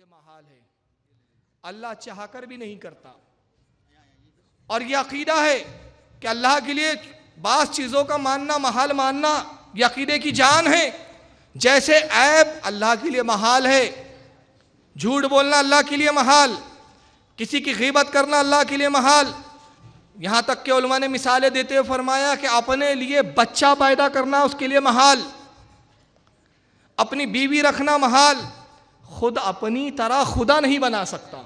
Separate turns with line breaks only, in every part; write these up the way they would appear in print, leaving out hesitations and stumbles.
ये महाल है, अल्लाह चाहकर भी नहीं करता। और ये अकीदा है कि अल्लाह के लिए बास चीज़ों का मानना, महाल मानना, ये अकीदे की जान है। जैसे ऐब अल्लाह के लिए महाल है, झूठ बोलना अल्लाह के लिए महाल, किसी की गीबत करना अल्लाह के लिए महाल। यहाँ तक के उलमा ने मिसालें देते हुए फरमाया कि अपने लिए बच्चा पैदा करना उसके लिए महाल, अपनी बीवी रखना महाल, खुद अपनी तरह खुदा नहीं बना सकता,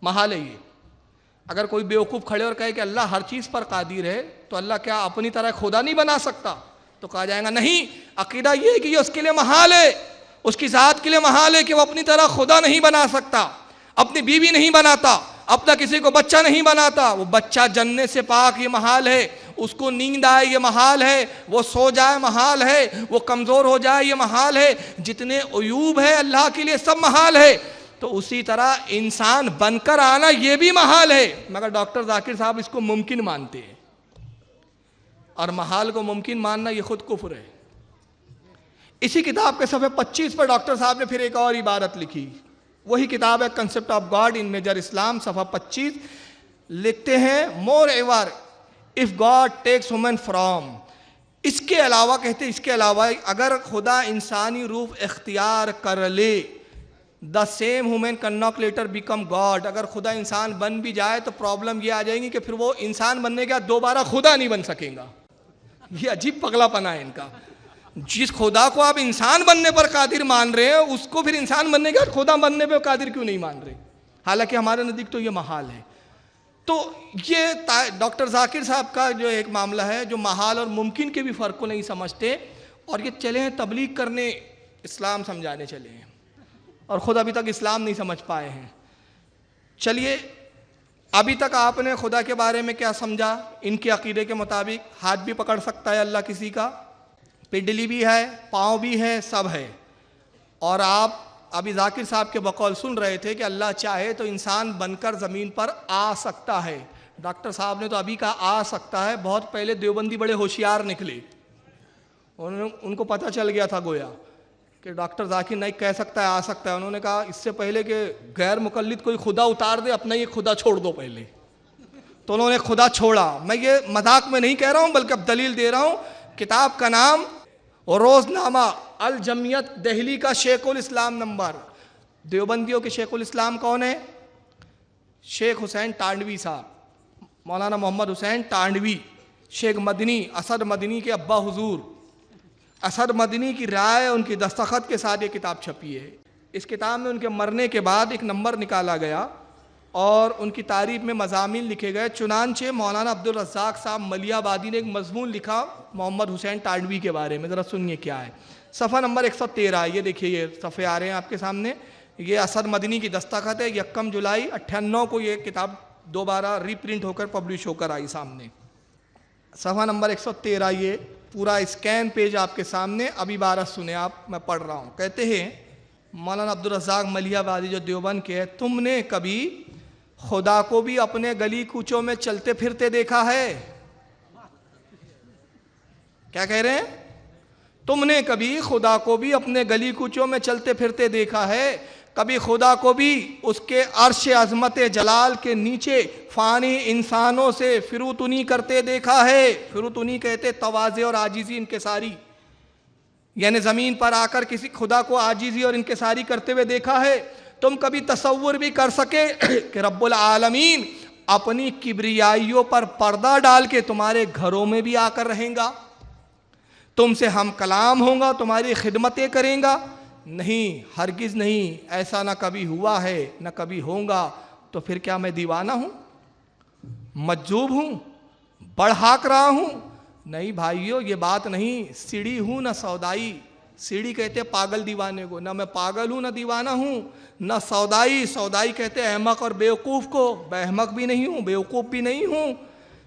महाल है ये। अगर कोई बेवकूफ़ खड़े और कहे कि अल्लाह हर चीज़ पर कादिर है, तो अल्लाह क्या अपनी तरह खुदा नहीं बना सकता? तो कहा जाएगा नहीं, अकीदा ये है कि ये उसके लिए महाल है, उसकी ज़ात के लिए महाल है कि वो अपनी तरह खुदा नहीं बना सकता, अपनी बीवी नहीं बनाता, अपना किसी को बच्चा नहीं बनाता। वो बच्चा जन्ने से पाक, ये महाल है। उसको नींद आए, ये महाल है। वो सो जाए, महाल है। वो कमज़ोर हो जाए, ये महाल है। जितने अयूब है अल्लाह के लिए सब महाल है। तो उसी तरह इंसान बनकर आना ये भी महाल है, मगर डॉक्टर जाकिर साहब इसको मुमकिन मानते हैं, और महाल को मुमकिन मानना ये खुद कुफ्र है। इसी किताब के सफ़े 25 पर डॉक्टर साहब ने फिर एक और इबारत लिखी, वही किताब है concept of God in major Islam, सफ़ा 25, लिखते हैं moreover if God takes woman from, इसके अलावा कहते हैं, इसके अलावा अगर खुदा इंसानी रूप इख्तियार कर ले, the same women can not later become God, अगर खुदा इंसान बन भी जाए तो प्रॉब्लम ये आ जाएगी कि फिर वो इंसान बनने के बाद दोबारा खुदा नहीं बन सकेगा। ये अजीब पगलापना है इनका। जिस खुदा को आप इंसान बनने पर कादिर मान रहे हैं, उसको फिर इंसान बनने के बाद खुदा बनने पर कादिर क्यों नहीं मान रहे? हालांकि हमारे नज़दीक तो ये महाल है। तो ये डॉक्टर जाकिर साहब का जो एक मामला है, जो महाल और मुमकिन के भी फ़र्क को नहीं समझते, और ये चले हैं तबलीग करने, इस्लाम समझाने चले हैं, और ख़ुद अभी तक इस्लाम नहीं समझ पाए हैं। चलिए, अभी तक आपने खुदा के बारे में क्या समझा? इनके अकीदे के मुताबिक हाथ भी पकड़ सकता है अल्लाह किसी का, पिंडली भी है, पाँव भी है, सब है। और आप अभी जाकिर साहब के बकौल सुन रहे थे कि अल्लाह चाहे तो इंसान बनकर ज़मीन पर आ सकता है। डॉक्टर साहब ने तो अभी कहा आ सकता है, बहुत पहले देवबंदी बड़े होशियार निकले, उनको पता चल गया था गोया कि डॉक्टर जाकिर नाइक कह सकता है आ सकता है। उन्होंने कहा इससे पहले कि गैर मुकल्लिद कोई खुदा उतार दे, अपना ये खुदा छोड़ दो पहले। तो उन्होंने खुदा छोड़ा। मैं ये मजाक में नहीं कह रहा हूँ, बल्कि अब दलील दे रहा हूँ। किताब का नाम रोज़नामा अल जमियत दिल्ली का शेखुल इस्लाम नंबर। देवबंदियों के शेखुल इस्लाम कौन है? शेख हुसैन टांडवी साहब, मौलाना मोहम्मद हुसैन टांडवी, शेख मदनी, असद मदनी के अब्बा हुजूर, असद मदनी की राय, उनकी दस्तखत के साथ ये किताब छपी है। इस किताब में उनके मरने के बाद एक नंबर निकाला गया और उनकी तारीफ में मज़ामीन लिखे गए। चुनांचे मौलाना अब्दुल रज़्ज़ाक़ साहब मलियाबादी ने एक मज़मून लिखा मोहम्मद हुसैन टांडवी के बारे में। ज़रा सुनिए क्या है। सफ़ा नंबर 113, ये देखिए, ये सफ़े आ रहे हैं आपके सामने। ये असद मदनी की दस्तखत है। 1 जुलाई 98 को ये किताब दोबारा रीप्रिंट होकर पब्लिश होकर आई सामने। सफ़ा नंबर 113, ये पूरा स्कैन पेज आपके सामने। अब इबारत सुने आप, मैं पढ़ रहा हूँ। कहते हैं मौलाना अब्दुल रज़्ज़ाक़ मलियाबादी जो देवबंद के हैं, तुमने कभी खुदा को भी अपने गली कूचों में चलते फिरते देखा है? क्या कह रहे हैं? तुमने कभी खुदा को भी अपने गली कूचों में चलते फिरते देखा है? कभी खुदा को भी उसके अर्श अज़मत जलाल के नीचे फ़ानी इंसानों से फिरूतुनी करते देखा है? फिरूतुनी कहते तवाज़े और आजीज़ी इनकिसारी, यानी ज़मीन पर आकर किसी खुदा को आजीज़ी और इनकिसारी करते हुए देखा है? तुम कभी तसव्वुर भी कर सके कि रब्बुल आलमीन अपनी किब्रियाइयों पर पर्दा डाल के तुम्हारे घरों में भी आकर रहेगा, तुमसे हम कलाम होगा, तुम्हारी खिदमतें करेगा? नहीं, हरगिज़ नहीं, ऐसा ना कभी हुआ है ना कभी होगा। तो फिर क्या मैं दीवाना हूँ, मज्जूब हूँ, बढ़ाक रहा हूँ? नहीं भाइयों, ये बात नहीं। सीढ़ी हूँ ना सौदाई। सीढ़ी कहते पागल दीवाने को, ना मैं पागल हूँ ना दीवाना हूँ, ना सौदाई। सौदाई कहते अहमक और बेवकूफ़ को। अहमक भी नहीं हूँ, बेवकूफ़ भी नहीं हूँ।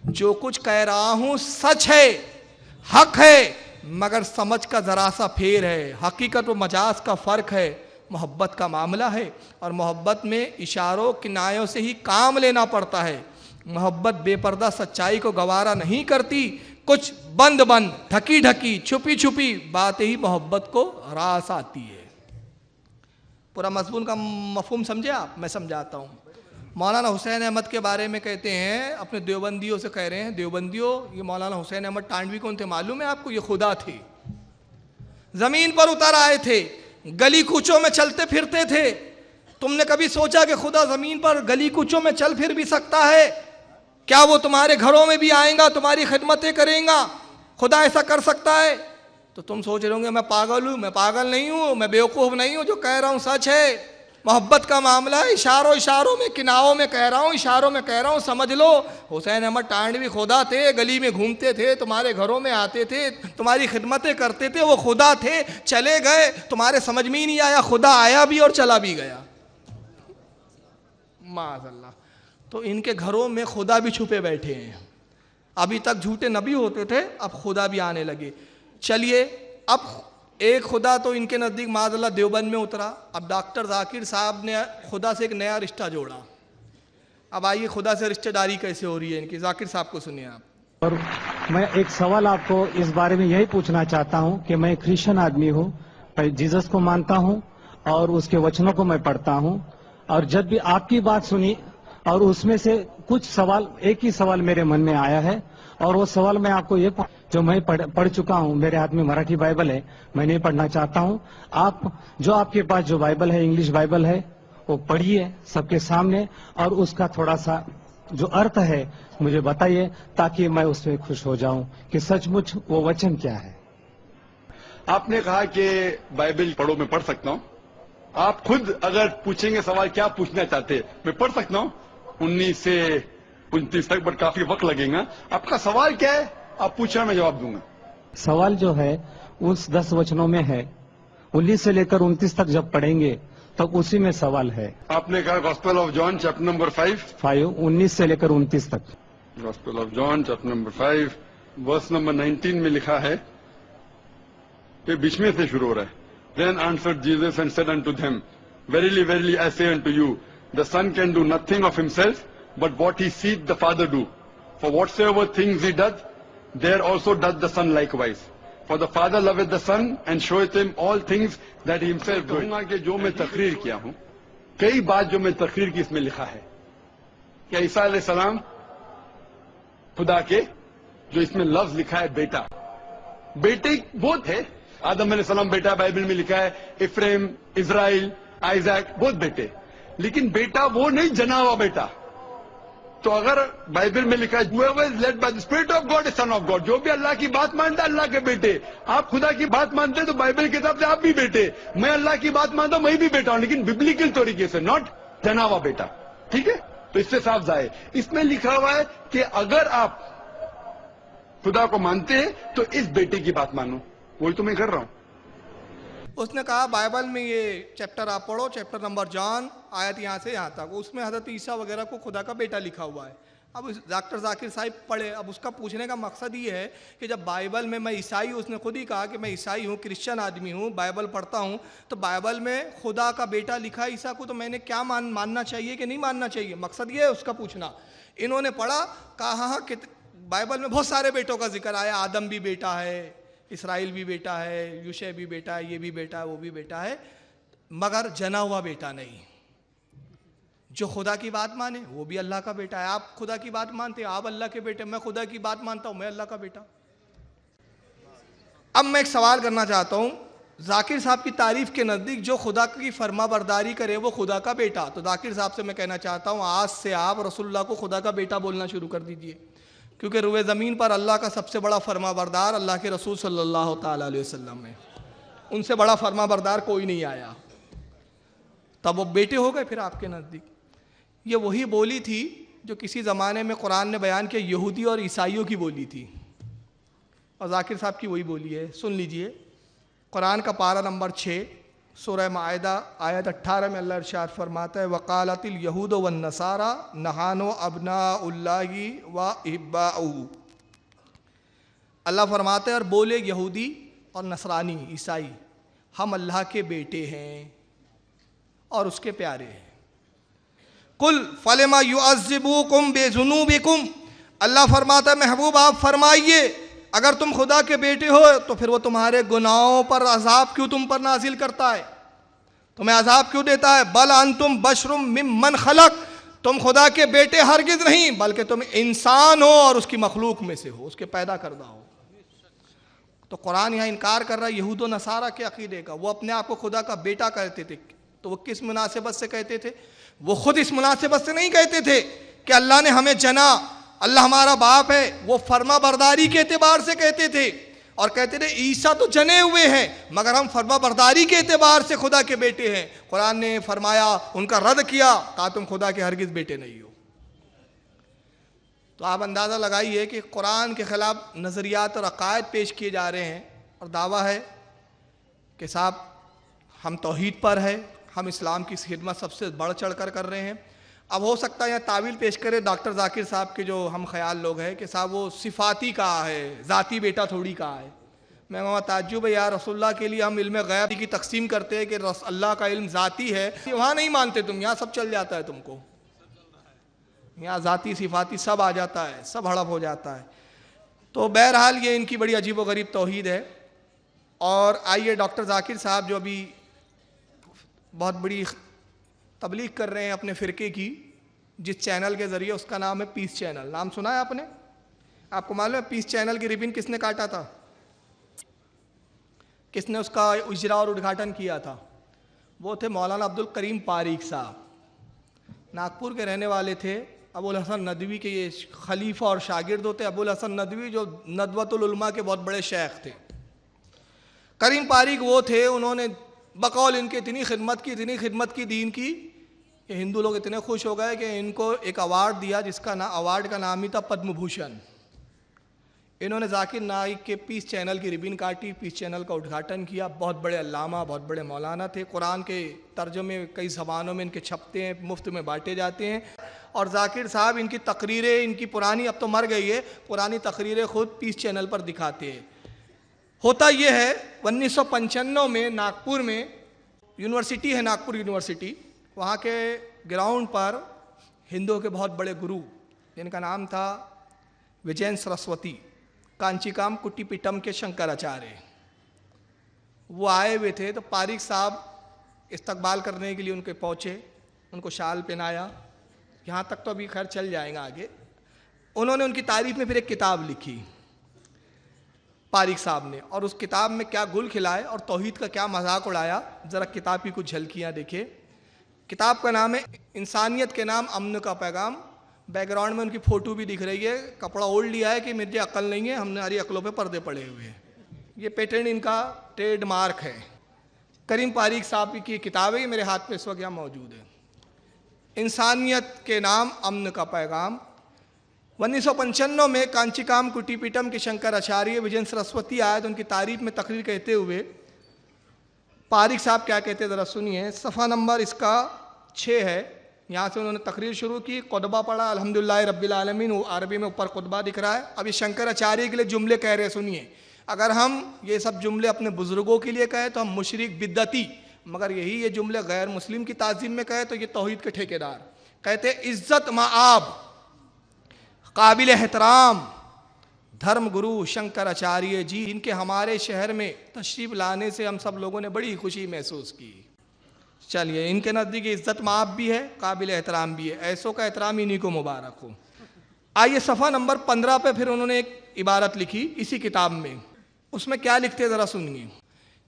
जो कुछ कह रहा हूँ सच है, हक है, मगर समझ का ज़रा सा फेर है। हकीकत व मजाज का फ़र्क है। मोहब्बत का मामला है, और मोहब्बत में इशारों किनायों से ही काम लेना पड़ता है। मोहब्बत बेपर्दा सच्चाई को गवारा नहीं करती। कुछ बंद बंद, ढकी ढकी, छुपी छुपी बातें ही मोहब्बत को रास आती है। पूरा मजमून का मफहूम समझे आप? मैं समझाता हूँ। मौलाना हुसैन अहमद के बारे में कहते हैं, अपने देवबंदियों से कह रहे हैं, देवबंदियों ये मौलाना हुसैन अहमद टांडवी कौन थे मालूम है आपको? ये खुदा थे, जमीन पर उतर आए थे, गली कूचों में चलते फिरते थे। तुमने कभी सोचा कि खुदा जमीन पर गली कूचों में चल फिर भी सकता है? क्या वो तुम्हारे घरों में भी आएगा, तुम्हारी खिदमतें करेगा? खुदा ऐसा कर सकता है? तो तुम सोच रहे होंगे मैं पागल हूँ। मैं पागल नहीं हूँ, मैं बेवकूफ़ नहीं हूँ, जो कह रहा हूँ सच है। मोहब्बत का मामला है, इशारों इशारों में, किनारों में कह रहा हूँ, इशारों में कह रहा हूँ, समझ लो। हुसैन अहमद टांडवी खुदा थे, गली में घूमते थे, तुम्हारे घरों में आते थे, तुम्हारी खिदमतें करते थे, वो खुदा थे। चले गए, तुम्हारे समझ में ही नहीं आया, खुदा आया भी और चला भी गया, माज़अल्लाह। तो इनके घरों में खुदा भी छुपे बैठे हैं। अभी तक झूठे नबी होते थे, अब खुदा भी आने लगे। चलिए, अब एक खुदा तो इनके नज़दीक माज़अल्लाह देवबंद में उतरा। अब डॉक्टर जाकिर साहब ने खुदा से एक नया रिश्ता जोड़ा। अब आइए खुदा से रिश्तेदारी कैसे हो रही है इनकी, जाकिर साहब को सुनिए आप।
और मैं एक सवाल आपको इस बारे में यही पूछना चाहता हूं कि मैं क्रिश्चियन आदमी हूं, मैं जीसस को मानता हूं और उसके वचनों को मैं पढ़ता हूं, और जब भी आपकी बात सुनी और उसमें से कुछ सवाल, एक ही सवाल मेरे मन में आया है, और वो सवाल मैं आपको ये जो मैं पढ़ चुका हूं, मेरे हाथ में मराठी बाइबल है, मैं नहीं पढ़ना चाहता हूं। आप जो आपके पास जो बाइबल है, इंग्लिश बाइबल है, वो पढ़िए सबके सामने और उसका थोड़ा सा जो अर्थ है मुझे बताइए, ताकि मैं उसमें खुश हो जाऊं कि सचमुच वो वचन क्या है।
आपने कहा कि बाइबल पढ़ो, मैं पढ़ सकता हूं। आप खुद अगर पूछेंगे सवाल क्या पूछना चाहते, मैं पढ़ सकता हूं 19 से 29 तक, बट काफी वक्त लगेगा। आपका सवाल क्या है, आप पूछना, मैं जवाब दूंगा।
सवाल जो है उस 10 वचनों में है, 19 से लेकर 29 तक जब पढ़ेंगे तो उसी में सवाल है।
आपने कहा Gospel of John chapter number 5,
19 से लेकर 29 तक।
Gospel of John chapter number 5 verse number 19 में लिखा है, ये बीच में से शुरू हो रहा है। Then answered Jesus and said unto them, Verily, verily, I say unto you, the Son can do nothing of himself, but what he seeth the Father do. For whatsoever things he doth, there also doth the Son likewise. For the Father loveth the Son, and showeth him all things that he himself doeth. कहूंगा कि जो मैं तकरीर किया हूं, कई बात जो मैं तकरीर की इसमें लिखा है, क्या ईसा अलैहिस्सलाम खुदा के, जो इसमें लफ्ज लिखा है बेटा, बेटे बहुत है। आदम अलैहिस्सलाम बेटा बाइबल में लिखा है, इफ्रेम, इज़राइल, आइजैक, बहुत बेटे, लेकिन बेटा वो नहीं, जना हुआ बेटा। तो अगर बाइबल में लिखा है whoever is led by the spirit of God is son of God, जो भी अल्लाह की बात मानता है अल्लाह के बेटे। आप खुदा की बात मानते हैं तो बाइबल के हिसाब से आप भी बेटे, मैं अल्लाह की बात मानता हूं, मैं भी बेटा हूं, लेकिन बिब्लिकल तरीके से, नॉट जना हुआ बेटा। ठीक है, तो इससे साफ जाए। इसमें लिखा हुआ है कि अगर आप खुदा को मानते हैं तो इस बेटे की बात मानो, वही तो मैं कर रहा हूं।
उसने कहा बाइबल में ये चैप्टर आप पढ़ो, चैप्टर नंबर जॉन, आयत यहाँ से यहाँ तक, उसमें हज़रत ईसा वगैरह को खुदा का बेटा लिखा हुआ है। अब डॉक्टर जाकिर साहब पढ़े। अब उसका पूछने का मकसद ये है कि जब बाइबल में, मैं ईसाई, उसने खुद ही कहा कि मैं ईसाई हूँ, क्रिश्चियन आदमी हूँ, बाइबल पढ़ता हूँ, तो बाइबल में खुदा का बेटा लिखा है ईसा को, तो मैंने क्या मानना चाहिए कि नहीं मानना चाहिए, मकसद ये है उसका पूछना। इन्होंने पढ़ा, कहा हाँ कि बाइबल में बहुत सारे बेटों का जिक्र आया, आदम भी बेटा है, इसराइल भी बेटा है, यूशे भी बेटा है, ये भी बेटा है, वो भी बेटा है, मगर जना हुआ बेटा नहीं। जो खुदा की बात माने वो भी अल्लाह का बेटा है। आप खुदा की बात मानते हैं, आप अल्लाह के बेटे, मैं खुदा की बात मानता हूं, मैं अल्लाह का बेटा। अब मैं एक सवाल करना चाहता हूं, जाकिर साहब की तारीफ के नज़दीक जो खुदा की फर्मा बरदारी करे वो खुदा का बेटा। तो जाकिर साहब से मैं कहना चाहता हूं, आज से आप रसूलुल्लाह को खुदा का बेटा बोलना शुरू कर दीजिए, क्योंकि रुए ज़मीन पर अल्लाह का सबसे बड़ा फर्मा बरदार अल्लाह के रसूल सल्लल्लाहु ताला अलैहि वसल्लम है। उनसे बड़ा फर्मा बरदार कोई नहीं आया, तब वो बेटे हो गए फिर आपके नज़दीक। ये वही बोली थी जो किसी ज़माने में कुरान ने बयान किया, यहूदी और ईसाइयों की बोली थी, और जाकिर साहब की वही बोली है। सुन लीजिए, कुरान का पारा नंबर 6 सूरह माइदा आयत 18 में अल्लाह इरशाद फरमाता है, वक़ालतिल यहूद वन नसारा नहानो अब्नाउल्लाहि व इब्बाउहु। अल्लाह फरमाते हैं, और बोले यहूदी और नसरानी, ईसाई, हम अल्लाह के बेटे हैं और उसके प्यारे हैं। कुल फलमा युअज़्ज़िबुकुम बिज़ुनूबिकुम, अल्लाह फरमाता है महबूब आप फरमाइए, अगर तुम खुदा के बेटे हो तो फिर वो तुम्हारे गुनाहों पर अजाब क्यों तुम पर नाजिल करता है। तुम्हें अजाब क्यों देता है? बल अंतुम बशरुम मिम्मन खलक, तुम खुदा के बेटे हरगिज नहीं, बल्कि तुम इंसान हो और उसकी मखलूक में से हो, उसके पैदा करदा हो। तो कुरान यहाँ इनकार कर रहा है यहूद व नसारा के अकीदे का। वो अपने आप को खुदा का बेटा कहते थे, तो वो किस मुनासिबत से कहते थे? वो खुद इस मुनासिबत से नहीं कहते थे कि अल्लाह ने हमें जना, अल्लाह हमारा बाप है। वो फर्मा बरदारी के एतबार से कहते थे और कहते थे ईसा तो जने हुए हैं मगर हम फर्मा बरदारी के एतबार से खुदा के बेटे हैं। कुरान ने फरमाया, उनका रद्द किया, कहा तुम खुदा के हरगिज बेटे नहीं हो। तो आप अंदाज़ा लगाइए कि कुरान के ख़िलाफ़ नज़रियात और अकायद पेश किए जा रहे हैं और दावा है कि साहब हम तौहीद पर है, हम इस्लाम की खिदमत सबसे बढ़ चढ़ कर रहे हैं। अब हो सकता है यहाँ तावील पेश करे डॉक्टर जाकिर साहब के जो हम ख्याल लोग हैं कि साहब वो सिफाती कहा है, ज़ाती बेटा थोड़ी कहा है। मैं वहाँ ताज्जुब है यार, रसूलुल्लाह के लिए हम इल्म गैब की तकसीम करते हैं कि अल्लाह का इल्म ज़ाती है, वहाँ नहीं मानते तुम, यहाँ सब चल जाता है तुमको, यहाँ ज़ाती सिफाती सब आ जाता है, सब हड़प हो जाता है। तो बहरहाल ये इनकी बड़ी अजीब व गरीब तौहीद है। और आइए डॉक्टर जाकिर साहब जो अभी बहुत बड़ी तबलीग कर रहे हैं अपने फ़िरके की, जिस चैनल के ज़रिए, उसका नाम है पीस चैनल। नाम सुना है आपने? आपको मालूम है पीस चैनल की रिबन किसने काटा था? किसने उसका इजरा और उद्घाटन किया था? वो थे मौलाना अब्दुल करीम पारीक साहब, नागपुर के रहने वाले थे। अबुल हसन नदवी के ये खलीफा और शागिर्द होते। अबुल हसन नदवी जो नदवतुल उलमा के बहुत बड़े शेख थे, करीम पारीक वो थे। उन्होंने बकौल इनके इतनी खिदमत की दीन की कि हिंदू लोग इतने खुश हो गए कि इनको एक अवार्ड दिया, जिसका अवार्ड का नाम ही था पद्म भूषण। इन्होंने जाकिर नाइक के पीस चैनल की रिबन काटी, पीस चैनल का उद्घाटन किया। बहुत बड़े अल्लामा, बहुत बड़े मौलाना थे। कुरान के तर्जुमे कई ज़बानों में इनके छपते हैं, मुफ्त में बांटे जाते हैं। और जाकिर साहब इनकी तकरीरें, इनकी पुरानी, अब तो मर गई है, पुरानी तकरीरें खुद पीस चैनल पर दिखाते हैं। होता यह है 1995 में नागपुर में यूनिवर्सिटी है, नागपुर यूनिवर्सिटी, वहाँ के ग्राउंड पर हिंदुओं के बहुत बड़े गुरु जिनका नाम था विजयन सरस्वती, कांचीकाम कुट्टीपीटम के शंकराचार्य, वो आए हुए थे। तो पारिक साहब इस्तकबाल करने के लिए उनके पहुँचे, उनको शाल पहनाया। यहाँ तक तो अभी खैर चल जाएगा आगे। उन्होंने उनकी तारीफ में फिर एक किताब लिखी पारिक साहब ने, और उस किताब में क्या गुल खिलाए और तौहीद का क्या मजाक उड़ाया, ज़रा किताब की कुछ झलकियाँ देखिए। किताब का नाम है इंसानियत के नाम अमन का पैगाम। बैकग्राउंड में उनकी फ़ोटो भी दिख रही है। कपड़ा ओढ़ लिया है कि मुझे अक्ल नहीं है, हमने हमारी अक्लों पे पर्दे पड़े हुए हैं। ये पेटेंट इनका ट्रेडमार्क है। करीम पारिक साहब की किताब है, मेरे हाथ पे इस वक्त यहाँ मौजूद है, इंसानियत के नाम अमन का पैगाम। 1995 में कांचीकाम कुट्टीपीटम के शंकराचार्य विजयन सरस्वती आए तो उनकी तारीफ में तकरीर कहते हुए पारिक साहब क्या कहते हैं ज़रा सुनिए। सफ़ा नंबर इसका 6 है। यहाँ से उन्होंने तकरीर शुरू की, खुतबा पढ़ा, अल्हम्दुलिल्लाह रब्बिल आलमीन, अरबी में ऊपर खुतबा दिख रहा है। अब ये शंकराचार्य के लिए जुमले कह रहे हैं, सुनिए। अगर हम ये सब जुमले अपने बुजुर्गों के लिए कहें तो हम मुशरिक बिद्दती, मगर यही ये जुमले गैर मुस्लिम की ताज़ीम में कहे तो ये तौहीद के ठेकेदार। कहते इज़्ज़त माआब, काबिल एहतराम धर्म गुरु शंकराचार्य जी, इनके हमारे शहर में तशरीफ़ लाने से हम सब लोगों ने बड़ी खुशी महसूस की। चलिए, इनके नज़दीक इज़्ज़त माआब भी है, काबिल एहतराम भी है। ऐसों का एहतराम इन्हीं को मुबारक हो। आइए सफ़ा नंबर 15 पे फिर उन्होंने एक इबारत लिखी इसी किताब में। उसमें क्या लिखते ज़रा सुनिए।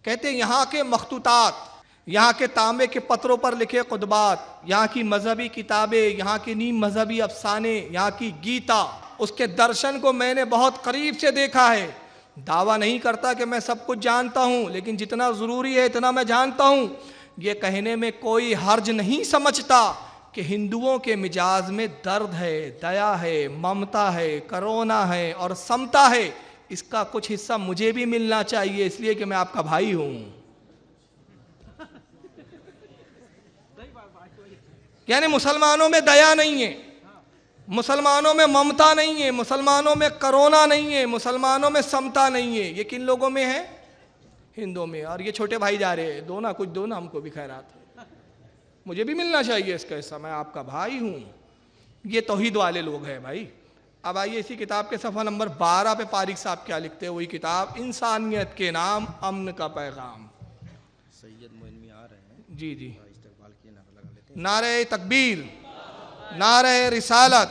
कहते हैं यहाँ के मखतूतात, यहाँ के तांबे के पत्रों पर लिखे खुतबात, यहाँ की मजहबी किताबें, यहाँ की नीम मजहबी अफसाने, यहाँ की गीता, उसके दर्शन को मैंने बहुत करीब से देखा है। दावा नहीं करता कि मैं सब कुछ जानता हूँ, लेकिन जितना ज़रूरी है इतना मैं जानता हूँ। ये कहने में कोई हर्ज नहीं समझता कि हिंदुओं के मिजाज में दर्द है, दया है, ममता है, करुणा है और समता है। इसका कुछ हिस्सा मुझे भी मिलना चाहिए, इसलिए कि मैं आपका भाई हूँ। यानी मुसलमानों में दया नहीं है, मुसलमानों में ममता नहीं है, मुसलमानों में करुणा नहीं है, मुसलमानों में समता नहीं है। ये किन लोगों में है? हिंदुओं में। और ये छोटे भाई जा रहे हैं, दो ना कुछ दो ना, हमको भी खैरात, मुझे भी मिलना चाहिए इसका हिस्सा, मैं आपका भाई हूँ। ये तौहीद वाले लोग हैं भाई। अब आइए इसी किताब के सफ़ा नंबर 12 पे पारिक साहब क्या लिखते हैं। वही किताब इंसानियत के नाम अमन का पैगाम।
सैयद मोइन मियां आ रहे हैं।
जी जी, नारे तकबीर, नारे रिसालत,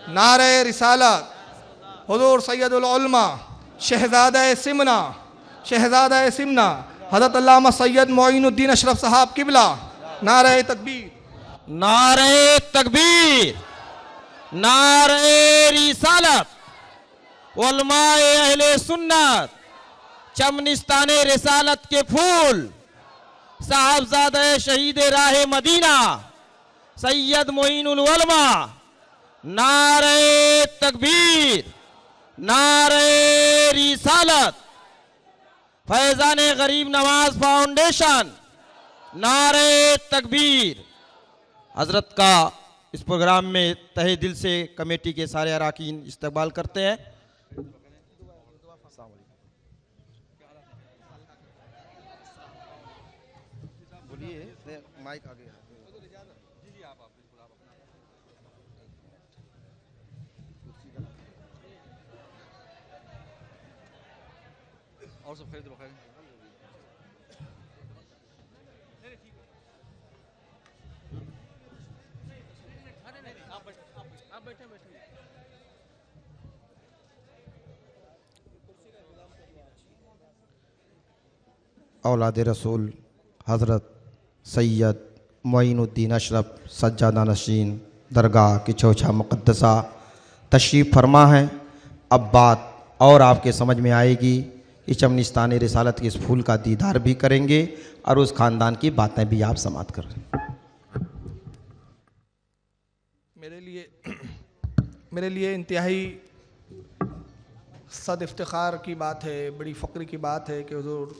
नारे रिसालत, हुजूर सैयदुल उलमा शहजादा सिमना, शहजादा सिमना हज़रत अल्लामा सैयद मोइनुद्दीन अशरफ साहब किबला, नारे तकबीर,
नारे तकबीर, नारे रिसालत, उलमाए अहले सुन्नत, चमनिस्ताने रिसालत के फूल, साहबजादा शहीद राह मदीना सैयद मोइनुल उलमा, नारे तकबीर, नारे रिसालत, फैजान गरीब नवाज फाउंडेशन, नारे तकबीर। हजरत का इस प्रोग्राम में तहे दिल से कमेटी के सारे अराकीन इस्तकबाल करते हैं। बोलिए, माइक आगे। और सब खरीद रखा है। औलाद रसूल हज़रत सैयद मोइनुद्दीन अशरफ सज्जादा नशीन दरगाह की चौछा मुक़द्दसा तशरीफ़ फरमा है। अब बात और आपके समझ में आएगी। इस चमनिस्तान रिसालत के इस फूल का दीदार भी करेंगे और उस ख़ानदान की बातें भी आप समात कर रहे हैं।
मेरे लिए इंतहाई सद इफ्तिखार की बात है, बड़ी फ़ख्र की बात है कि हुज़ूर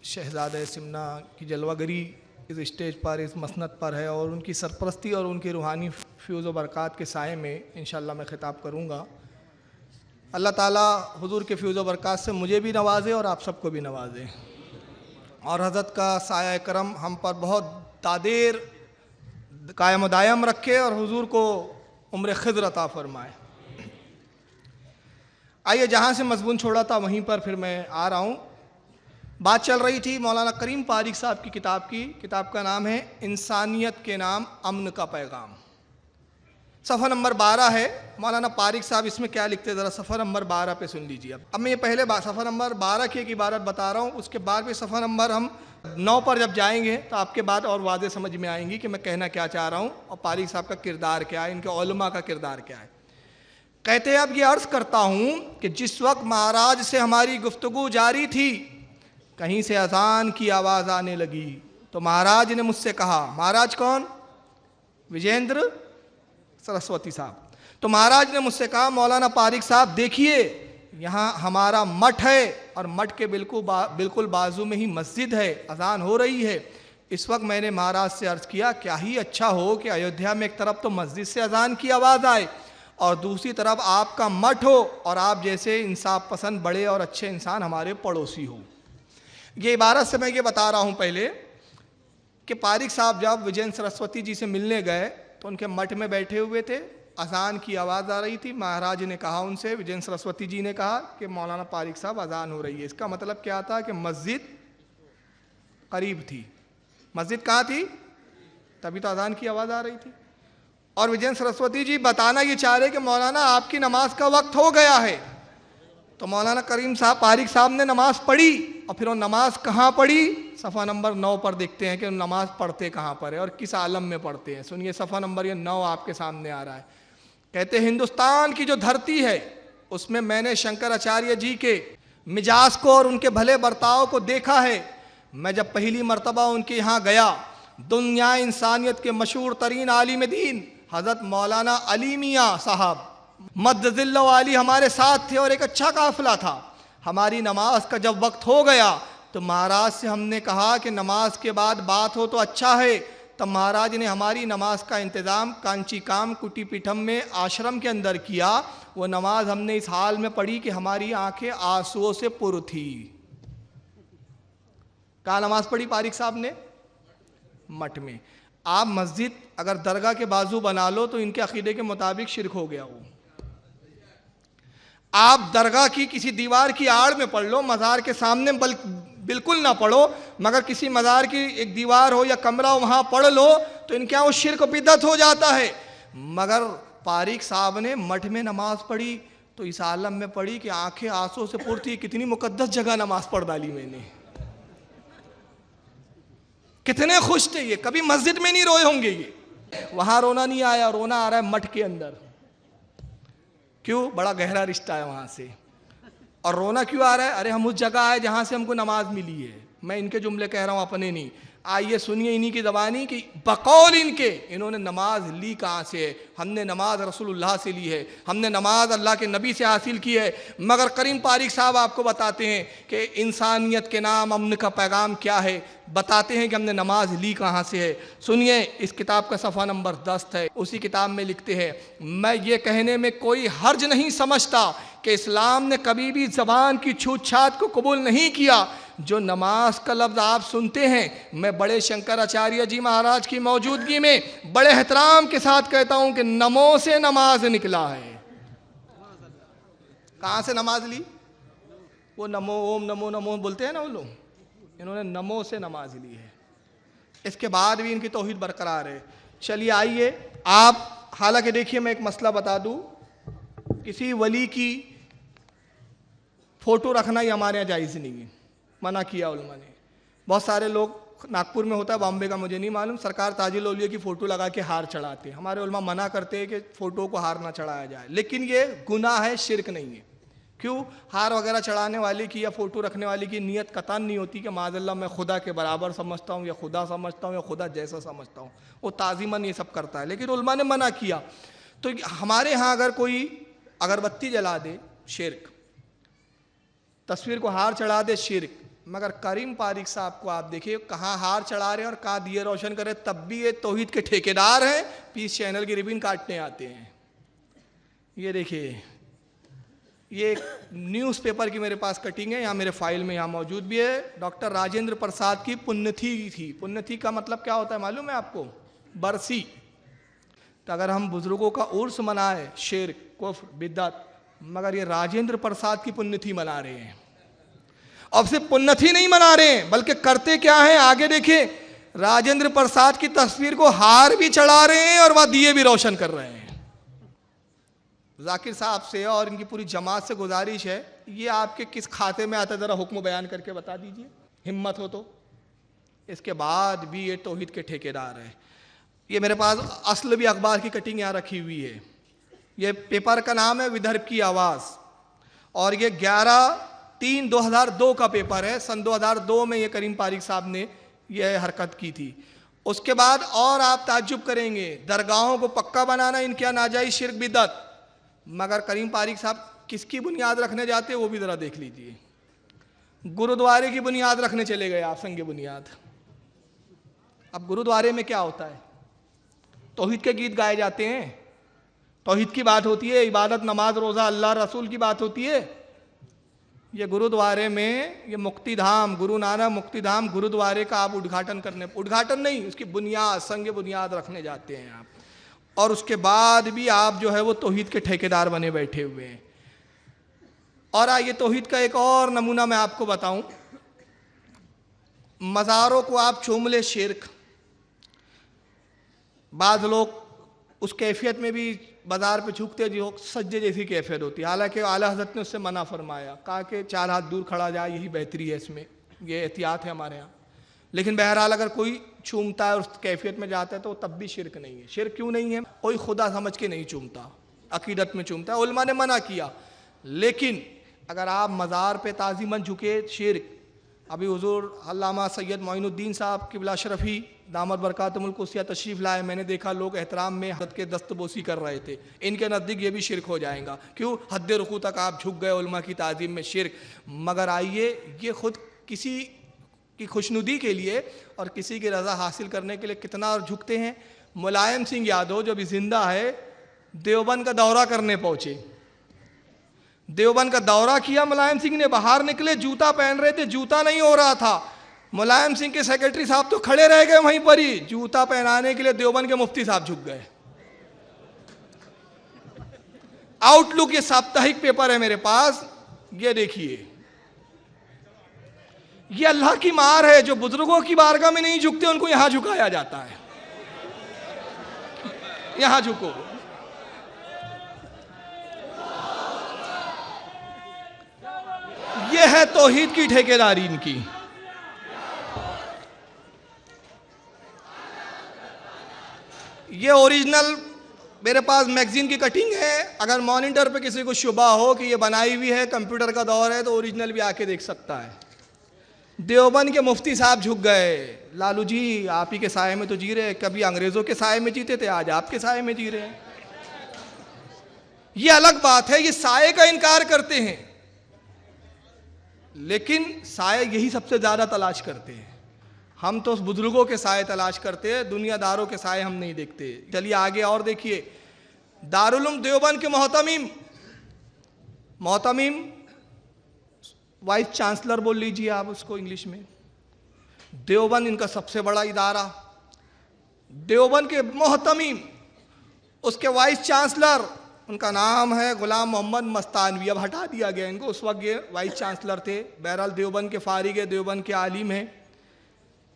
शहज़ादा सिमना की जलवागरी इस स्टेज पर, इस मसनद पर है और उनकी सरपरस्ती और उनकी रूहानी फ्यूज़ व बरक़ात के साए में इंशाअल्लाह मैं ख़िताब करूँगा। अल्लाह ताला हुज़ूर के फ्यूज़ व बरक़ात से मुझे भी नवाज़े और आप सबको भी नवाज़े और हज़रत का साया करम हम पर बहुत तादेर कायम दायम रखे और हुज़ूर को उम्र ख़िज़्र अता फ़रमाए। आइए, जहाँ से मज़मून छोड़ा था वहीं पर फिर मैं आ रहा हूँ। बात चल रही थी मौलाना करीम पारिक साहब की किताब की। किताब का नाम है इंसानियत के नाम अमन का पैगाम। सफ़ा नंबर 12 है। मौलाना पारिक साहब इसमें क्या लिखते हैं, ज़रा सफ़ा नंबर 12 पे सुन लीजिए। अब मैं ये पहले सफ़ा नंबर 12 की एक इबारत बता रहा हूँ, उसके बाद भी सफ़ा नंबर हम 9 पर जब जाएंगे तो आपके बात और वाज़े समझ में आएंगी कि मैं कहना क्या चाह रहा हूँ और पारिक साहब का किरदार क्या है, इनके उलमा का किरदार क्या है। कहते हैं, अब ये अर्ज़ करता हूँ कि जिस वक्त महाराज से हमारी गुफ्तगू जारी थी, कहीं से अज़ान की आवाज़ आने लगी तो महाराज ने मुझसे कहा, महाराज कौन? विजेंद्र सरस्वती साहब। तो महाराज ने मुझसे कहा, मौलाना पारिक साहब देखिए, यहाँ हमारा मठ है और मठ के बिल्कुल बाजू में ही मस्जिद है, अज़ान हो रही है। इस वक्त मैंने महाराज से अर्ज़ किया, क्या ही अच्छा हो कि अयोध्या में एक तरफ तो मस्जिद से अज़ान की आवाज़ आए और दूसरी तरफ आपका मठ हो और आप जैसे इंसाफ पसंद बड़े और अच्छे इंसान हमारे पड़ोसी हो। ये इबारत से मैं ये बता रहा हूँ पहले कि पारिक साहब जब विजेंद्र सरस्वती जी से मिलने गए तो उनके मठ में बैठे हुए थे, अज़ान की आवाज़ आ रही थी। महाराज ने कहा उनसे, विजेंद्र सरस्वती जी ने कहा कि मौलाना पारिक साहब अज़ान हो रही है। इसका मतलब क्या था कि मस्जिद करीब थी। मस्जिद कहाँ थी? तभी तो अज़ान की आवाज़ आ रही थी। और विजेंद्र सरस्वती जी बताना ये चाह रहे कि मौलाना आपकी नमाज का वक्त हो गया है। तो मौलाना करीम साहब पारिक साहब ने नमाज पढ़ी और फिर वो नमाज कहाँ पढ़ी? सफ़ा नंबर 9 पर देखते हैं कि नमाज पढ़ते कहाँ पर है और किस आलम में पढ़ते हैं। सुनिए, सफ़ा नंबर ये 9 आपके सामने आ रहा है। कहते हैं, हिंदुस्तान की जो धरती है उसमें मैंने शंकराचार्य जी के मिजाज को और उनके भले बर्ताव को देखा है। मैं जब पहली मर्तबा उनके यहाँ गया, दुनिया इंसानियत के मशहूर तरीन आलिम दीन हज़रत मौलाना अली मियाँ साहब मद्दिल्ला वाली हमारे साथ थे और एक अच्छा काफिला था। हमारी नमाज का जब वक्त हो गया तो महाराज से हमने कहा कि नमाज के बाद बात हो तो अच्छा है। तब महाराज ने हमारी नमाज का इंतज़ाम कांचीकाम कुटीपीठम में आश्रम के अंदर किया। वो नमाज हमने इस हाल में पढ़ी कि हमारी आंखें आंसुओं से पुर थी। कहाँ नमाज पढ़ी पारिक साहब ने? मठ में। आप मस्जिद अगर दरगाह के बाजू बना लो तो इनके अकीदे के मुताबिक शिरक हो गया। वो आप दरगाह की किसी दीवार की आड़ में पढ़ लो, मज़ार के सामने बिल्कुल ना पढ़ो, मगर किसी मज़ार की एक दीवार हो या कमरा हो वहाँ पढ़ लो तो इनके यहाँ वो शिर्क बिदअत हो जाता है। मगर पारिक साहब ने मठ में नमाज पढ़ी तो इस आलम में पढ़ी कि आंखें आंसू से पूर्ति, कितनी मुकद्दस जगह नमाज पढ़ डाली मैंने। कितने खुश थे ये, कभी मस्जिद में नहीं रोए होंगे ये। वहां रोना नहीं आया, रोना आ रहा है मठ के अंदर। क्यों? बड़ा गहरा रिश्ता है वहां से। और रोना क्यों आ रहा है? अरे हम उस जगह आए जहां से हमको नमाज मिली है। मैं इनके जुमले कह रहा हूं, अपने नहीं। आइए सुनिए इन्हीं की ज़बानी कि बकौल इनके इन्होंने नमाज ली कहाँ से है। हमने नमाज रसूलुल्लाह से ली है, हमने नमाज अल्लाह के नबी से हासिल की है। मगर करीम पारिक साहब आपको बताते हैं कि इंसानियत के नाम अमन का पैगाम क्या है, बताते हैं कि हमने नमाज ली कहाँ से है। सुनिए, इस किताब का सफ़ा नंबर 10 है। उसी किताब में लिखते हैं, मैं ये कहने में कोई हर्ज नहीं समझता कि इस्लाम ने कभी भी ज़बान की छूत छात को कबूल नहीं किया। जो नमाज का लफ्ज़ आप सुनते हैं, मैं बड़े शंकराचार्य जी महाराज की मौजूदगी में बड़े एहतराम के साथ कहता हूं कि नमो से नमाज निकला है। कहाँ से नमाज ली? वो नमो ओम नमो नमो बोलते हैं ना वो लोग, इन्होंने नमो से नमाज ली है। इसके बाद भी इनकी तौहीद बरकरार है। चलिए आइए आप, हालांकि देखिए मैं एक मसला बता दूं, किसी वली की फ़ोटो रखना ही हमारे यहाँ जायज़ नहीं है, मना किया उलमा ने। बहुत सारे लोग, नागपुर में होता है, बॉम्बे का मुझे नहीं मालूम, सरकार ताजिल औलिया की फ़ोटो लगा के हार चढ़ाते हैं। हमारे उलमा मना करते हैं कि फ़ोटो को हार ना चढ़ाया जाए, लेकिन ये गुनाह है, शिरक नहीं है। क्यों? हार वगैरह चढ़ाने वाले की या फ़ोटो रखने वाले की नीयत कतन नहीं होती कि माज़अल्लाह मैं खुदा के बराबर समझता हूँ या खुदा समझता हूँ या खुदा जैसा समझता हूँ। वो ताज़ीमन ये सब करता है, लेकिन उलमा ने मना किया। तो हमारे यहाँ अगर कोई अगरबत्ती जला दे, शिरक, तस्वीर को हार चढ़ा दे, शिरक। मगर करीम पारिक साहब को आप देखिए कहाँ हार चढ़ा रहे हैं और कहाँ दिए रोशन करे, तब भी ये तौहीद के ठेकेदार हैं, पीस चैनल की रिबन काटने आते हैं। ये देखिए, ये न्यूज़पेपर की मेरे पास कटिंग है, यहाँ मेरे फाइल में यहाँ मौजूद भी है। डॉक्टर राजेंद्र प्रसाद की पुण्यतिथि थी। पुण्यतिथि का मतलब क्या होता है मालूम है आपको? बरसी। तो अगर हम बुजुर्गों का उर्स मनाए, शिर्क, कुफ्र, बिदअत, मगर ये राजेंद्र प्रसाद की पुण्यतिथि मना रहे हैं। अब सिर्फ पुण्यतिथि नहीं मना रहे हैं, बल्कि करते क्या है आगे देखिए, राजेंद्र प्रसाद की तस्वीर को हार भी चढ़ा रहे हैं और वह दिए भी रोशन कर रहे हैं। जाकिर साहब से और इनकी पूरी जमात से गुजारिश है, ये आपके किस खाते में आता है ज़रा हुक्म बयान करके बता दीजिए, हिम्मत हो तो। इसके बाद भी ये तौहीद के ठेकेदार है। ये मेरे पास असलवी अखबार की कटिंग यहाँ रखी हुई है। ये पेपर का नाम है विदर्भ की आवाज़ और ये 11/3/2002 का पेपर है। सन 2002 में ये करीम पारिक साहब ने यह हरकत की थी। उसके बाद और आप ताज्जुब करेंगे, दरगाहों को पक्का बनाना इनके यहाँ नाजायज़ शिर्क बिदअत। मगर करीम पारिक साहब किसकी बुनियाद रखने जाते हैं वो भी ज़रा देख लीजिए। गुरुद्वारे की बुनियाद रखने चले गए आप, संग बुनियाद। अब गुरुद्वारे में क्या होता है? तौहीद के गीत गाए जाते हैं, तौहीद की बात होती है, इबादत, नमाज, रोज़ा, अल्लाह रसूल की बात होती है। ये गुरुद्वारे में, ये मुक्तिधाम, गुरु नानक मुक्तिधाम गुरुद्वारे का आप उद्घाटन नहीं, उसकी बुनियाद, संग बुनियाद रखने जाते हैं आप। और उसके बाद भी आप जो है वो तौहीद के ठेकेदार बने बैठे हुए हैं। और आइए तौहीद का एक और नमूना मैं आपको बताऊं। मज़ारों को आप चूम ले, शिर्क। बाज़ लोग उस कैफियत में भी बाज़ार पे झुकते जो सज्जे जैसी कैफियत होती है, हालांकि आला हज़रत ने उससे मना फरमाया, कहा कि 4 हाथ दूर खड़ा जाए, यही बेहतरी है, इसमें ये एहतियात है हमारे यहाँ। लेकिन बहरहाल अगर कोई चूमता है और उस कैफियत में जाता है तो तब भी शिर्क नहीं है। शिर्क क्यों नहीं है? कोई खुदा समझ के नहीं चूमता, अकीदत में चूमता है, उलमा ने मना किया। लेकिन अगर आप मज़ार पे ताज़ीमन झुके, शिर्क। अभी हुज़ूर अल्लामा सैयद मोइनुद्दीन साहब क़िबला शरफ़ी दामद बरकातुहुल कुद्सिया तशरीफ़ लाए, मैंने देखा लोग एहतराम में हज़रत के दस्तबोसी कर रहे थे। इनके नज़दीक ये भी शिर्क हो जाएगा। क्यों? हद रुकू तक आप झुक गए उलमा की ताज़ीम में, शिर्क। मगर आइए, ये ख़ुद किसी की खुशनुदी के लिए और किसी की रज़ा हासिल करने के लिए कितना और झुकते हैं। मुलायम सिंह यादव जो अभी ज़िंदा है, देवबंद का दौरा करने पहुँचे। देवबंद का दौरा किया मुलायम सिंह ने, बाहर निकले, जूता पहन रहे थे, जूता नहीं हो रहा था। मुलायम सिंह के सेक्रेटरी साहब तो खड़े रह गए वहीं पर ही, जूता पहनाने के लिए देवबंद के मुफ्ती साहब झुक गए। आउटलुक ये साप्ताहिक पेपर है मेरे पास, ये देखिए, ये अल्लाह की मार है, जो बुजुर्गों की बारगाह में नहीं झुकते उनको यहां झुकाया जाता है। यहां झुको। ये है तौहीद की ठेकेदारी इनकी। ये ओरिजिनल मेरे पास मैगजीन की कटिंग है। अगर मॉनिटर पे किसी को शुबा हो कि ये बनाई हुई है, कंप्यूटर का दौर है, तो ओरिजिनल भी आके देख सकता है। देवबंद के मुफ्ती साहब झुक गए, लालू जी आप ही के साए में तो जी रहे, कभी अंग्रेजों के साए में जीते थे, आज आपके साए में जी रहे हैं। ये अलग बात है, ये साए का इनकार करते हैं, लेकिन साए यही सबसे ज्यादा तलाश करते हैं। हम तो उस बुजुर्गों के साए तलाश करते हैं, दुनियादारों के साए हम नहीं देखते। चलिए आगे और देखिए, दारुल उलूम देवबंद के मोहतमीम वाइस चांसलर बोल लीजिए आप उसको इंग्लिश में। देवबंद इनका सबसे बड़ा इदारा। देवबंद के मोहतमीम, उसके वाइस चांसलर, उनका नाम है गुलाम मोहम्मद मस्तानवी। अब हटा दिया गया इनको, उस वक्त ये वाइस चांसलर थे। बहरहाल देवबंद के फारिग है, देवबंद के आलिम हैं।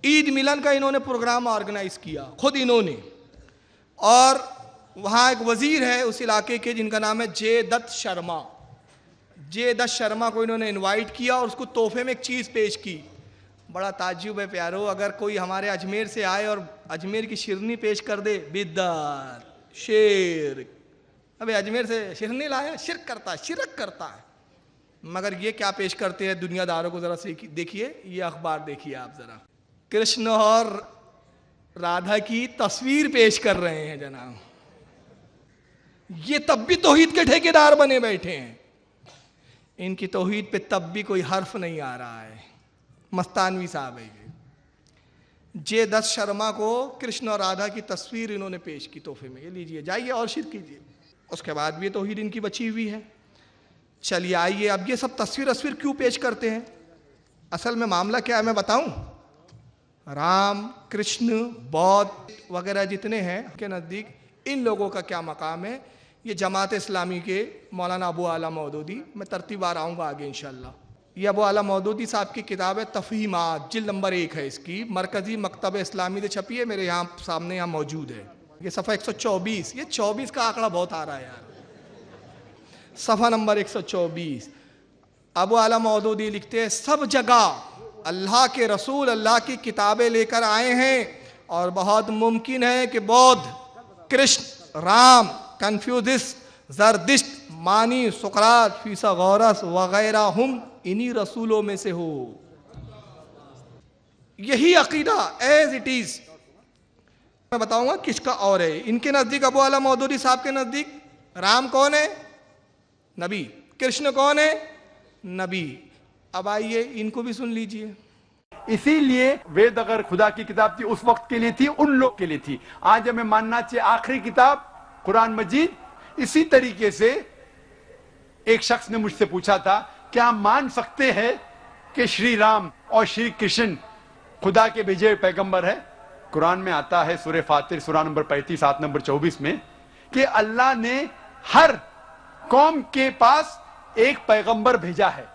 ईद मिलन का इन्होंने प्रोग्राम ऑर्गेनाइज किया खुद इन्होंने, और वहाँ एक वजीर है उस इलाके के जिनका नाम है जे दत्त शर्मा। जे दत्त शर्मा को इन्होंने इनवाइट किया और उसको तोहफे में एक चीज़ पेश की। बड़ा ताज्जुब है प्यारो, अगर कोई हमारे अजमेर से आए और अजमेर की शिरनी पेश कर दे, बिद्दात शेर, अबे अजमेर से शिरनी लाया, शिरक करता है। मगर ये क्या पेश करते हैं दुनियादारों को, ज़रा से देखिए, ये अखबार देखिए आप ज़रा। कृष्ण और राधा की तस्वीर पेश कर रहे हैं जनाब। ये तब भी तौहीद के ठेकेदार बने बैठे हैं। इनकी तौहीद पे तब भी कोई हर्फ नहीं आ रहा है। मस्तानवी साहब है ये। जे दत्त शर्मा को कृष्ण और राधा की तस्वीर इन्होंने पेश की तोहफे में, ये लीजिए, जाइए और शिर कीजिए। उसके बाद भी तौहीद इनकी बची हुई है। चलिए आइए, अब ये सब तस्वीर क्यों पेश करते हैं? असल में मामला क्या है मैं बताऊं। राम, कृष्ण, बौद्ध वगैरह जितने हैं के नज़दीक इन लोगों का क्या मकाम है, ये जमात इस्लामी के मौलाना अबू आला मौदूदी, मैं तरतीबार आऊँगा आगे इंशाल्लाह। ये अबू आला मौदूदी साहब की किताब है तफ़हीमात, जिल्द नंबर 1 है इसकी, मरकज़ी मकतब इस्लामी से छपी है, मेरे यहाँ सामने यहाँ मौजूद है। ये सफ़ा 124, ये 24 का आंकड़ा बहुत आ रहा है यार, सफ़ा नंबर 124। अबू आला मौदूदी लिखते हैं, सब जगह अल्लाह के रसूल अल्लाह की किताबें लेकर आए हैं, और बहुत मुमकिन है कि बौद्ध, कृष्ण, राम, कन्फ्यूजिस, जरदिश्त, मानी, सुकरात, फीसागोरस वगैरह हम इन्हीं रसूलों में से हो। यही अकीदा एज इट इज मैं बताऊंगा किसका और है। इनके नजदीक, अबू आला मौदूदी साहब के नजदीक, राम कौन है? नबी। कृष्ण कौन है? नबी। अब आइए इनको भी सुन लीजिए।
इसीलिए वेद अगर खुदा की किताब थी उस वक्त के लिए थी, उन लोग के लिए थी। आज हमें मानना चाहिए आखिरी किताब कुरान मजीद। इसी तरीके से एक शख्स ने मुझसे पूछा था, क्या हम मान सकते हैं कि श्री राम और श्री कृष्ण खुदा के भेजे पैगंबर है? कुरान में आता है सूरह फातिर सूरा नंबर 35 आयत नंबर 24 में कि अल्लाह ने हर कौम के पास एक पैगंबर भेजा है।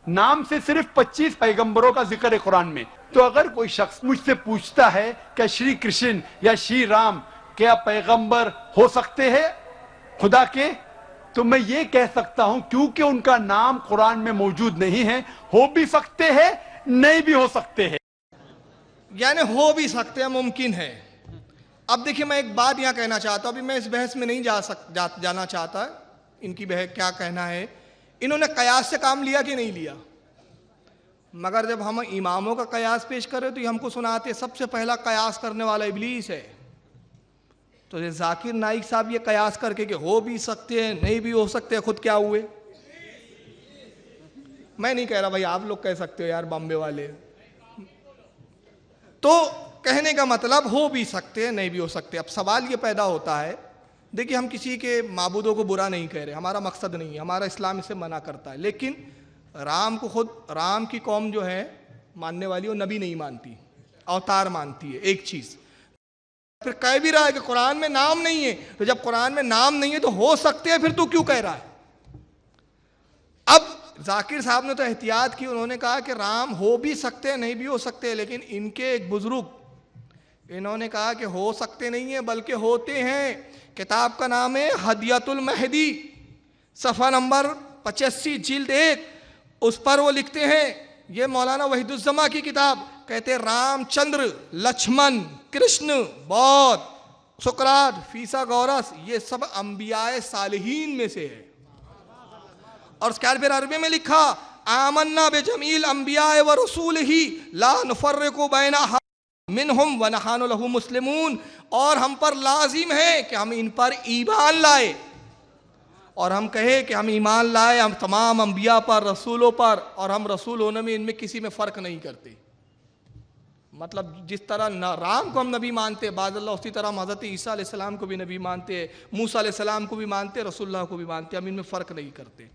नाम से सिर्फ 25 पैगंबरों का जिक्र है कुरान में। तो अगर कोई शख्स मुझसे पूछता है कि श्री कृष्ण या श्री राम क्या पैगंबर हो सकते हैं खुदा के, तो मैं ये कह सकता हूं क्योंकि उनका नाम कुरान में मौजूद नहीं है, हो भी सकते हैं, नहीं भी हो सकते हैं।
यानी हो भी सकते हैं, मुमकिन है। अब देखिए, मैं एक बात यहां कहना चाहता हूं, अभी मैं इस बहस में नहीं जाना चाहता इनकी बहस क्या कहना है। इन्होंने कयास से काम लिया कि नहीं लिया? मगर जब हम इमामों का कयास पेश करें तो ये हमको सुनाते सबसे पहला कयास करने वाला इब्लीस है। तो ये जाकिर नाइक साहब ये कयास करके कि हो भी सकते हैं, नहीं भी हो सकते हैं, खुद क्या हुए? मैं नहीं कह रहा भाई, आप लोग कह सकते हो यार, बॉम्बे वाले। तो कहने का मतलब हो भी सकते हैं, नहीं भी हो सकते। अब सवाल ये पैदा होता है, देखिए हम किसी के माबूदों को बुरा नहीं कह रहे, हमारा मकसद नहीं है, हमारा इस्लाम इसे मना करता है। लेकिन राम को खुद, राम की कौम जो है मानने वाली, वो नबी नहीं मानती, अवतार मानती है, एक चीज। फिर कह भी रहा है कि कुरान में नाम नहीं है, तो जब कुरान में नाम नहीं है तो हो सकते हैं, फिर तू क्यों कह रहा है? अब जाकिर साहब ने तो एहतियात की, उन्होंने कहा कि राम हो भी सकते हैं, नहीं भी हो सकते, लेकिन इनके एक बुजुर्ग इन्होंने कहा कि हो सकते नहीं है बल्कि होते हैं। किताब का नाम है हदियतुल महदी, सफ़ा नंबर 85 जिल्द 1, उस पर वो लिखते हैं, ये मौलाना वहीदुज्जमा की किताब, कहते हैं रामचंद्र, लक्ष्मण, कृष्ण, बौद्ध, सुकरात, फीसा गौरस, ये सब अंबियाए सालिहीन में से है। और उसके बाद फिर अरबी में लिखा, आमन्ना बेजमील अंबियाए व रसूल ही ला नुफर्रिकु बैना मिनहुम व नहानु लहु मुस्लिमून, और हम पर लाजिम है कि हम इन पर ईमान लाए, और हम कहे कि हम ईमान लाए हम तमाम अंबिया पर, रसूलों पर, और हम रसूल होने में इनमें किसी में फ़र्क नहीं करते। मतलब जिस तरह न राम को हम नबी मानते बाज़ल्लाह, उसी तरह हम हज़रत ईसा अलैहिस्सलाम को भी नबी मानते हैं, मूसा अलैहिस्सलाम को भी मानते, रसूलुल्लाह को भी मानते, हम इनमें फ़र्क नहीं करते।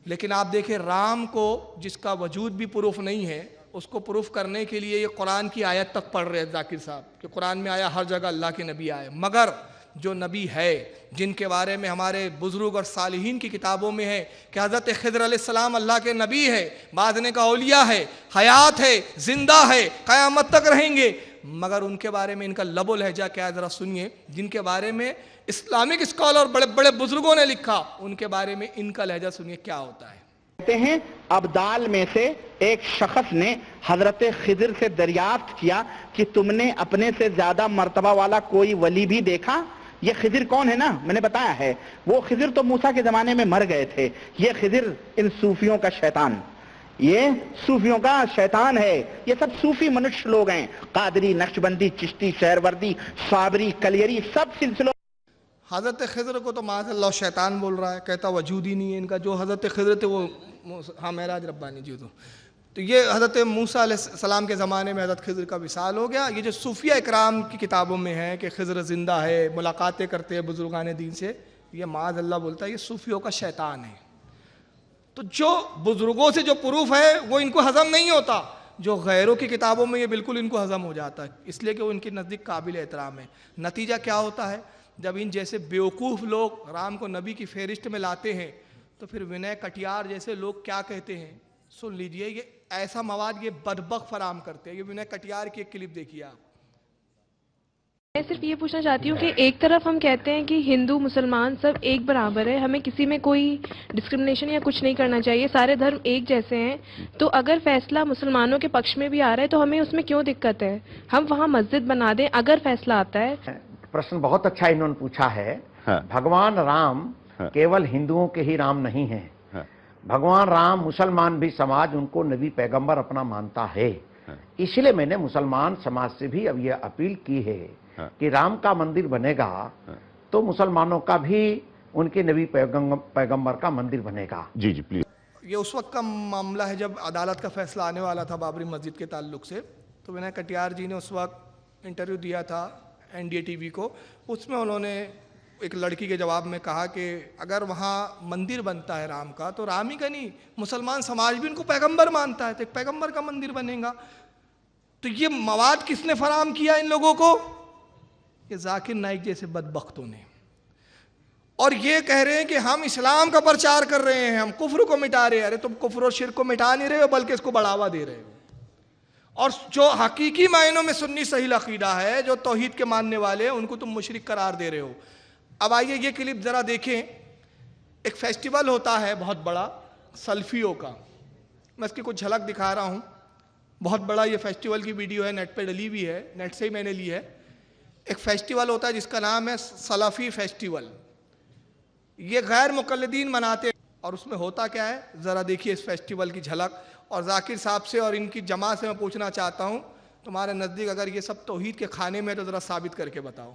लेकिन आप देखें, राम को जिसका वजूद भी प्रूफ नहीं है, उसको प्रूफ करने के लिए ये कुरान की आयत तक पढ़ रहे हैं जाकिर साहब, कि कुरान में आया हर जगह अल्लाह के नबी आए, मगर जो नबी है जिनके बारे में हमारे बुजुर्ग और सालिहीन की किताबों में है कि हज़रत खिज़र अलैहिस्सलाम अल्लाह के नबी है, बाद ने का औलिया है, हयात है, जिंदा है, क़यामत तक रहेंगे, मगर उनके बारे में इनका लबो लहजा क्या है ज़रा सुनिए। जिनके बारे में इस्लामिक स्कॉलर बड़े बड़े बुजुर्गों ने लिखा, उनके बारे में इनका लहजा सुनिए क्या होता है।
कहते हैं अब्दाल में से एक शख्स ने हजरत खिज़र से दरियाफ्त किया कि तुमने अपने से ज्यादा मर्तबा वाला कोई वली भी देखा? ये खिज़र कौन है ना, मैंने बताया है, वो खिज़र तो मूसा के जमाने में मर गए थे। ये खिज़र इन सूफियों का शैतान, ये सूफियों का शैतान है। ये सब सूफी मनुष्य लोग हैं, कादरी, नक्शबंदी, चिश्ती, शहरवर्दी, साबरी, कलियरी, सब सिलसिलों।
हज़रत खिज़र को तो माज़अल्लाह शैतान बोल रहा है, कहता वजूद ही नहीं है इनका। जो हज़रत खिज़र थे वो, हाँ महराज रब्बानी जी, तो ये हज़रत मूसा अलैहिस्सलाम के ज़माने में हज़रत खिज़र का विसाल हो गया। ये जो सूफिया इकराम की किताबों में है कि खिज़र ज़िंदा है, मुलाकातें करते हैं बुजुर्गान दीन से, ये माज़अल्लाह बोलता है ये सूफियों का शैतान है। तो जो बुजुर्गों से जो प्रूफ है वो इनको हज़म नहीं होता, जो गैरों की किताबों में ये बिल्कुल इनको हज़म हो जाता है, इसलिए कि वो इनके नज़दीक काबिल एहतराम है। नतीजा क्या होता है, जब इन जैसे बेवकूफ़ लोग राम को नबी की फहरिस्त में लाते हैं, तो फिर विनय कटियार जैसे लोग क्या कहते हैं, सुन लीजिए। ये ऐसा मवाद ये बदबक फराम करते हैं। ये विनय कटियार की एक क्लिप देखिए आप।
मैं सिर्फ ये पूछना चाहती हूँ कि एक तरफ हम कहते हैं कि हिंदू मुसलमान सब एक बराबर है, हमें किसी में कोई डिस्क्रिमिनेशन या कुछ नहीं करना चाहिए, सारे धर्म एक जैसे हैं, तो अगर फैसला मुसलमानों के पक्ष में भी आ रहा है तो हमें उसमें क्यों दिक्कत है? हम वहाँ मस्जिद बना दें अगर फैसला आता है।
प्रश्न बहुत अच्छा इन्होंने पूछा है।
हाँ।
भगवान राम
हाँ।
केवल हिंदुओं के ही राम नहीं हैं।
हाँ।
भगवान राम मुसलमान भी समाज उनको नबी पैगंबर अपना मानता है।
हाँ।
इसलिए मैंने मुसलमान समाज से भी अब यह अपील की है
हाँ।
कि राम का मंदिर बनेगा
हाँ।
तो मुसलमानों का भी उनके नबी पैगंबर का मंदिर बनेगा।
जी जी प्लीज।
ये उस वक्त का मामला है जब अदालत का फैसला आने वाला था बाबरी मस्जिद के ताल्लुक से। तो विनय कटियार जी ने उस वक्त इंटरव्यू दिया था NDA TV को। उसमें उन्होंने एक लड़की के जवाब में कहा कि अगर वहाँ मंदिर बनता है राम का, तो राम ही का नहीं, मुसलमान समाज भी उनको पैगंबर मानता है, तो एक पैगंबर का मंदिर बनेगा। तो ये मवाद किसने फराम किया इन लोगों को? ये जाकिर नाइक जैसे बदबख्तों ने। और ये कह रहे हैं कि हम इस्लाम का प्रचार कर रहे हैं, हम कुफ्र को मिटा रहे हैं। अरे तुम कुफ्र और शिर्क को मिटा नहीं रहे हो, बल्कि इसको बढ़ावा दे रहे हो। और जो हकीकी मायनों में सुन्नी सही अकीदा है, जो तौहीद के मानने वाले हैं, उनको तुम मुशरिक करार दे रहे हो। अब आइए ये क्लिप ज़रा देखें। एक फेस्टिवल होता है बहुत बड़ा सल्फियों का, मैं इसकी कुछ झलक दिखा रहा हूँ। बहुत बड़ा ये फेस्टिवल की वीडियो है, नेट पे डली हुई है, नेट से ही मैंने ली है। एक फेस्टिवल होता है जिसका नाम है सलाफ़ी फेस्टिवल। ये गैर मुक़ल्लिदीन मनाते हैं। और उसमें होता क्या है, ज़रा देखिए इस फेस्टिवल की झलक। और जाकिर साहब से और इनकी जमात से मैं पूछना चाहता हूँ, तुम्हारे नज़दीक अगर ये सब तौहीद के खाने में, तो ज़रा साबित करके बताओ।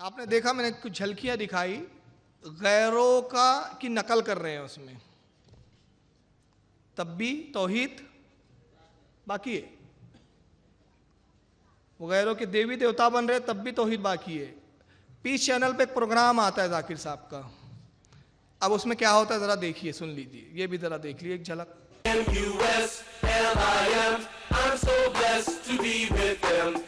आपने देखा, मैंने कुछ झलकियां दिखाई, गैरों का की नकल कर रहे हैं उसमें, तब भी तौहीद बाकी है। वो गैरों के देवी देवता बन रहे, तब भी तौहीद बाकी है। पीस चैनल पे एक प्रोग्राम आता है जाकिर साहब का, अब उसमें क्या होता है जरा देखिए, सुन लीजिए, ये भी जरा देख लीजिए एक झलक। MUSLIM, I'm so blessed to be with them.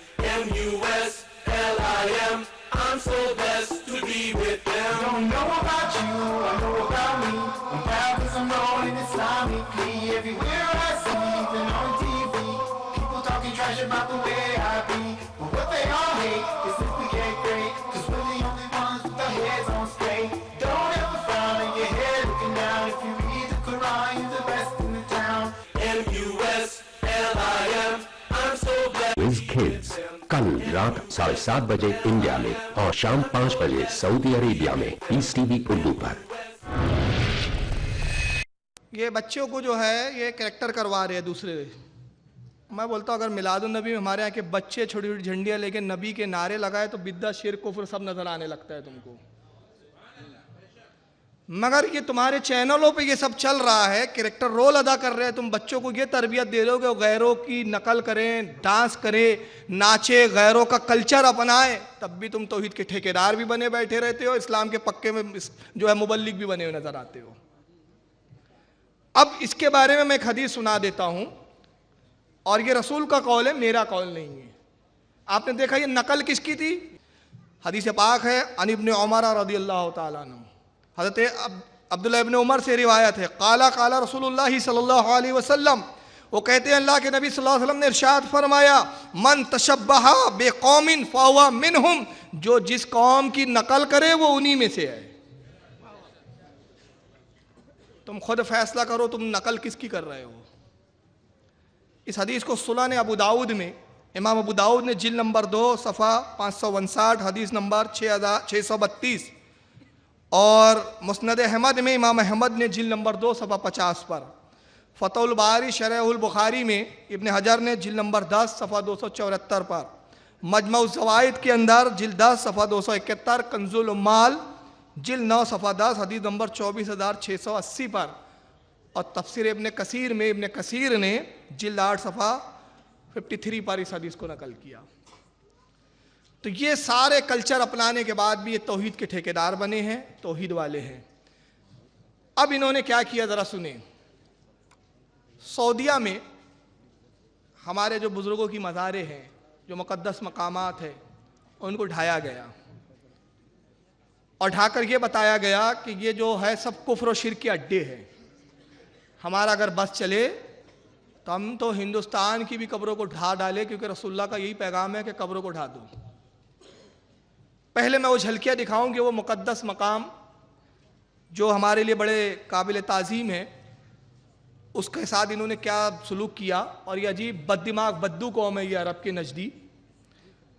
MUSLIM, I'm so blessed to be with them. Don't know about you, I know about me. I'm Baptist, I'm rolling Islamically. Everywhere I see, even on TV, people talking trash about the way I be. But what they all hate is if we get great, 'cause we're the only ones with our heads on straight. Don't ever frown in your head looking down. If you read the Quran, you're the best in the town. MUSLIM, I'm so blessed.
Wiz Kids कल रात 7:30 बजे India में और शाम 5 बजे Saudi Arabia में piece TV Urdu पर।
ये बच्चों को जो है ये कैरेक्टर करवा रहे हैं दूसरे। मैं बोलता हूँ अगर मिलादुन नबी में हमारे यहाँ के बच्चे छोटी छोटी झंडियाँ लेके नबी के नारे लगाए तो बिद्दा शिर्क कुफ्र सब नजर आने लगता है तुमको। मगर ये तुम्हारे चैनलों पे ये सब चल रहा है, कैरेक्टर रोल अदा कर रहे हैं, तुम बच्चों को ये तरबियत दे रहे हो कि वो गैरों की नकल करें, डांस करें, नाचे, गैरों का कल्चर अपनाएं, तब भी तुम तौहीद के ठेकेदार भी बने बैठे रहते हो, इस्लाम के पक्के में जो है मुबल्लिग भी बने हुए नजर आते हो। अब इसके बारे में मैं एक हदीस सुना देता हूं, और ये रसूल का कौल है, मेरा कौल नहीं है। आपने देखा ये नकल किसकी थी? हदीस पाक है, अन इब्न उमर रदियल्लाहु ताला अन्हु, हज़रत अब्दुल्लाह इब्न उमर से रिवायत है, काला काला रसूलुल्लाह सल्लल्लाहु अलैहि वसल्लम, वो कहते हैं अल्लाह के नबी सल्लल्लाहु अलैहि वसल्लम ने इरशाद फरमाया, मन तशब्बहा बिकौमिन फहुवा मिनहुम, जो जिस कौम की नकल करे वो उन्हीं में से है। तुम खुद फैसला करो तुम नकल किसकी कर रहे हो। इस हदीस को सुनन अबू दाऊद में, इमाम अबू दाऊद ने जिल्द नंबर 2 सफ़ा 559 हदीस नंबर 6632, और मुस्नद अहमद में इमाम अहमद ने जिल्द नंबर 2 सफ़ा 50 पर, फ़तहुल बारी शरहुल बुखारी में इब्न हजर ने जिल्द नंबर 10 सफ़ा 274 पर, मजमउ ज़वाइद के अंदर जिल्द 10 सफ़ा 271, कंजुल उम्माल जिल्द 9 सफ़ा 10 हदीस नंबर 24680 पर, और तफसीर इब्न कसीर में इब्न कसीर ने जिल्द 8 सफ़ा 53 पर इस हदीस को नकल किया। तो ये सारे कल्चर अपनाने के बाद भी ये तौहीद के ठेकेदार बने हैं, तौहीद वाले हैं। अब इन्होंने क्या किया ज़रा सुने। सऊदिया में हमारे जो बुज़ुर्गों की मज़ारे हैं, जो मुक़द्दस मकामात हैं, उनको ढाया गया, और ढाकर ये बताया गया कि ये जो है सब कुफ्र और शिर्क के अड्डे हैं। हमारा अगर बस चले तो हम तो हिंदुस्तान की भी कब्रों को ढा डाले, क्योंकि रसूलुल्लाह का यही पैगाम है कि कब्रों को ढा दो। पहले मैं वो झलकियाँ दिखाऊंगी, वो मुक़द्दस मकाम जो हमारे लिए बड़े काबिल ताज़ीम है, उसके साथ इन्होंने क्या सलूक किया। और ये अजीब बददिमाग बद्दू कौम है ये अरब के नज़दीक।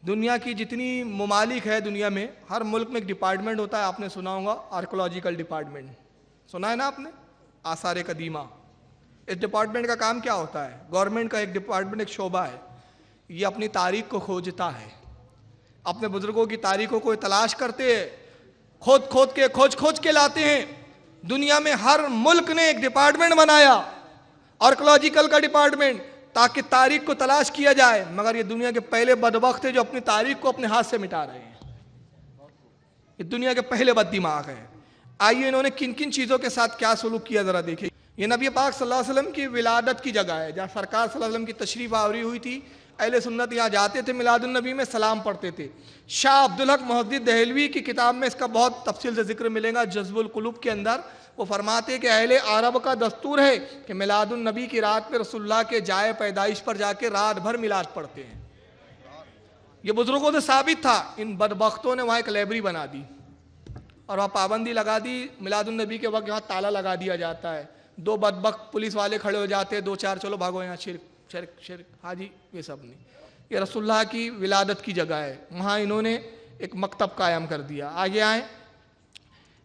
दुनिया की जितनी ममालिक है दुनिया में, हर मुल्क में एक डिपार्टमेंट होता है, आपने सुना होगा आर्कोलॉजिकल डिपार्टमेंट, सुना है ना आपने, आसार कदीमा। इस डिपार्टमेंट का काम क्या होता है? गवर्नमेंट का एक डिपार्टमेंट, एक शोबा है, ये अपनी तारीख को खोजता है, अपने बुजुर्गों की तारीखों को तलाश करते हैं, खोज के लाते हैं। दुनिया में हर मुल्क ने एक डिपार्टमेंट बनाया, आर्कोलॉजिकल का डिपार्टमेंट, ताकि तारीख को तलाश किया जाए। मगर ये दुनिया के पहले बदबख्त है जो अपनी तारीख को अपने हाथ से मिटा रहे हैं। ये दुनिया के पहले बददिमाग है। आइए इन्होंने किन किन चीज़ों के साथ क्या सलूक किया ज़रा देखिए। ये नबी पाक सल्लल्लाहु अलैहि वसल्लम की विलादत की जगह है, जहाँ सरकार सल्लल्लाहु अलैहि वसल्लम की तशरीफ आवरी हुई थी। अहले सुन्नत यहाँ जाते थे, मिलादुन नबी में सलाम पढ़ते थे। शाह अब्दुल हक मुहद्दिद दहलवी की किताब में इसका बहुत तफसील से जिक्र मिलेगा, जज्बुल कुलूब के अंदर। वो फरमाते हैं कि अहले अरब का दस्तूर है कि मिलादुन नबी की रात पे रसूलुल्लाह के जाए पैदाइश पर जाके रात भर मिलाद पढ़ते हैं। ये बुजुर्गों से साबित था। इन बदबख्तों ने वहाँ एक लाइब्रेरी बना दी और वहाँ पाबंदी लगा दी, मिलादुन नबी के वक्त यहाँ ताला लगा दिया जाता है। दो बदबख्त पुलिस वाले खड़े हो जाते हैं, दो चार, चलो भागो यहाँ, शिरक हाजी, ये सब नहीं। ये रसूलुल्लाह की विलादत की जगह है, वहाँ इन्होंने एक मकतब कायम कर दिया। आगे आए,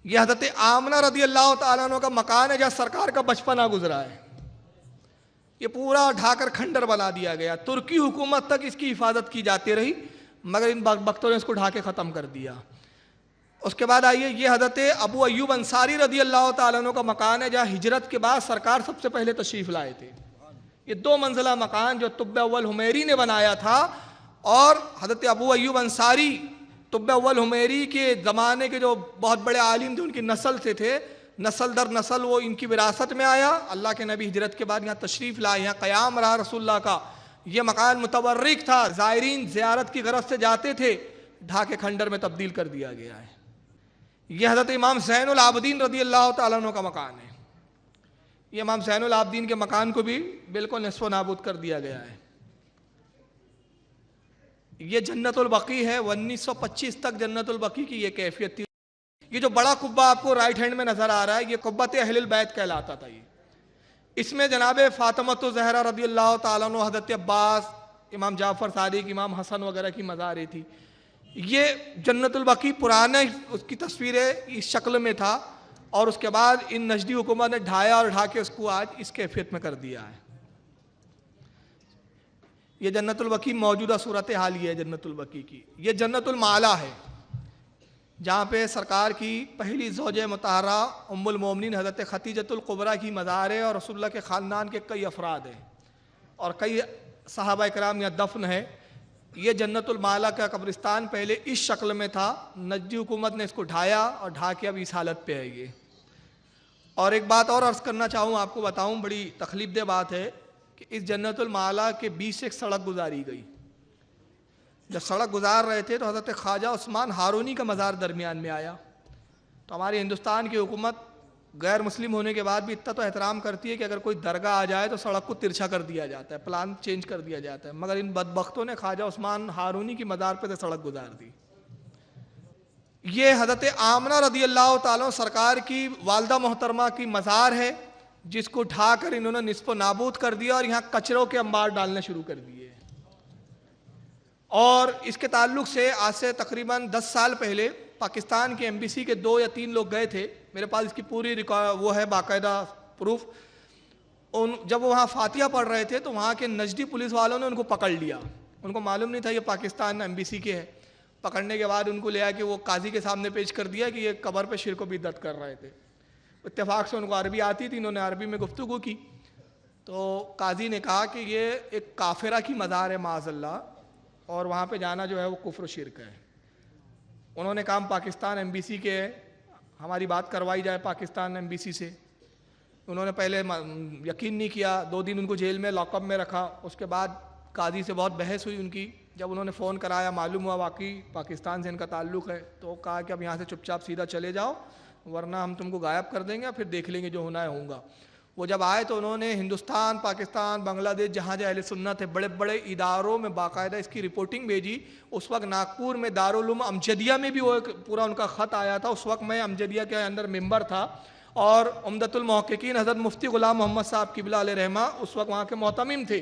ये हज़रत आमना रदी अल्लाह ताला अन्हा का मकान है जहाँ सरकार का बचपना गुजरा है। ये पूरा ढाकर खंडर बना दिया गया। तुर्की हुकूमत तक इसकी हिफाजत की जाती रही, मगर इन वक्तों ने इसको ढाके ख़त्म कर दिया। उसके बाद आइए, ये हज़रत अबू अय्यूब अंसारी रदी अल्लाह ताला अन्हु का मकान है जहाँ हिजरत के बाद सरकार सबसे पहले तशरीफ़ लाए थे। ये 2 मंजिला मकान जो तुब्ब अव्वल हुमैरी ने बनाया था, और हज़रत अबू अय्यूब अंसारी तुब्ब अव्वल हुमैरी के ज़माने के जो बहुत बड़े आलिम थे, उनकी नस्ल से थे, नस्ल दर नस्ल वो इनकी विरासत में आया। अल्लाह के नबी हिजरत के बाद यहाँ तशरीफ़ लाए, यहाँ क़याम रहा रसूलुल्लाह का। ये मकान मुतवर्रिक था, ज़ायरीन ज़ियारत की गरज से जाते थे, ढाके खंडर में तब्दील कर दिया गया है। ये हज़रत इमाम ज़ैनुल आबिदीन रदी अल्लाह ताला अन्हु का मकान है। ये इमाम ज़ैनुल आबिदीन के मकान को भी बिल्कुल निस्फ़ नाबूद कर दिया गया है। ये जन्नतुल बकी है, 1925 तक जन्नतुल बकी की ये कैफियत थी। ये जो बड़ा कुब्बा आपको राइट हैंड में नज़र आ रहा है, ये कुब्बत अहलुल बैत कहलाता था। ये इसमें जनाब फ़ातिमा ज़हरा रदी अल्लाह ताला अन्हा, हज़रत अब्बास, इमाम जाफ़र सादिक, इमाम हसन वगैरह की मज़ारें थी। ये जन्नतुल बकी पुराने उसकी तस्वीरें इस शक्ल में था, और उसके बाद इन नजदी हुकूमत ने ढाया और ढा के उसको आज इस कैफियत में कर दिया है। ये जन्नतुल बकी मौजूदा सूरत हाल ही है जन्नतुल बकी की। ये जन्नतुल माला है जहाँ पे सरकार की पहली ज़ौजे मुतहरा उम्मुल मोमिनीन हज़रत खतीजतुल कुबरा की मज़ार है, और रसूलुल्लाह के ख़ानदान के कई अफराद हैं और कई सहाबा इकराम यहाँ दफन है। ये जन्नतुल माला का कब्रिस्तान पहले इस शक्ल में था, नजदी हुकूमत ने इसको ढाया और ढा के अब इस हालत पे है ये। और एक बात और अर्ज़ करना चाहूँ, आपको बताऊँ, बड़ी तकलीफ दे बात है कि इस जन्नतुल माला के बीच से एक सड़क गुजारी गई। जब सड़क गुजार रहे थे तो हज़रत ख्वाजा उस्मान हारूनी का मज़ार दरमियान में आया। तो हमारे हिंदुस्तान की हुकूमत गैर मुस्लिम होने के बाद भी इतना तो एहतराम करती है कि अगर कोई दरगाह आ जाए तो सड़क को तिरछा कर दिया जाता है, प्लान चेंज कर दिया जाता है, मगर इन बदबख्तों ने ख्वाजा उस्मान हारूनी की मज़ार पे से सड़क गुजार दी। ये हज़रत आमना रदी अल्लाह ताला सरकार की वालदा मोहतरमा की मज़ार है, जिसको ढा कर इन्होंने निस्फ़ नाबूद कर दिया और यहाँ कचरों के अंबार डालने शुरू कर दिए। और इसके ताल्लुक से आज से तकरीबन 10 साल पहले पाकिस्तान के एम्बेसी के 2 या 3 लोग गए थे। मेरे पास इसकी पूरी रिकॉर्ड वो है, बाकायदा प्रूफ। जब वो वहाँ फातिहा पढ़ रहे थे तो वहाँ के नजदी पुलिस वालों ने उनको पकड़ लिया। उनको मालूम नहीं था ये पाकिस्तान एम्बेसी के हैं। पकड़ने के बाद उनको ले आके वो काजी के सामने पेश कर दिया कि ये कब्र पे शिरक व बिदअत कर रहे थे। इत्तेफाक से उनको अरबी आती थी, इन्होंने अरबी में गुफ्तगू की। तो काजी ने कहा कि ये एक काफिरा की मज़ार है माज़अल्लाह, और वहाँ पे जाना जो है वो कुफ्र शिरक है। उन्होंने कहा पाकिस्तान एम्बेसी के, हमारी बात करवाई जाए पाकिस्तान एम्बेसी से। उन्होंने पहले यकीन नहीं किया, 2 दिन उनको जेल में लॉकअप में रखा। उसके बाद काजी से बहुत बहस हुई उनकी। जब उन्होंने फ़ोन कराया, मालूम हुआ वाकई पाकिस्तान से इनका ताल्लुक़ है, तो कहा कि अब यहाँ से चुपचाप सीधा चले जाओ, वरना हम तुमको गायब कर देंगे, फिर देख लेंगे जो होना है होगा। वो जब आए तो उन्होंने हिंदुस्तान, पाकिस्तान, बांग्लादेश, जहाँ जहाँ अहले सुन्नत है, बड़े बड़े इदारों में बाकायदा इसकी रिपोर्टिंग भेजी। उस वक्त नागपुर में दारुल उलूम अमजदिया में भी वो एक पूरा उनका ख़त आया था। उस वक्त मैं अमजदिया के अंदर मेंबर था, और उम्दतुल मुहक्किकीन हज़रत मुफ्ती ग़ुलाम मोहम्मद साहब क़िबला अलैहि रहमा उस वक्त वहाँ के मोहतमिम थे।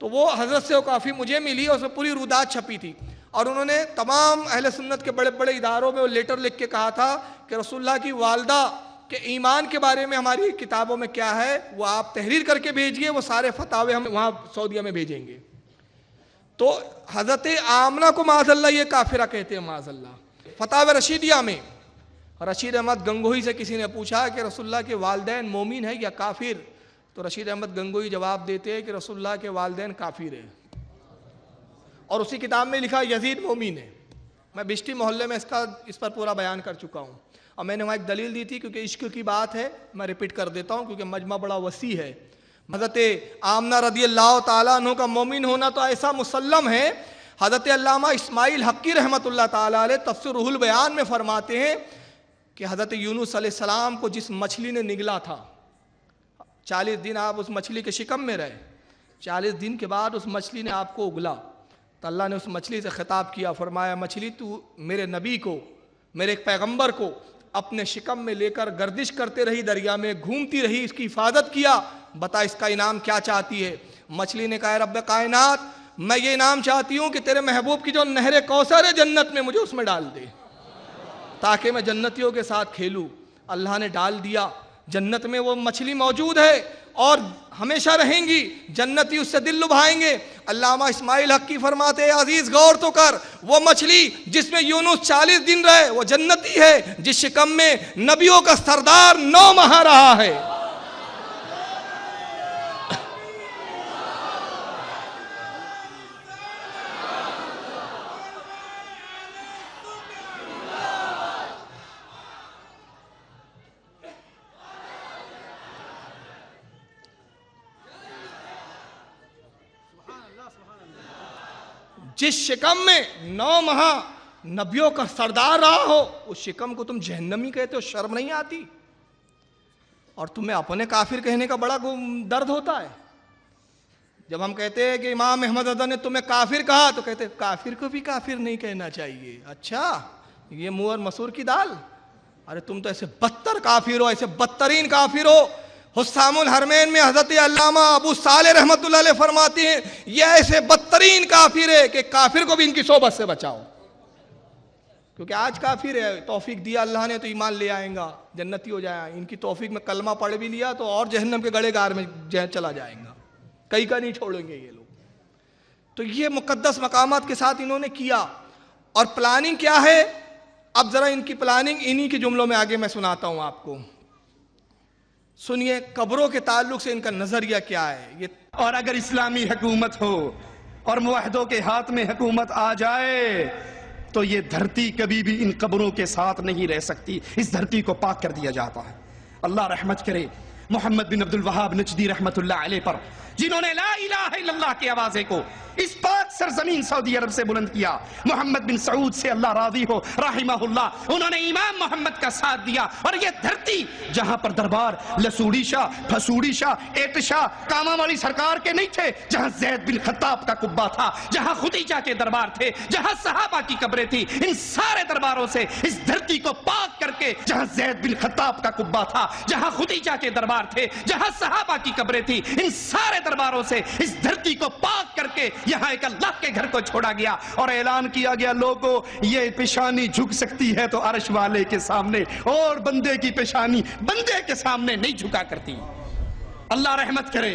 तो वो हज़रत से वो काफ़ी मुझे मिली, और उसमें पूरी रुदात छपी थी। और उन्होंने तमाम अहले सुन्नत के बड़े बड़े इदारों में वो लेटर लिख के कहा था कि रसूलुल्लाह की वालदा के ईमान के बारे में हमारी किताबों में क्या है वो आप तहरीर करके भेजिए, वो सारे फतावे हम वहाँ सऊदीया में भेजेंगे। तो हज़रत आमना को माज़अल्लाह ये काफिरा कहते हैं माज़अल्लाह। फतावे रशीदिया में रशीद अहमद गंगोही से किसी ने पूछा कि रसूलुल्लाह के वालिदैन मोमिन है या काफिर, तो रशीद अहमद गंगोही जवाब देते हैं कि रसूलुल्लाह के वालिदैन काफिर है। और उसी किताब में लिखा यजीद मोमिन है। मैं बिश्ती मोहल्ले में इस पर पूरा बयान कर चुका हूँ, और मैंने वहाँ एक दलील दी थी, क्योंकि इश्क की बात है, मैं रिपीट कर देता हूँ क्योंकि मजमा बड़ा वसी है। हज़रत आमना रदी अल्लाह ताला अन्हु का मोमिन होना तो ऐसा मुसल्लम है। हज़रत अल्लामा इस्माइल हक्की रहमतुल्लाह ताला अलैह तफ़सीर रूहुल बयान में फरमाते हैं कि हज़रत यूनुस अलैहिस्सलाम को जिस मछली ने निगला था, 40 दिन आप उस मछली के शिकम में रहे, 40 दिन के बाद उस मछली ने आपको उगला, तो अल्लाह ने उस मछली से खिताब किया, फरमाया मछली तू मेरे नबी को, मेरे एक पैगम्बर को अपने शिकम में लेकर गर्दिश करते रही, दरिया में घूमती रही, इसकी हिफाजत किया, बता इसका इनाम क्या चाहती है। मछली ने कहा रब्बे कायनात, मैं ये इनाम चाहती हूँ कि तेरे महबूब की जो नहर कौसर है जन्नत में, मुझे उसमें डाल दे। ताकि मैं जन्नतियों के साथ खेलूं। अल्लाह ने डाल दिया, जन्नत में वो मछली मौजूद है और हमेशा रहेंगी, जन्नती उससे दिल लुभाएंगे। अल्लामा इस्माइल हक की फरमाते हैं, अजीज गौर तो कर, वो मछली जिसमें यूनुस 40 दिन रहे वो जन्नती है, जिस शिकम में नबियों का सरदार 9 माह रहा है। जिस शिकम में 9 माह नबियों का सरदार रहा हो, उस शिकम को तुम जहन्नमी कहते हो, शर्म नहीं आती? और तुम्हें अपने काफिर कहने का बड़ा दर्द होता है। जब हम कहते हैं कि इमाम अहमद रज़ा ने तुम्हें काफिर कहा, तो कहते काफिर को भी काफिर नहीं कहना चाहिए। अच्छा, ये मुँह और मसूर की दाल? अरे तुम तो ऐसे बदतर काफिर हो, ऐसे बदतरीन काफिर हो। हुस्सामुल हरमैन में हजरत अल्लामा अबू सालेह रहमतुल्लाह अलैह फरमाते हैं, ये ऐसे बदतरीन काफिर है कि काफिर को भी इनकी सोबत से बचाओ। क्योंकि आज काफिर है, तौफीक दिया अल्लाह ने तो ईमान ले आएगा, जन्नती हो जाएगा। इनकी तौफीक में कलमा पढ़ भी लिया तो और जहन्नम के गड़े गार में चला जाएगा, कहीं का नहीं छोड़ेंगे ये लोग। तो ये मुकद्दस मकामात के साथ इन्होंने किया। और प्लानिंग क्या है, अब जरा इनकी प्लानिंग इन्हीं के जुमलों में आगे मैं सुनाता हूं आपको। सुनिए कब्रों के ताल्लुक से इनका नजरिया क्या है। ये
और अगर इस्लामी हुकूमत हो और मुवाहिदों के हाथ में हुकूमत आ जाए तो ये धरती कभी भी इन कब्रों के साथ नहीं रह सकती। इस धरती को पाक कर दिया जाता है। अल्लाह रहमत करे मोहम्मद बिन अब्दुल वहाब नजदी रहमतुल्लाह अलैह पर, जिन्होंने ला इलाहा इल्लल्लाह की आवाज़ को इस पाक सरजमीन सऊदी अरब से बुलंद किया। मोहम्मद बिन सऊद से अल्लाह राजी हो रहमहुल्लाह, उन्होंने इमाम मोहम्मद का साथ दिया। और ये धरती जहां पर दरबार लसूड़ी शाह, फसूड़ी शाह, एतशाह, कामा वाली सरकार के नहीं थे, जहां जैद बिन खत्ताब का कुब्बा था, जहां खुदीजा के दरबार थे, जहां सहाबा की कब्रें थी, इन सारे दरबारों से इस धरती को पाक करके, जहां जैद बिन खत्ताब का कुब्बा था, जहां खुदीजा के दरबार थे, जहां सहाबा की कब्रें थी, इन सारे दरबारों से इस धरती को पाक करके यहां एक अल्लाह के घर को छोड़ा गया और ऐलान किया गया, लोगों ये पेशानी झुक सकती है तो अर्श वाले के सामने, और बंदे की पेशानी बंदे के सामने नहीं झुका करती। अल्लाह रहमत करे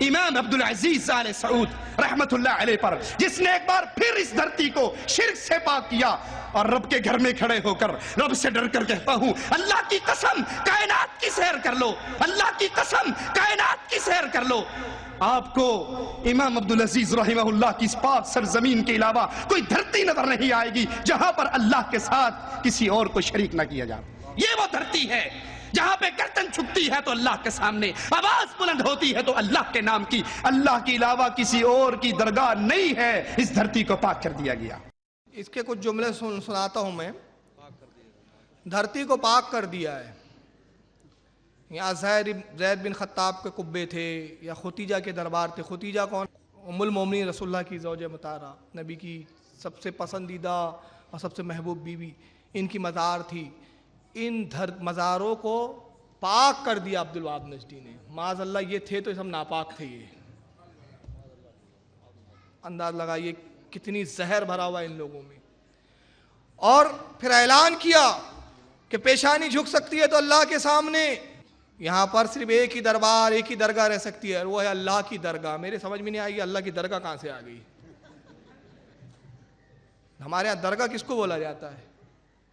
इमाम अब्दुल अजीज आले सऊद रहमतुल्लाह अलैह पर, जिसने एक बार फिर इस धरती को शिर्क से पाक किया और रब के घर में खड़े होकर रब से डर कर कहता हूं, अल्लाह की कसम कायनात की सैर कर लो, अल्लाह की कसम कायनात की सैर कर लो, आपको इमाम अब्दुल अजीज रहमहुल्लाह की इस पाक सरजमीन के अलावा कोई धरती नजर नहीं आएगी जहां पर अल्लाह के साथ किसी और को शरीक ना किया जाए। ये वो धरती है जहां पे गर्दन झुकती है तो अल्लाह के सामने, आवाज बुलंद होती है तो अल्लाह के नाम की, अल्लाह के अलावा किसी और की दरगाह नहीं है। इस धरती को पाक कर दिया गया।
इसके कुछ जुमले सुनाता हूं मैं। धरती को पाक कर दिया है, यहाँ ज़ैद बिन खत्ताब के कुब्बे थे या खुतीजा के दरबार थे। खुतीजा कौन? उम्मुल मोमिनीन रसूलुल्लाह की ज़ौजे मुताहरा, नबी की सबसे पसंदीदा और सबसे महबूब बीवी, इनकी मज़ार थी। इन मज़ारों को पाक कर दिया अब्दुल वहाब नजदी ने। माज़अल्लाह ये थे तो सब नापाक थे। ये अंदाज लगाइए कितनी जहर भरा हुआ इन लोगों में। और फिर ऐलान किया कि पेशानी झुक सकती है तो अल्लाह के सामने, यहाँ पर सिर्फ एक ही दरबार, एक ही दरगाह रह सकती है, वो है अल्लाह की दरगाह। मेरे समझ में नहीं आएगी अल्लाह की दरगाह कहाँ से आ गई। हमारे यहाँ दरगाह किसको बोला जाता है?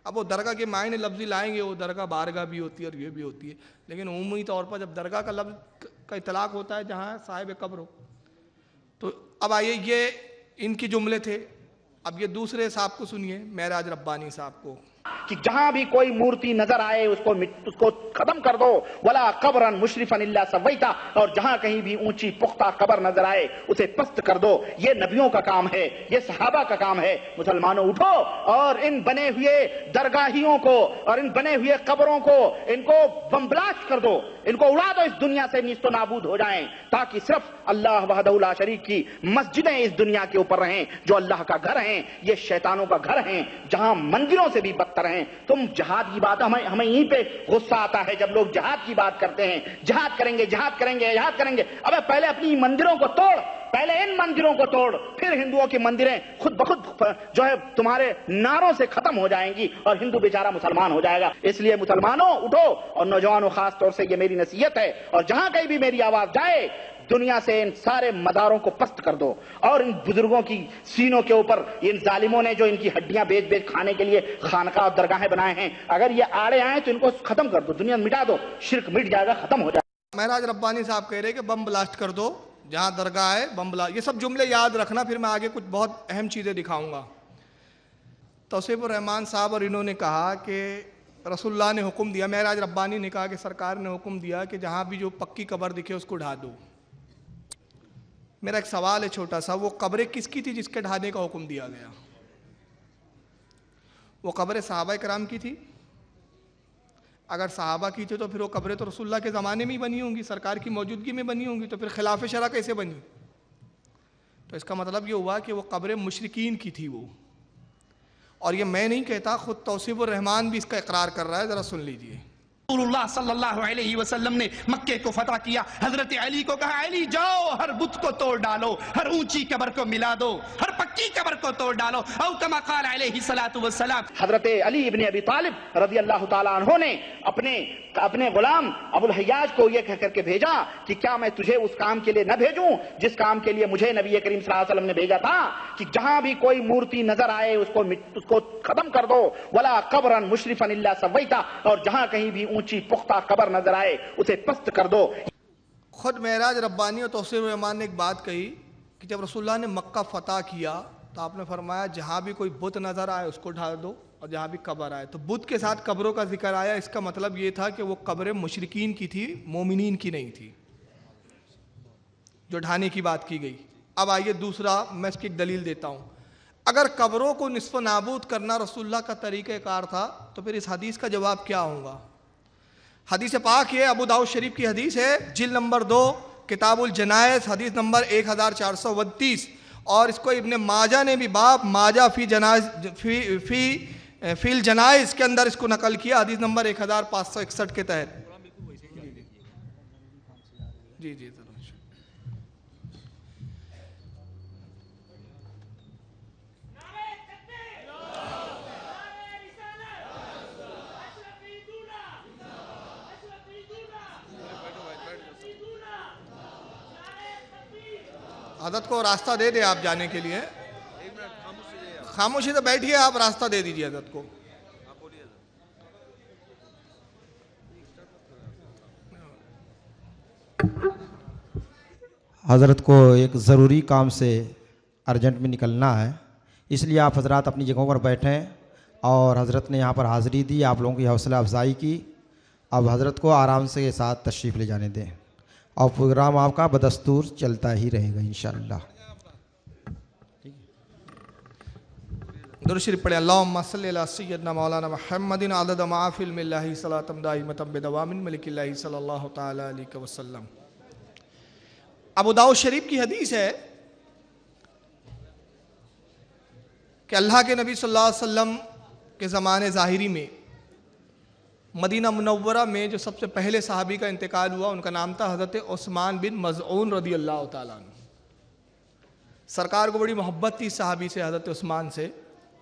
अब वो दरगाह के मायने लफ्ज़ी लाएंगे, वो दरगाह बारगाह भी होती है और ये भी होती है, लेकिन उमूमी तौर पर जब दरगाह का लफ्ज़ का इतलाक होता है जहाँ साहिब कब्र हो। तो अब आइए, ये इनके जुमले थे। अब ये दूसरे साहब को सुनिए, मेराज रब्बानी साहब को,
कि जहां भी कोई मूर्ति नजर आए उसको खत्म कर दो, वला कब्रन मुशरिफन इल्ला सवैता, और जहां कहीं भी ऊंची पुख्ता कब्र नजर आए उसे पस्त कर दो। ये नबियों का काम है, ये सहाबा का काम है। मुसलमानों उठो और इन बने हुए दरगाहियों को और इन बने हुए कब्रों को, इनको बम ब्लास्ट कर दो, इनको उड़ा दो, इस दुनिया से निस्तो नाबूद हो जाएं, ताकि सिर्फ अल्लाह वहदहू ला शरीक की मस्जिदें इस दुनिया के ऊपर रहें, जो अल्लाह का घर हैं। ये शैतानों का घर हैं, जहां मंदिरों से भी बदतर हैं। तुम जहाद की बात, हमें यहीं पे गुस्सा आता है जब लोग जहाद की बात करते हैं। जहाद करेंगे, जहाद करेंगे, जहाद करेंगे। अबे पहले अपनी मंदिरों को तोड़ पहले इन मंदिरों को तोड़, फिर हिंदुओं की मंदिरें खुद ब खुद जो है तुम्हारे नारों से खत्म हो जाएंगी और हिंदू बेचारा मुसलमान हो जाएगा। इसलिए मुसलमानों उठो, और नौजवानों खास तौर से ये मेरी नसीहत है, और जहां कहीं भी मेरी आवाज जाए, दुनिया से इन सारे मदारों को पस्त कर दो, और इन बुजुर्गों की सीनों के ऊपर इन जालिमों ने जो इनकी हड्डियां बेच बेच खाने के लिए खानका और दरगाहें बनाए हैं, अगर ये आड़े आए तो इनको खत्म कर दो, दुनिया में मिटा दो, शिर्क मिट जाएगा, खत्म हो जाएगा।
महराज रब्बानी साहब कह रहे हैं कि बम ब्लास्ट कर दो, जहां दरगाह है बम ब्लास्ट। ये सब जुमले याद रखना, फिर मैं आगे कुछ बहुत अहम चीजें दिखाऊंगा। तौसीफुर रहमान साहब और इन्होंने कहा कि रसूलुल्लाह ने हुक्म दिया, महराज रब्बानी ने कहा कि सरकार ने हुक्म दिया कि जहां भी जो पक्की कब्र दिखे उसको ढा दो। मेरा एक सवाल है छोटा सा, वो कब्रें किसकी थी जिसके ढाने का हुक्म दिया गया? वो कब्रें सहाबा कराम की थी? अगर सहाबा की थी तो फिर वो कब्रें तो रसूलुल्लाह के ज़माने में ही बनी होंगी, सरकार की मौजूदगी में बनी होंगी, तो फिर खिलाफ शरा कैसे बनी? तो इसका मतलब ये हुआ कि वो कब्रें मुशरिकीन की थी वो। और ये मैं नहीं कहता, खुद तौसीफुर रहमान भी इसका इकरार कर रहा है, ज़रा सुन लीजिए।
रसूलुल्लाह सल्लल्लाहु अलैहि वसल्लम ने मक्के को फतह किया, हजरत अली को कहा, अली जाओ हर बुत को तोड़ डालो, हर ऊंची कब्र को मिला दो, हर पक्की कब्र को तोड़ डालो। औ कमा क़ाल अलैहि सलातु वस्सलाम।
हजरत अली इब्ने अबी तालिब रज़ी अल्लाह ताला अन्हु ने अपने गुलाम अबुल हय्याज को यह कहकर के भेजा कि क्या मैं तुझे उस काम के लिए न भेजूं जिस काम के लिए मुझे नबी करीम सल्लल्लाहु अलैहि वसल्लम ने भेजा था, कि जहां भी कोई मूर्ति नजर आए उसको खत्म कर दो, वला कब्रन मुशरिफन इल्ला सवैता, और जहां कहीं भी ऊंची पुख्ता कब्र नजर आए उसे पस्त कर दो।
खुद महराज रब्बानी और तौसीफुर रहमान ने एक बात कही कि जब रसूलुल्लाह ने मक्का फतह किया तो आपने फरमाया जहां भी कोई बुत नजर आए उसको ढा दो, और जहां भी कब्र आए, तो बुत के साथ कब्रों का जिक्र आया। इसका मतलब ये था कि वो कब्रें मुशरिकीन की थी, मोमिनीन की नहीं थी, जो ढाने की बात की गई। अब आइए दूसरा, मैं इसकी एक दलील देता हूं। अगर कब्रों को निस्फ नाबूद करना रसूलुल्लाह का तरीक़ाकार था तो फिर इस हदीस का जवाब क्या होगा? हदीस पाक ये अबू दाऊद शरीफ की हदीस है, जिल्द नंबर 2 किताबुल जनाइज़, हदीस नंबर 1432, और इसको इब्ने माजा ने भी बाब माजा फील जनाइज़ के अंदर इसको नकल किया, हदीस नंबर 1561 के तहत। जी जी हजरत को रास्ता दे दे आप जाने के लिए। खामोशी से बैठिए, आप रास्ता दे दीजिए हजरत को।
हज़रत को एक ज़रूरी काम से अर्जेंट में निकलना है, इसलिए आप हजरात अपनी जगहों पर बैठें। और हज़रत ने यहाँ पर हाज़िरी दी, आप लोगों की हौसला अफजाई की। अब हज़रत को आराम से के साथ तशरीफ़ ले जाने दें, और प्रोग्राम आपका बदस्तूर चलता ही रहेगा इंशाअल्लाह।
दुरूद शरीफ पढ़े। अल्लाहुम्मा सल्लि अला सय्यदना मौलाना मुहम्मदिन अदद मा फिल मिल्लाहि सलातम दाइमतम बिदवामिन मलिकिल्लाहि सल्लल्लाहु तआला अलैहि वसल्लम। अबू दाऊद शरीफ की हदीस है कि अल्लाह के नबी सल्लल्लाहु अलैहि वसल्लम के ज़माने ज़ाहिरी में मदीना मुनव्वरा में जो सबसे पहले सहाबी का इंतकाल हुआ, उनका नाम था हज़रत उस्मान बिन मज़ऊन रदी अल्लाह ताला अन्हु। सरकार को बड़ी मोहब्बत थी सहाबी से, हज़रत उस्मान से।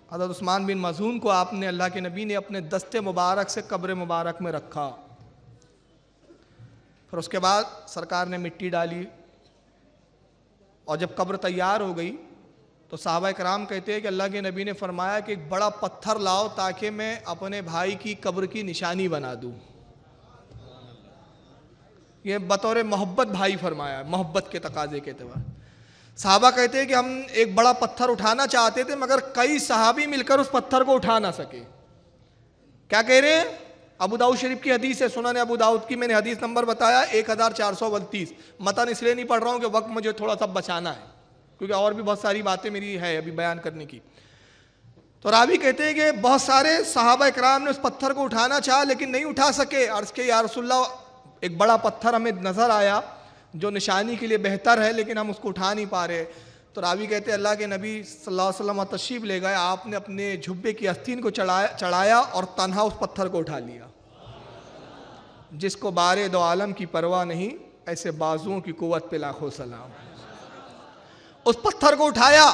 हज़रत उस्मान बिन मज़ऊन को आपने, अल्लाह के नबी ने अपने दस्ते मुबारक से कब्र मुबारक में रखा। फिर उसके बाद सरकार ने मिट्टी डाली, और जब कब्र तैयार हो गई तो साहबा कराम कहते हैं कि अल्लाह के नबी ने फरमाया कि एक बड़ा पत्थर लाओ ताकि मैं अपने भाई की कब्र की निशानी बना दूं। ये बतौर मोहब्बत भाई फरमाया, मोहब्बत के तकाजे के तौर। साहबा कहते हैं कि हम एक बड़ा पत्थर उठाना चाहते थे, मगर कई सहाबी मिलकर उस पत्थर को उठा ना सके। क्या कह रहे हैं? अबू दाऊद शरीफ की हदीस है, सुनन अबू दाऊद की मैंने हदीस नंबर बताया 1432। मतन इसलिए नहीं पढ़ रहा हूँ कि वक्त मुझे थोड़ा सा बचाना है, क्योंकि और भी बहुत सारी बातें मेरी है अभी बयान करने की। तो रावी कहते हैं कि बहुत सारे सहाबा इकराम ने उस पत्थर को उठाना चाहा लेकिन नहीं उठा सके। अर्ज़ के या रसूलल्लाह, एक बड़ा पत्थर हमें नज़र आया जो निशानी के लिए बेहतर है, लेकिन हम उसको उठा नहीं पा रहे। तो रावी कहते हैं अल्लाह के नबी सल्लल्लाहु अलैहि वसल्लम तशरीफ़ ले गए, आपने अपने झुब्बे की आस्तीन को चढ़ाया और तन्हा उस पत्थर को उठा लिया। जिसको बारे दो आलम की परवाह नहीं, ऐसे बाजुओं की कुव्वत पे लाखों सलाम। उस पत्थर को उठाया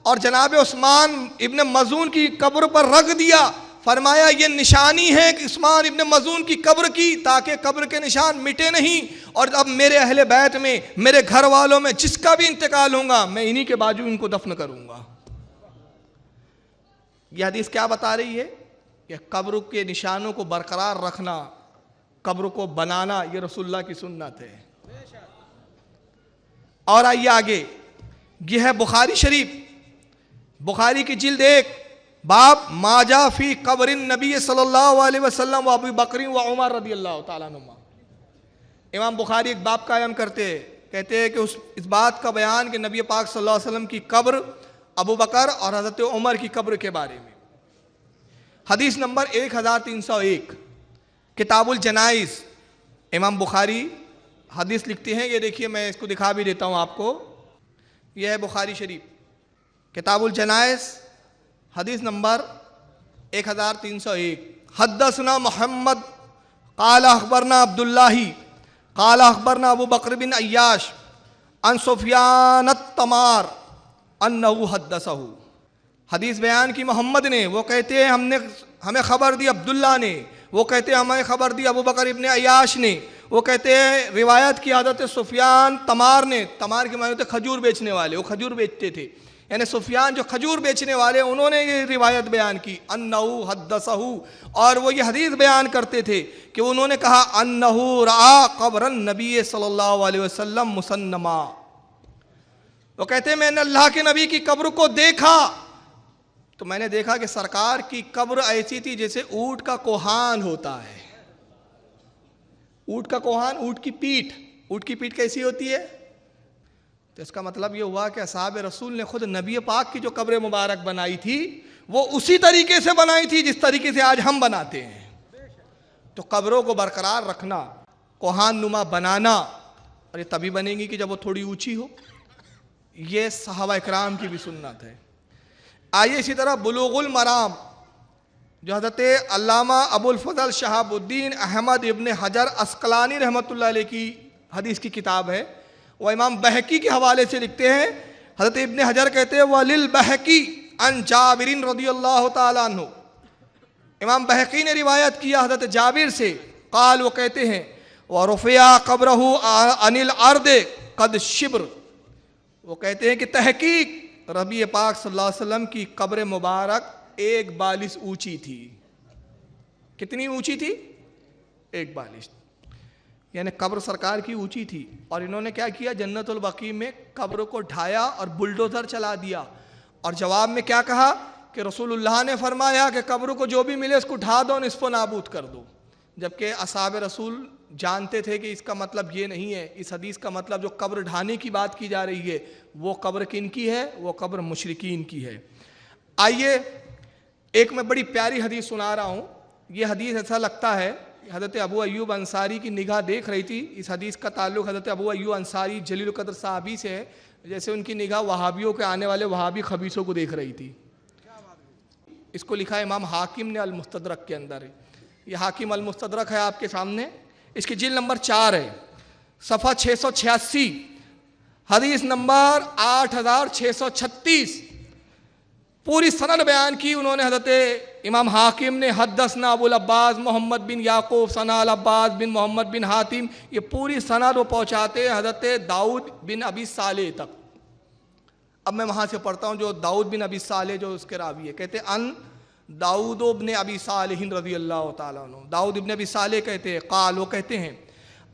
और जनाब उस्मान इब्ने मजून की कब्र पर रख दिया। फरमाया ये निशानी है कि उस्मान इब्ने मजून की कब्र की, ताकि कब्र के निशान मिटे नहीं। और अब मेरे अहले बैत में, मेरे घर वालों में जिसका भी इंतकाल होगा, मैं इन्हीं के बाजू इनको दफन करूंगा। यह हदीस क्या बता रही है? कि कब्र के निशानों को बरकरार रखना, कब्र को बनाना, यह रसूलुल्लाह की सुन्नत है। और आइए आगे, यह है बुखारी शरीफ, बुखारी की जिल्द 1, बाब माजा फी कब्रिन नबी सल्लल्लाहु अलैहि वसल्लम व अबू बकर व उमर रदियल्लाहु ताला अन्हुमा। इमाम बुखारी एक बाब कायम करते हैं, कहते हैं कि इस बात का बयान कि नबी पाक सल्लल्लाहु अलैहि वसल्लम की कब्र, अबू बकर और हज़रत उमर की कब्र के बारे में। हदीस नंबर 1301, किताबुल जनाइज़, इमाम बुखारी हदीस लिखते हैं। ये देखिए, मैं इसको दिखा भी देता हूँ आपको। यह है बुखारी शरीफ, किताबुल जनाइज़, हदीस नंबर 1301। हद्दसना मोहम्मद काला अखबरना अब्दुल्लाही काला अखबरना अबू बकर बिन अय्याश अन सुफयान तमार अन्नहु हद्दसहु। हदीस बयान की मोहम्मद ने, वो कहते हैं हमें खबर दी अब्दुल्ला ने, वो कहते हैं हमें खबर दी अबू बकर इब्ने अय्याश ने, वो कहते हैं रिवायत की आदत सुफियान तमार ने। तमार की माने खजूर बेचने वाले, वो खजूर बेचते थे, यानी सुफियान जो खजूर बेचने वाले, उन्होंने ये रिवायत बयान की। अन्नहु हद्दसहु, और वो ये हदीस बयान करते थे कि उन्होंने कहा अन्नहु रआ कब्रन नबी सल्लल्लाहु अलैहि वसल्लम मुसन्नमा। वो कहते हैं मैंने अल्लाह के नबी की कब्र को देखा, तो मैंने देखा कि सरकार की कब्र ऐसी थी जैसे ऊंट का कोहान होता है। ऊंट का कोहान, ऊंट की पीठ, ऊंट की पीठ कैसी होती है? तो इसका मतलब ये हुआ कि असहाब रसूल ने खुद नबी पाक की जो कब्र मुबारक बनाई थी, वो उसी तरीके से बनाई थी जिस तरीके से आज हम बनाते हैं। तो कब्रों को बरकरार रखना, कोहान नुमा बनाना, और ये तभी बनेगी कि जब वो थोड़ी ऊंची हो। ये सहाबा इकराम की भी सुन्नत है। आइए इसी तरह बुलूगुल मराम, जो हज़रत अल्लामा अबुल फज़ल शहाबुद्दीन अहमद इब्ने हजर अस्कलानी रहमतुल्लाह अलैह की हदीस की किताब है, वह इमाम बहकी के हवाले से लिखते हैं। हज़रत इब्ने हजर कहते हैं वलिल बहकी अन जाबिरिन रदियल्लाहु ताला अन्हु। इमाम बहकी ने रिवायत किया हज़रत जाबिर से, काल, वो कहते हैं व रुफ़िया क़ब्रहु अनिल अर्द कद शिब्र। वो कहते हैं कि तहकीक नबी पाक सल्लल्लाहु अलैहि वसल्लम की कब्र मुबारक 1 बालिश ऊंची थी। कितनी ऊंची थी? 1 बालिश, यानी कब्र सरकार की ऊंची थी। और इन्होंने क्या किया, जन्नतुल बकी में कब्र को ढाया और बुलडोजर चला दिया। और जवाब में क्या कहा कि रसूलुल्लाह ने फरमाया कि कब्र को जो भी मिले उसको ढा दो, निस्फ़ो नाबूद कर दो। जबकि असहाब रसूल जानते थे कि इसका मतलब ये नहीं है। इस हदीस का मतलब जो कब्र ढाने की बात की जा रही है, वो कब्र किन की है? वो कब्र मुशरिकीन की है। आइए एक मैं बड़ी प्यारी हदीस सुना रहा हूँ। ये हदीस ऐसा लगता है हज़रत अबू अय्यूब अंसारी की निगाह देख रही थी। इस हदीस का ताल्लुक़ हज़रत अबू अय्यूब अंसारी जलील क़द्र साहबी से है, जैसे उनकी निगाह वहाबियों के आने वाले वहाबी खबीसों को देख रही थी। इसको लिखा है इमाम हाकिम ने अल-मुस्तदरक के अंदर। ये हाकिम अल-मुस्तदरक है आपके सामने, इसकी जिल्द नंबर 4 है, सफ़ा 686, हदीस नंबर 8636। पूरी सनद बयान की उन्होंने हज़रत इमाम हाकिम ने। हद्दसना अबुल अब्बास मोहम्मद बिन याकूब सना अल अब्बास बिन मोहम्मद बिन हातिम, ये पूरी सनद वो पहुँचाते हज़रत दाऊद बिन अबी साले तक। अब मैं वहाँ से पढ़ता हूँ जो दाऊद बिन अबी साले जो उसके रावी है। कहते अन दाऊद इब्न अबी सालिह रज़ियल्लाहु ताला अन्हु। दाऊद इब्न अबी साले कहते हैं, काल, वो कहते हैं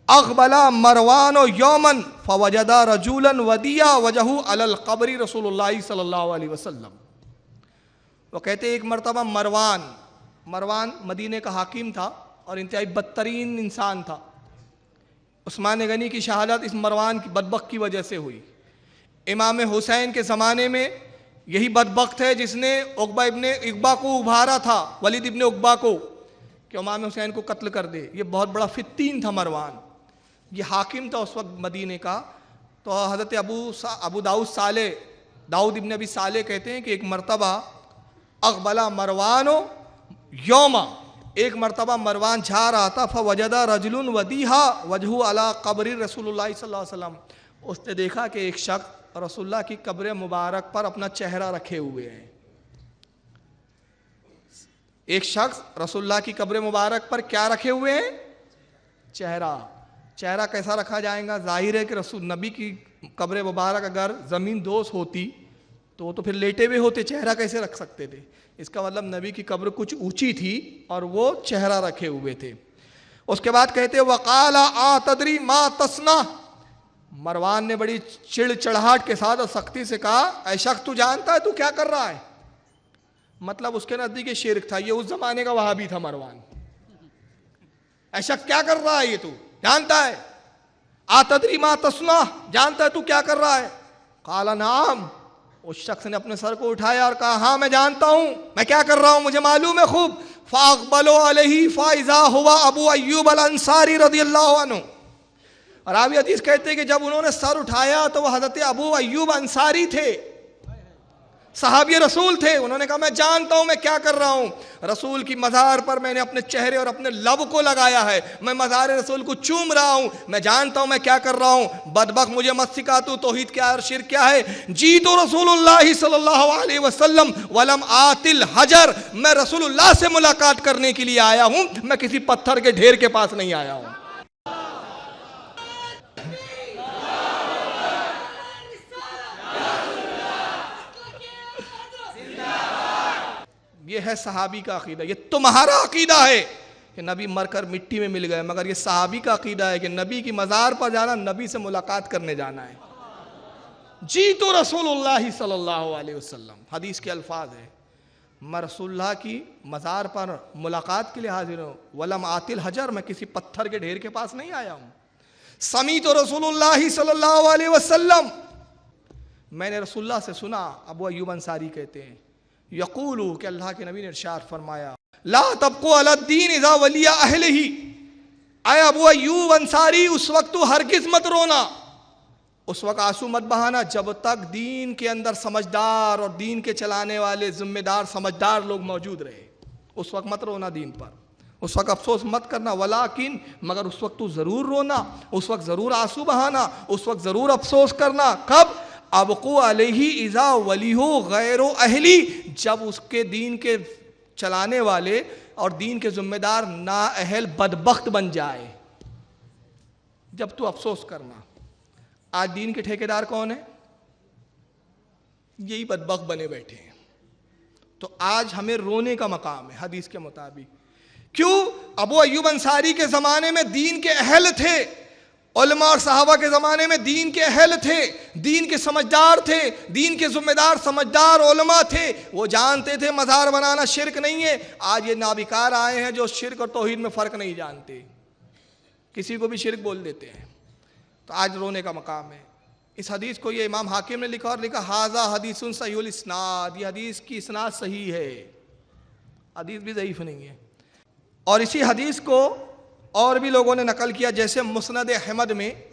अक़बला मरवान यौमन फवजदा रजूलन वदिया वजहू अलल क़ब्रि रसूलुल्लाह सल्लल्लाहु अलैहि वसल्लम। वो कहते हैं एक मरतबा मरवान मदीने का हाकिम था और इंतहाई बदतरीन इंसान था। उस्मान गनी की शहादत इस मरवान की बदबख्त की वजह से हुई। इमाम हुसैन के ज़माने में यही बदबख्त है जिसने उक़बा इब्ने इक़बा को उभारा था, वलीद इब्ने उक़बा को, कि इमाम हुसैन को कत्ल कर दे। ये बहुत बड़ा फित्तीन था मरवान। ये हाकिम था उस वक्त मदीने का। तो हज़रत अबू दाऊद इब्न अबी साले कहते हैं कि एक मरतबा अक़बला मरवानो यौमा, एक मरतबा मरवान जा रहा था, फवजदा रजुलन वदीहा वजहू अला क़ब्रि रसूलुल्लाह सल्लल्लाहु अलैहि वसल्लम। उसने देखा कि एक शख्स रसूलुल्लाह की कब्र मुबारक पर अपना चेहरा रखे हुए हैं। एक शख्स रसूलुल्लाह की कब्र मुबारक पर क्या रखे हुए हैं? चेहरा। चेहरा कैसा रखा जाएगा? जाहिर है कि रसूल नबी की कब्र मुबारक अगर ज़मीन दोष होती तो वो तो फिर लेटे हुए होते, चेहरा कैसे रख सकते थे? इसका मतलब नबी की कब्र कुछ ऊंची थी और वो चेहरा रखे हुए थे। उसके बाद कहते वकाला आ तदरी मा तसना, मरवान ने बड़ी चिड़चिड़ाहट के साथ और सख्ती से कहा, ऐ शख्स तू जानता है तू क्या कर रहा है? मतलब उसके नजदीक शिर्क था, ये उस जमाने का वहाबी था मरवान। ऐ शख्स क्या कर रहा है, ये तू जानता है? आ तदरी मा तसना, जानता है तू क्या कर रहा है? काला नाम, उस शख्स ने अपने सर को उठाया और कहा हाँ मैं जानता हूं, मैं क्या कर रहा हूं, मुझे मालूम है खूब। फाक़बलो अलैहि फ़ाइज़ा हुवा अबू अय्यूब अल अंसारी रज़ियल्लाहु अन्हु। और रावी हदीस कहते हैं कि जब उन्होंने सर उठाया तो वह हज़रत अबू अय्यूब अंसारी थे, सहाबी रसूल थे। उन्होंने कहा मैं जानता हूं मैं क्या कर रहा हूं, रसूल की मज़ार पर मैंने अपने चेहरे और अपने लब को लगाया है, मैं मज़ार रसूल को चूम रहा हूं, मैं जानता हूं मैं क्या कर रहा हूं। बदबख्त मुझे मत सिखा तू तौहीद क्या है और शिर्क क्या है। जी तो रसूलुल्लाह सल्लल्लाहु अलैहि वसल्लम वलम आतिल हजर, मैं रसूलुल्लाह से मुलाकात करने के लिए आया हूं, मैं किसी पत्थर के ढेर के पास नहीं आया हूं। ये है सहाबी का अकीदा। ये तुम्हारा अकीदा है कि नबी मरकर मिट्टी में मिल गए, मगर ये सहाबी का अकीदा है कि नबी की मज़ार पर जाना, नबी से मुलाकात करने जाना है। जी तो रसूलुल्लाह सल्लल्लाहु अलैहि वसल्लम, हदीस के अल्फाज है, मैं रसूलुल्लाह की मज़ार पर मुलाकात के लिए हाजिर हूँ। वलम आतिल हजर, मैं किसी पत्थर के ढेर के पास नहीं आया हूँ। समी तो रसूलुल्लाह सल्लल्लाहु अलैहि वसल्लम, मैंने रसूलुल्लाह से सुना। अबू अय्यूब अंसारी कहते हैं यकूलू कि अल्लाह के नबी ने इरशाद फरमाया ला तबको अला दीन इज़ा वलिया अहलिही, आए अबू अय्यूब अंसारी उस वक्त तू हरगिज़ मत रोना, उस वक्त आंसू मत बहाना जब तक दीन के अंदर समझदार और दीन के चलाने वाले जिम्मेदार समझदार लोग मौजूद रहे। उस वक्त मत रोना दीन पर, उस वक्त अफसोस मत करना, वलाकिन मगर उस वक्त तू ज़रूर रोना, उस वक्त ज़रूर आंसू बहाना, उस वक्त ज़रूर अफसोस करना। कब? अबकू अलैहि इज़ा वलीहु गैरो अहली, जब उसके दीन के चलाने वाले और दीन के जिम्मेदार ना अहल बदबख्त बन जाए, जब तू अफसोस करना। आज दीन के ठेकेदार कौन है? यही बदबख्त बने बैठे हैं। तो आज हमें रोने का मकाम है हदीस के मुताबिक। क्यों? अबू अय्यूब अंसारी के ज़माने में दीन के अहल थे, उलमा और सहाबा के ज़माने में दीन के अहल थे, दीन के समझदार थे, दीन के ज़िम्मेदार समझदार उलमा थे, वो जानते थे मज़ार बनाना शिर्क नहीं है। आज ये नाबिकार आए हैं जो शिर्क और तौहीद में फ़र्क नहीं जानते, किसी को भी शिर्क बोल देते हैं। तो आज रोने का मकाम है। इस हदीस को ये इमाम हाकिम ने लिखा और लिखा हाजा हदीसुन सहीहुल इस्नाद, ये हदीस की इस्नाद सही है, हदीस भी ज़ईफ़ नहीं है। और इसी हदीस को और भी लोगों ने नकल किया, जैसे मुस्नद अहमद में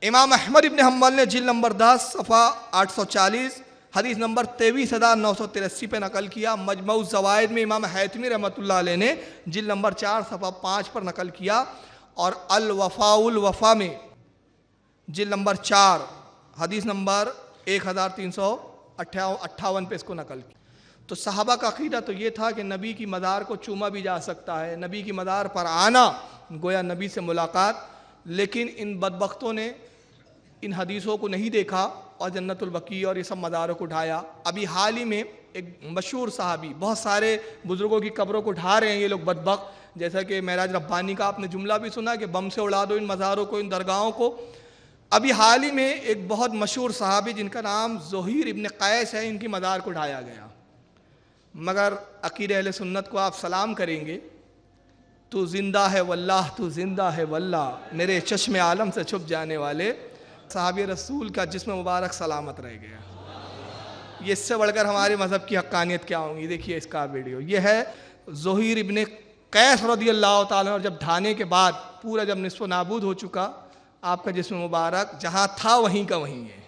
इमाम अहमद इब्न हम्बल ने जिल्द नंबर 10 सफ़ा 840 हदीस नंबर 23,983 पे नकल किया। मजमऊ ज़वाइद में इमाम हैतमी रहमतुल्लाह अलैह ने जिल्द नंबर 4 सफ़ा 5 पर नकल किया। और अल वफ़ाउल वफ़ा में जिल्द नंबर 4 हदीस नंबर 1358 पे इसको नकल किया। तो सहाबा का अक़ीदा तो ये था कि नबी की मज़ार को चूमा भी जा सकता है, नबी की मज़ार पर आना गोया नबी से मुलाकात। लेकिन इन बदबख्तों ने इन हदीसों को नहीं देखा और जन्नतुल बकी और ये सब मज़ारों को उठाया। अभी हाल ही में एक मशहूर सहाबी, बहुत सारे बुज़ुर्गों की कब्रों को उठा रहे हैं ये लोग बदबख्त, जैसा कि महराज रब्बानी का आपने जुमला भी सुना कि बम से उड़ा दो इन मज़ारों को, इन दरगाहों को। अभी हाल ही में एक बहुत मशहूर सहाबी जिनका नाम ज़ुहैर इब्न कैस है, इनकी मज़ार को उठाया गया। मगर अकीदे अहले सुन्नत को आप सलाम करेंगे, तू जिंदा है वल्लाह, तू जिंदा है वल्लाह, मेरे चश्मे आलम से छुप जाने वाले सहाबी रसूल का जिस्म मुबारक सलामत रह गया। ये इससे बढ़कर हमारे मज़हब की हक्कानियत क्या होंगी? देखिए इसका वीडियो, ये है ज़ुहैर इब्न कैस रज़ियल्लाहु ताला। और जब ढाने के बाद पूरा जब निस्फ़ नाबूद हो चुका, आपका जिस्म मुबारक जहाँ था वहीं का वहीं है।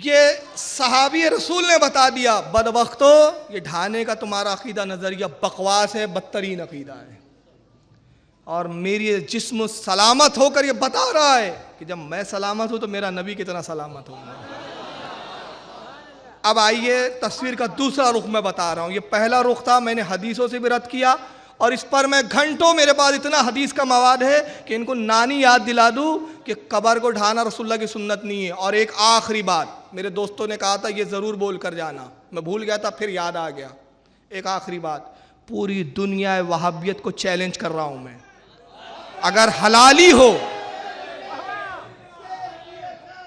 ये सहाबी रसूल ने बता दिया, बदबख्तो ये ढाने का तुम्हारा अकीदा नजरिया बकवास है, बदतरीन अकीदा है। और मेरी जिस्म सलामत होकर ये बता रहा है कि जब मैं सलामत हूं तो मेरा नबी कितना सलामत होगा। अब आइए तस्वीर का दूसरा रुख मैं बता रहा हूं। ये पहला रुख था, मैंने हदीसों से भी रद्द किया और इस पर मैं घंटों, मेरे पास इतना हदीस का मवाद है कि इनको नानी याद दिला दूं कि कब्र को ढाना रसूलुल्लाह की सुन्नत नहीं है। और एक आखिरी बात, मेरे दोस्तों ने कहा था ये ज़रूर बोल कर जाना, मैं भूल गया था, फिर याद आ गया। एक आखिरी बात, पूरी दुनिया वहाबियत को चैलेंज कर रहा हूं मैं, अगर हलाली हो,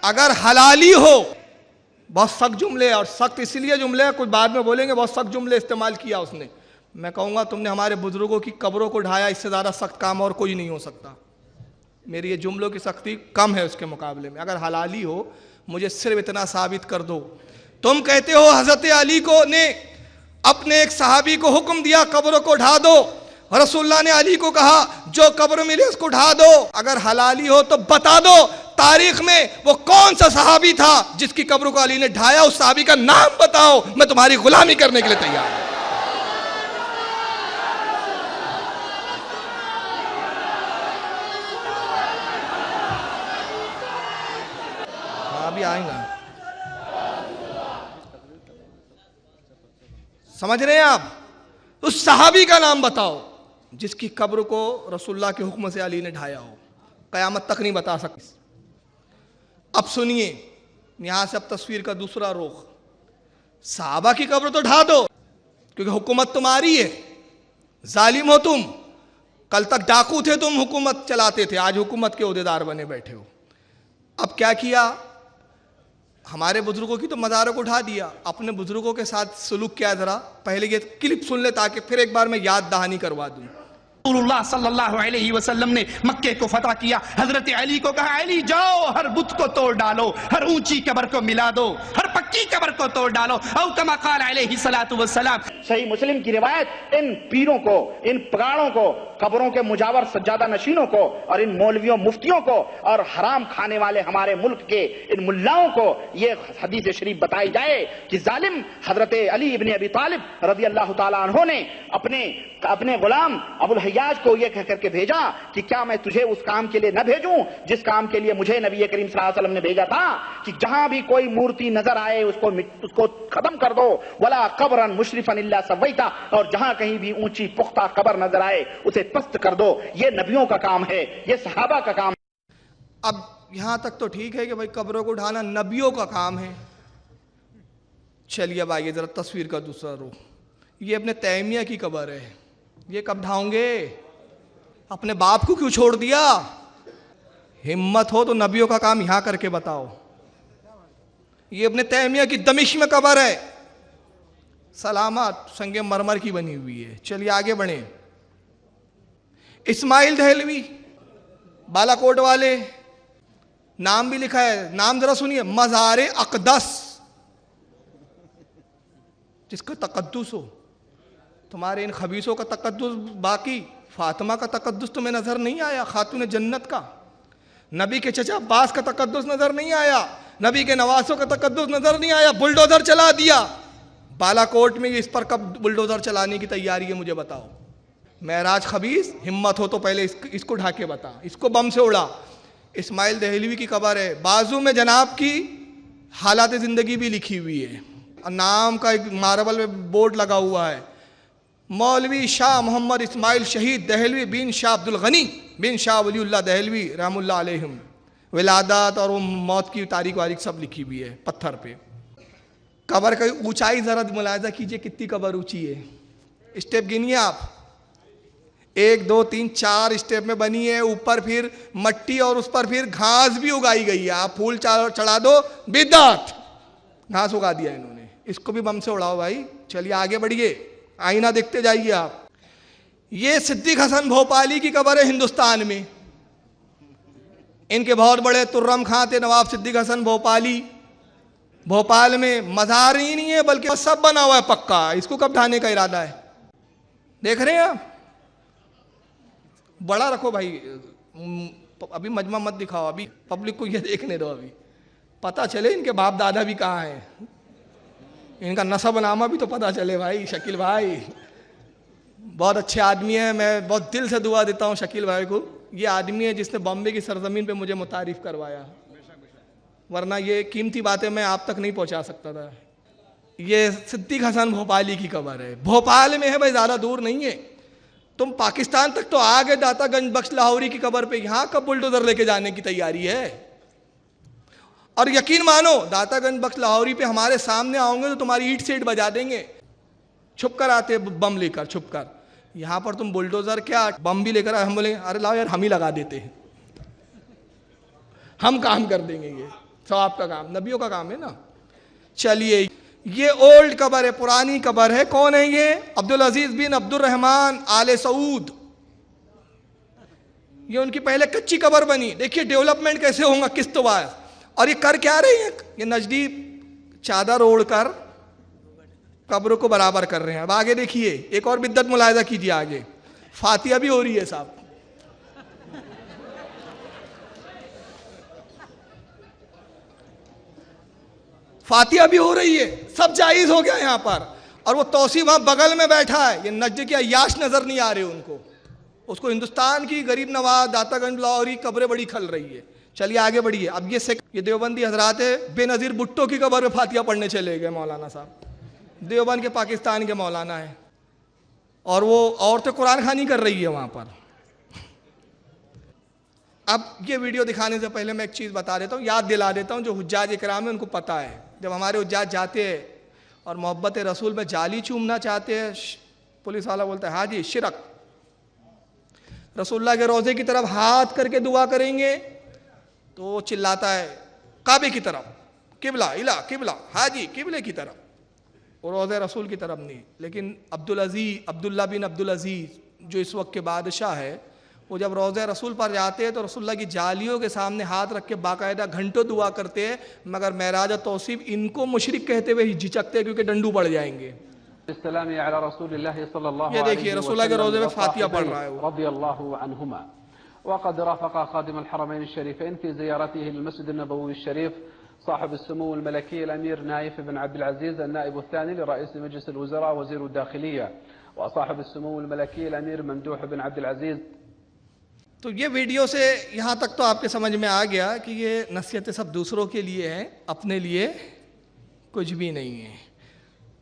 अगर हलाली हो, बहुत सख्त जुमले, और सख्त इसलिए जुमले, कुछ बाद में बोलेंगे, बहुत सख्त जुमले इस्तेमाल किया उसने। मैं कहूँगा तुमने हमारे बुजुर्गों की कब्रों को ढाया, इससे ज़्यादा सख्त काम और कोई नहीं हो सकता। मेरी ये जुमलों की सख्ती कम है उसके मुकाबले में। अगर हलाली हो, मुझे सिर्फ इतना साबित कर दो। तुम कहते हो हज़रत अली को ने अपने एक सहाबी को हुक्म दिया कब्रों को ढा दो, रसूलुल्लाह ने अली को कहा जो कब्र मिले उसको ढा दो। अगर हलाली हो तो बता दो तारीख में वो कौन सा सहाबी था जिसकी कब्र को अली ने ढाया, उस सहाबी का नाम बताओ, मैं तुम्हारी गुलामी करने के लिए तैयार हूं। अभी आएगा, समझ रहे हैं आप? उस सहाबी का नाम बताओ जिसकी कब्र को रसूलुल्लाह के हुक्म से अली ने ढाया हो। कयामत तक नहीं बता सकते। अब सुनिए, यहां से अब तस्वीर का दूसरा रुख, सहाबा की कब्र तो ढा दो क्योंकि हुकूमत तुम्हारी है, जालिम हो तुम। कल तक डाकू थे तुम, हुकूमत चलाते थे, आज हुकूमत के ओहदेदार बने बैठे हो। अब क्या किया, हमारे बुजुर्गों की तो मज़ारों को उठा दिया, अपने बुजुर्गों के साथ सलूक किया। जरा पहले ये क्लिप सुन ले ताकि फिर एक बार मैं याद दहानी करवा दूं।
रसूलुल्लाह सल्लल्लाहु अलैहि वसल्लम ने मक्के को फतह किया, हजरत अली को कहा अली जाओ हर बुत को तोड़ डालो, हर ऊंची कब्र को मिला दो, हर पक्की कब्र को तोड़ डालो। औ कमा क़ाल अलैहि सलातु वस्सलाम।
सही मुस्लिम की रिवायत, इन पीरों को, इन पगाड़ों को, कब्रों के मुजावर सज्जादा नशीनों को और इन मौलवियों मुफ्तियों को और हराम खाने वाले हमारे मुल्क के इन मुल्लाओं को ये हदीस शरीफ बताई जाए कि जालिम हजरत अली इब्ने अबी तालिब रज़ी अल्लाह ताला अन्हु ने अपने गुलाम अबुल हय्याज को यह कहकर के भेजा कि क्या मैं तुझे उस काम के लिए न भेजूं जिस काम के लिए मुझे नबी करीम सल्लल्लाहु अलैहि वसल्लम ने भेजा था, कि जहां भी कोई मूर्ति नजर आए उसको खत्म कर दो, वला कब्रन मुशरिफन इल्ला सवैता, और जहां कहीं भी ऊंची पुख्ता कब्र नजर आए उसे पस्त कर दो। ये नबियों का काम है, ये सहाबा का काम।
अब यहां तक तो ठीक है कि भाई कब्रों को उठाना नबियों का काम है। चलिए अब आइए जरा तस्वीर का दूसरा रुख। ये अपने तैमिया की कब्र है, ये कब ढाओगे? अपने बाप को क्यों छोड़ दिया? हिम्मत हो तो नबियों का काम यहां करके बताओ। ये अपने तैमिया की दमिश्क में कब्र है, सलामत संगे मरमर की बनी हुई है। चलिए आगे बढ़े। इस्माइल दहलवी बालाकोट वाले, नाम भी लिखा है, नाम जरा सुनिए, मज़ारे अक़दस, जिसका तक़द्दुस हो। तुम्हारे इन खबीसों का तक़द्दुस बाकी, फातिमा का तक़द्दुस तुम्हें नजर नहीं आया, खातून जन्नत का। नबी के चचा अब्बास का तक़द्दुस नजर नहीं आया, नबी के नवासों का तक़द्दुस नजर नहीं आया। बुलडोजर चला दिया बालाकोट में। इस पर कब बुलडोजर चलाने की तैयारी है मुझे बताओ। महराज खबीस, हिम्मत हो तो पहले इसको ढाके बता, इसको बम से उड़ा। इस्माइल दहलवी की कब्र है, बाजू में जनाब की हालात ज़िंदगी भी लिखी हुई है, नाम का एक मार्बल में बोर्ड लगा हुआ है, मौलवी शाह मोहम्मद इस्माइल शहीद दहलवी बिन शाह अब्दुल गनी बिन शाह वलीउल्लाह दहलवी रहमुल्लाह अलैहिम, विलादत और वो मौत की तारीख वारीख सब लिखी हुई है पत्थर पे। कब्र का ऊंचाई ज़रा मुलाहिजा कीजिए, कितनी कब्र ऊंची है। स्टेप गिनिए आप, 1 2 3 4 स्टेप में बनी है। ऊपर फिर मट्टी और उस पर फिर घास भी उगाई गई है। आप फूल चढ़ा दो, बिदअत, घास उगा दिया इन्होंने। इसको भी बम से उड़ाओ भाई। चलिए आगे बढ़िए, आईना देखते जाइए आप। ये सिद्दीक हसन भोपाली की कब्र है हिंदुस्तान में। इनके बहुत बड़े तुर्रम खां थे, नवाब सिद्दीक हसन भोपाली। भोपाल में मज़ार ही नहीं है बल्कि सब बना हुआ है पक्का। इसको कब ढाने का इरादा है? देख रहे हैं आप? बड़ा रखो भाई, अभी मजमा मत दिखाओ, अभी पब्लिक को ये देखने दो। अभी पता चले इनके बाप दादा भी कहाँ हैं, इनका नसब नामा भी तो पता चले भाई। शकील भाई बहुत अच्छे आदमी हैं, मैं बहुत दिल से दुआ देता हूँ शकील भाई को। ये आदमी है जिसने बॉम्बे की सरजमीन पे मुझे मुतारिफ करवाया, वरना ये कीमती बातें मैं आप तक नहीं पहुंचा सकता था। ये सिद्दीक हसन भोपाली की कब्र है, भोपाल में है भाई, ज़्यादा दूर नहीं है। तुम पाकिस्तान तक तो आ गए दातागंज बख्श लाहौरी की कब्र पे, यहाँ कब बुलडोजर लेके जाने की तैयारी है? और यकीन मानो दातागंज बख्श लाहौरी पे हमारे सामने आओगे तो तुम्हारी ईट से ईट बजा देंगे। छुप कर आते बम लेकर, छुप कर। यहाँ पर तुम बुलडोजर क्या बम भी लेकर आए, हम बोले अरे लाओ यार हम ही लगा देते हैं, हम काम कर देंगे, ये सवाब का काम, नबियों का काम है ना। चलिए ये ओल्ड कबर है, पुरानी कबर है। कौन है ये? अब्दुल अजीज बिन अब्दुल रहमान आले सऊद। ये उनकी पहले कच्ची कबर बनी। देखिए डेवलपमेंट कैसे होगा किस्तवार। और ये कर क्या रहे हैं? ये नजदीक चादर ओढ़कर कब्रों को बराबर कर रहे हैं। अब आगे देखिए, एक और बिद्दत मुलाहिजा कीजिए आगे, फातिहा भी हो रही है साहब। फातिहा भी हो रही है, सब जायज हो गया यहाँ पर। और वो तौसी वहां बगल में बैठा है, ये नजद के अय्याश नजर नहीं आ रहे उनको, उसको हिंदुस्तान की गरीब नवाज दातागंज लाहौरी कब्रें बड़ी खल रही है। चलिए आगे बढ़िए। अब ये देवबंदी हजरात है, बेनजीर भुट्टो की कब्र में फातिहा पढ़ने चले गए मौलाना साहब। देवबंद के पाकिस्तान के मौलाना है, और वो औरतें कुरान खानी कर रही है वहां पर। अब ये वीडियो दिखाने से पहले मैं एक चीज़ बता देता हूँ, याद दिला देता हूँ, जो हुज्जाज इकराम है उनको पता है। जब हमारे हुज्जाज जाते हैं और मोहब्बत रसूल में जाली चूमना चाहते हैं, पुलिस वाला बोलता है हाजी शिरक। रसूलुल्लाह के रोज़े की तरफ हाथ करके दुआ करेंगे तो चिल्लाता है काबे की तरफ, किबला इला किबला, हाजी किबले की तरफ, और रोज़े रसूल की तरफ नहीं। लेकिन अब्दुल्ला बिन अब्दुल अजीज जो इस वक्त के बादशाह है, वो जब रोज़े रसूल पर जाते हैं तो रसूलुल्लाह की जालियों के सामने हाथ रख के बाकायदा घंटों दुआ करते हैं, मगर महराज तौसीफ इनको मुशरिक कहते हुए झिझकते हैं क्योंकि डंडू पड़ जाएंगे। ये देखिए रसूलुल्लाह के रोज़े में फातिहा पढ़ रहा है वो।
वक़द रफ़क़ ख़ादिम अल-हरमैन अश-शरीफ़ैन फ़ी ज़ियारतिही लिल-मस्जिद अन-नबवी अश-शरीफ़ साहिब अस-समू अल-मलकी अल-अमीर नाइफ बिन अब्दुल अज़ीज़ अन-नाइब अथ-थानी लिरईस मजलिस अल-वज़रा वज़ीर अद-दाखिलिया व साहिब अस-समू अल-मलकी अल-अमीर ममदूह बिन अब्दुल अज़ीज़।
तो ये वीडियो से यहाँ तक तो आपके समझ में आ गया कि ये नसीहतें सब दूसरों के लिए हैं, अपने लिए कुछ भी नहीं है।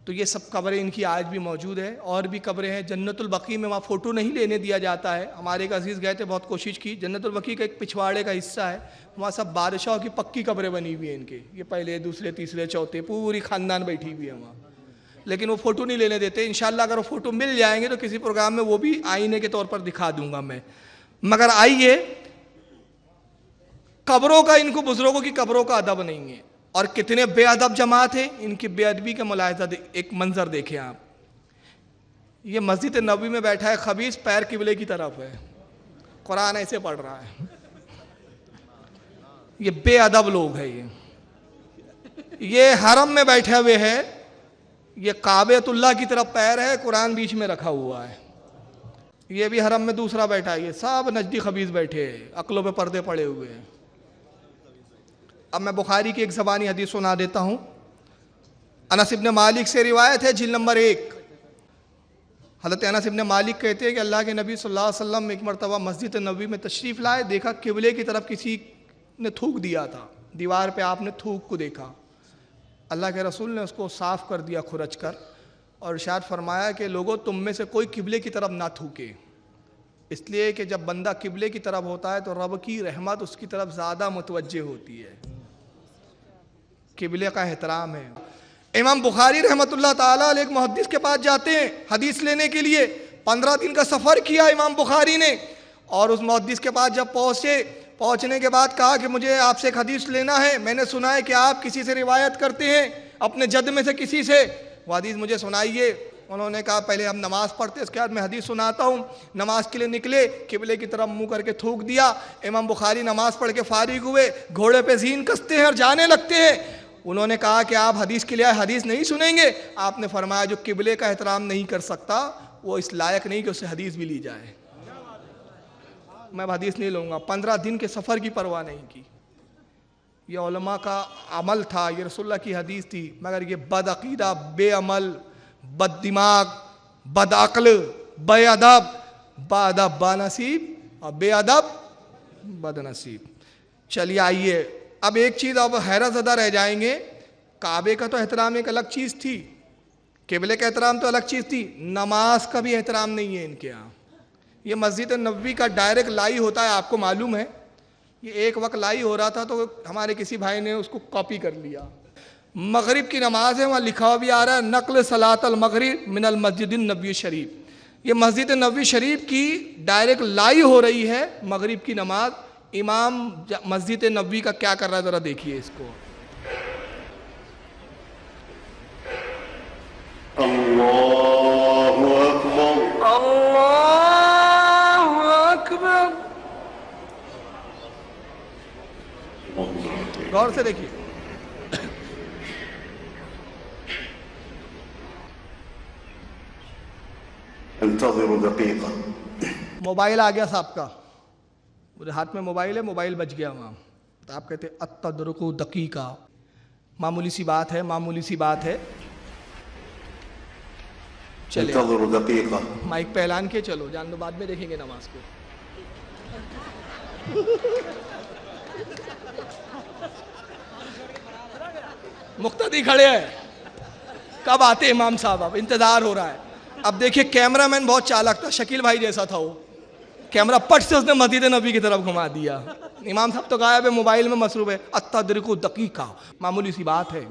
तो ये सब कब्रें इनकी आज भी मौजूद है, और भी कब्रें हैं। जन्नतुल बकी में वहाँ फ़ोटो नहीं लेने दिया जाता है। हमारे एक अजीज़ गए थे, बहुत कोशिश की। जन्नतुल बकी का एक पिछवाड़े का हिस्सा है, वहाँ सब बादशाहों की पक्की कब्रें बनी हुई हैं इनके। ये पहले दूसरे तीसरे चौथे पूरी ख़ानदान बैठी हुई है वहाँ, लेकिन वो फ़ोटो नहीं लेने देते। इंशाल्लाह अगर वो फ़ोटो मिल जाएंगे तो किसी प्रोग्राम में वो भी आईने के तौर पर दिखा दूंगा मैं। मगर आइए, कब्रों का, इनको बुजुर्गों की कब्रों का अदब नहीं है। और कितने बेअदब जमात है, इनकी बेअदबी का मुलाहिजा एक मंजर देखें आप। ये मस्जिद नबवी में बैठा है खबीस, पैर किबले की तरफ है, कुरान ऐसे पढ़ रहा है। ये बेअदब लोग हैं। ये हरम में बैठे हुए हैं, ये काबेतुल्लाह की तरफ पैर है, कुरान बीच में रखा हुआ है। ये भी हरम में दूसरा बैठा है। ये सब नजदी खबीस बैठे हैं, अक्लों पे पर्दे पड़े हुए हैं। अब मैं बुखारी की एक ज़बानी हदीस सुना देता हूँ। अनस इब्न मालिक से रिवायत है, जिल्द नंबर 1। हज़रत अनस इब्न मालिक कहते हैं कि अल्लाह के नबी सल्लल्लाहु अलैहि वसल्लम एक मरतबा मस्जिद नबवी में तशरीफ़ लाए, देखा किबले की तरफ किसी ने थूक दिया था, दीवार पे आपने थूक को देखा। अल्लाह के रसूल ने उसको साफ़ कर दिया खुरच कर, और इरशाद फरमाया कि लोगों तुम में से कोई किबले की तरफ ना थूके, इसलिए कि जब बंदा किबले की तरफ होता है तो रब की रहमत उसकी तरफ ज़्यादा मुतवज्जे होती है। किबले का एहतराम है। इमाम बुखारी रहमतुल्लाह ताला अलैह एक मुहद्दिस के पास जाते हैं हदीस लेने के लिए। 15 दिन का सफ़र किया इमाम बुखारी ने, और उस मुहद्दिस के पास जब पहुँचने के बाद कहा कि मुझे आपसे एक हदीस लेना है, मैंने सुना है कि आप किसी से रिवायत करते हैं, अपने जद में से किसी से, वो हदीस मुझे सुनाइए। उन्होंने कहा पहले हम नमाज पढ़ते, उसके बाद मैं हदीस सुनाता हूँ। नमाज के लिए निकले, किबले की तरफ मुंह करके थूक दिया। इमाम बुखारी नमाज पढ़ के फारिग हुए, घोड़े पे जीन कसते हैं और जाने लगते हैं। उन्होंने कहा कि आप हदीस के लिए हदीस नहीं सुनेंगे। आपने फरमाया जो किबले का एहतराम नहीं कर सकता वो इस लायक नहीं कि उससे हदीस भी ली जाए। मैं हदीस नहीं लूँगा। 15 दिन के सफ़र की परवाह नहीं की। ये उलमा का अमल था, ये रसूलुल्लाह की हदीस थी, मगर ये बदअकीदा, बेअमल, बददिमाग, बदअक्ल, बेअदब, बाअदब बानसीब और बेअदब बदनसीब। चलिए आइए, अब एक चीज़ अब हैरत ज़दा रह जाएंगे। काबे का तो एहतराम एक अलग चीज़ थी, किबले का एहतराम तो अलग चीज़ थी, नमाज का भी एहतराम नहीं है इनके यहाँ। ये मस्जिद नबवी का डायरेक्ट लाई होता है, आपको मालूम है। ये एक वक्त लाई हो रहा था तो हमारे किसी भाई ने उसको कॉपी कर लिया। मगरिब की नमाज है, वहाँ लिखा हुआ भी आ रहा है नक़ल सलात अल मगरिब मिनल मस्जिद नबवी शरीफ। ये मस्जिद नबवी शरीफ की डायरेक्ट लाई हो रही है मगरिब की नमाज। इमाम मस्जिद नबवी का क्या कर रहा है, ज़रा देखिए इसको।
अल्लाहु अकबर,
अल्लाहु अकबर। गौर से देखिए,
इंतज़िरु दक़ीक़ा।
मोबाइल आ गया साहब का, मेरे हाथ में मोबाइल है, मोबाइल बच गया वहाँ। तो आप कहते अत्तदरुकु दक़ीक़ा, मामूली सी बात है, मामूली सी बात है। चलिए
इंतज़िरु दक़ीक़ा।
माइक पे ऐलान किए, चलो जान दो, बाद में देखेंगे नमाज को। मुक्तदी खड़े हैं, कब आते इमाम साहब, अब इंतजार हो रहा है। अब देखिए कैमरामैन बहुत चालाक था, शकील भाई जैसा था वो, कैमरा पट से उसने मस्जिद नबी की तरफ घुमा दिया। इमाम साहब तो गायब है, मोबाइल में मसरूफ है। अत्तदरुकु दक़ीक़ा, मामूली सी बात है,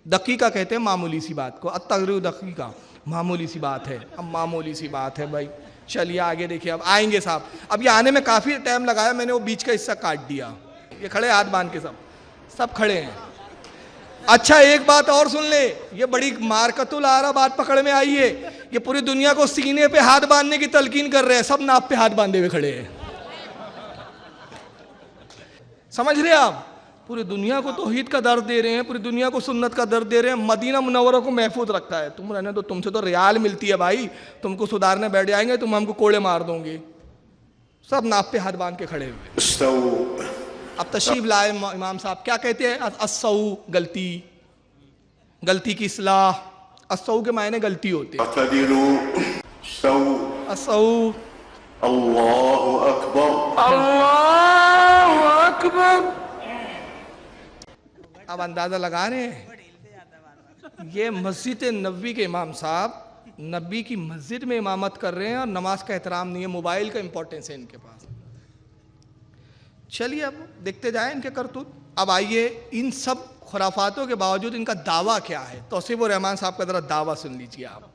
दक़ीक़ा कहते हैं मामूली सी बात को, अत्तदरुकु दक़ीक़ा मामूली सी बात है। अब मामूली सी बात है भाई। चलिए आगे देखिए, अब आएंगे साहब। अब ये आने में काफ़ी टाइम लगाया, मैंने वो बीच का हिस्सा काट दिया। ये खड़े हाथ बांध के, सब खड़े हैं। अच्छा एक बात और सुन ले, ये बड़ी मारकतुल आरा बात पकड़ में आई है। ये पूरी दुनिया को सीने पे हाथ बांधने की तलकीन कर रहे हैं, सब नाप पे हाथ बांधे हुए खड़े हैं। समझ रहे आप, पूरी दुनिया को तौहीद का दर्द दे रहे हैं, पूरी दुनिया को सुन्नत का दर्द दे रहे हैं। मदीना मुनव्वरा को महफूज रखा है। तुम रहने दो, तुमसे तो रियाल मिलती है भाई, तुमको सुधारने बैठ जाएंगे, तुम हमको कोड़े मार दोगे। सब नाप पे हाथ बांध के खड़े हुए। अब तशरीफ लाए इमाम साहब, क्या कहते हैं? अस्सौ, गलती, गलती की इस्लाह। अस्सौ के मायने गलती होते हैं। अस्सौ,
अल्लाहु अकबर,
अल्लाहु अकबर। अब अंदाजा लगा रहे हैं, ये मस्जिद नबवी के इमाम साहब नबी की मस्जिद में इमामत कर रहे हैं और नमाज का एहतराम नहीं है, मोबाइल का इंपॉर्टेंस है इनके पास। चलिए अब देखते जाएं इनके करतूत। अब आइए, इन सब खुराफातों के बावजूद इनका दावा क्या है, तौसीफ रहमान साहब का जरा दावा सुन लीजिए आप।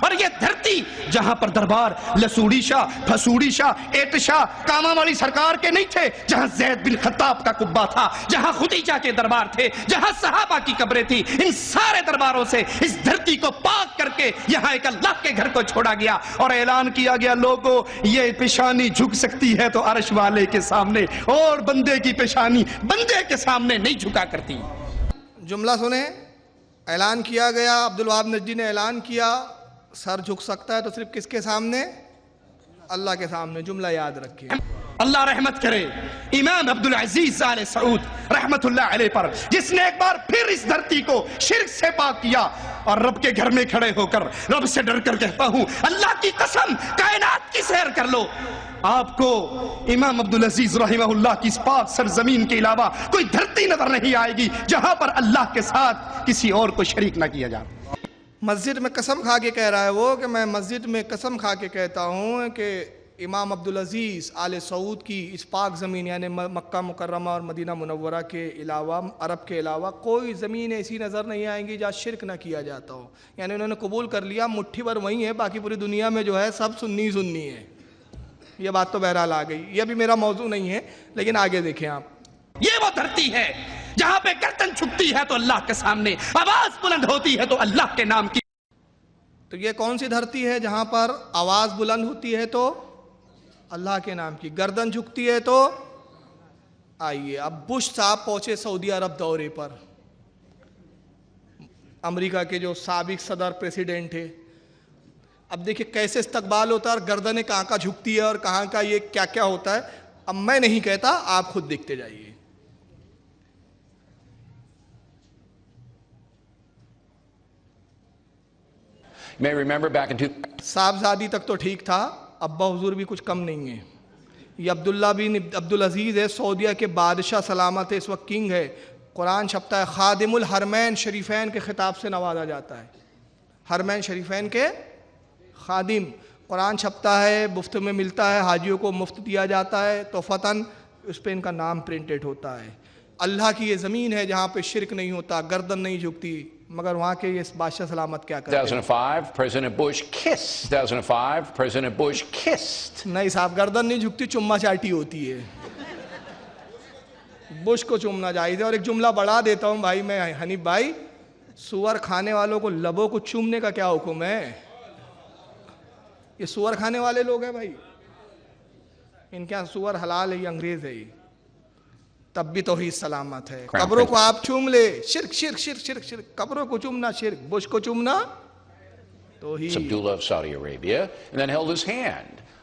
और ये धरती जहां पर दरबार लसूड़ी शाह, फसूड़ी शाह, एट शाह, कामा वाली सरकार के नहीं थे, जहां जैद बिन खत्ताब का कुब्बा था, जहां खुदीजा के दरबार थे, जहां सहाबा की कब्रें थी, इन सारे दरबारों से इस धरती को पाक करके यहां एक अल्लाह के घर को छोड़ा गया और ऐलान किया गया, लोगों ये पेशानी झुक सकती है तो अर्श वाले के सामने, और बंदे की पेशानी बंदे के सामने नहीं झुका करती।
जुमला सुने, ऐलान किया गया, अब्दुल वहाब नजदी ने ऐलान किया, सर झुक सकता है तो सिर्फ किसके सामने? अल्लाह के सामने। जुमला याद रखिए।
अल्लाह रहमत करे इमाम अब्दुल अजीज आले सऊद रहमतुल्लाह अलैह पर, जिसने एक बार फिर इस धरती को शिर्क से पाक किया और रब के घर में खड़े होकर रब से डर कर कहता हूं, अल्लाह की कसम, कायनात की सैर कर लो, आपको इमाम अब्दुल अजीज रहमहुल्लाह की इस पाक सरजमीन के अलावा कोई धरती नजर नहीं आएगी जहां पर अल्लाह के साथ किसी और को शरीक न किया जाए।
मस्जिद में कसम खा के कह रहा है वो, कि मैं मस्जिद में कसम खा के कहता हूँ कि इमाम अब्दुल अजीज़ आले सऊद की इस पाक ज़मीन यानी मक्का मुकर्रमा और मदीना मुनव्वरा के अलावा, अरब के अलावा कोई ज़मीन ऐसी नज़र नहीं आएंगी जहाँ शिरक ना किया जाता हो। यानी उन्होंने कबूल कर लिया, मुट्ठी भर वही है, बाकी पूरी दुनिया में जो है सब सुन्नी सुन्नी है। ये बात तो बहरहाल आ गई, ये भी मेरा मौजू नहीं है, लेकिन आगे देखें आप।
ये वो धरती है जहां पे गर्दन झुकती है तो अल्लाह के सामने, आवाज बुलंद होती है तो अल्लाह के नाम की।
तो ये कौन सी धरती है जहां पर आवाज बुलंद होती है तो अल्लाह के नाम की, गर्दन झुकती है तो? आइए, अब बुश साहब पहुंचे सऊदी अरब दौरे पर, अमेरिका के जो साबिक सदर प्रेसिडेंट थे। अब देखिए कैसे इस्तकबाल होता है और गर्दनें कहाँ कहाँ झुकती है और कहाँ का ये क्या क्या होता है। अब मैं नहीं कहता, आप खुद देखते जाइए।
may remember back in
साहबजादी तक तो ठीक था, अब्बा हुजूर भी कुछ कम नहीं है। ये अब्दुल्ला बिन अब्दुल अजीज़ है, सऊदिया के बादशाह सलामत है, इस वक्त किंग है। कुरान छपता है, खादिमुल हरमैन शरीफैन के खिताब से नवाजा जाता है। हरमैन शरीफैन के खादिम। कुरान छपता है, मुफ्त में मिलता है, हाजियों को मुफ्त दिया जाता है, तोहफ़तन उस पर इनका नाम प्रिंटेड होता है। अल्लाह की ये ज़मीन है जहाँ पे शिरक नहीं होता, गर्दन नहीं झुकती, मगर वहाँ के ये बादशाह सलामत क्या करते हैं?
2005, President Bush kissed. 2005, President Bush kissed.
नहीं साहब, गर्दन नहीं झुकती, चुम्मा चाटी होती है। बुश को चुमना चाहिए। और एक जुमला बढ़ा देता हूँ भाई मैं, हनीफ भाई, सुअर खाने वालों को लबों को चूमने का क्या हुक्म है? ये सुअर खाने वाले लोग हैं भाई, इनके यहाँ सुअर हलाल है, ये अंग्रेज है ये, तब भी तौहीद सलामत है। कब्रों को आप चूम ले, शिर्क शिर्क शिर्क शिर्क शिर्क, कब्रों को चूमना शिर्क, बुश को चूमना तौहीद।
Abdullah of Saudi Arabia, and then held his hand.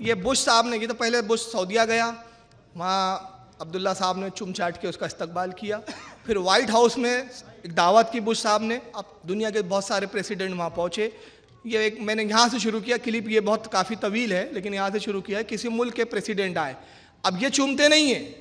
ये बुश साहब ने, ये तो पहले बुश सऊदिया गया, वहाँ अब्दुल्ला साहब ने चुम चाट के उसका इस्तकबाल किया। फिर वाइट हाउस में एक दावत की बुश साहब ने, अब दुनिया के बहुत सारे प्रेसिडेंट वहाँ पहुँचे। ये एक मैंने यहाँ से शुरू किया क्लिप, ये बहुत काफ़ी तवील है लेकिन यहाँ से शुरू किया है। किसी मुल्क के प्रेसिडेंट आए, अब ये चूमते नहीं है,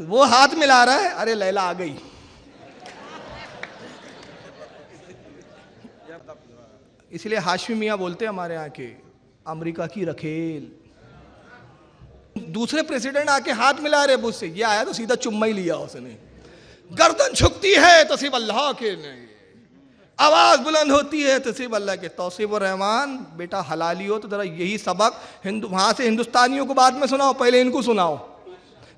वो हाथ मिला रहा है, अरे लैला आ गई। इसलिए हाशमी मियाँ बोलते हैं हमारे यहाँ के, अमेरिका की रखेल। दूसरे प्रेसिडेंट आके हाथ मिला रहे बुश से, ये आया तो सीधा चुम्मा ही लिया उसने। गर्दन झुकती है तो सिर्फ अल्लाह के नहीं, आवाज बुलंद होती है तो सिर्फ अल्लाह के। तौसीफुर रहमान, बेटा हलाली हो तो जरा यही सबक हिंदू वहां से हिंदुस्तानियों को बाद में सुनाओ, पहले इनको सुनाओ।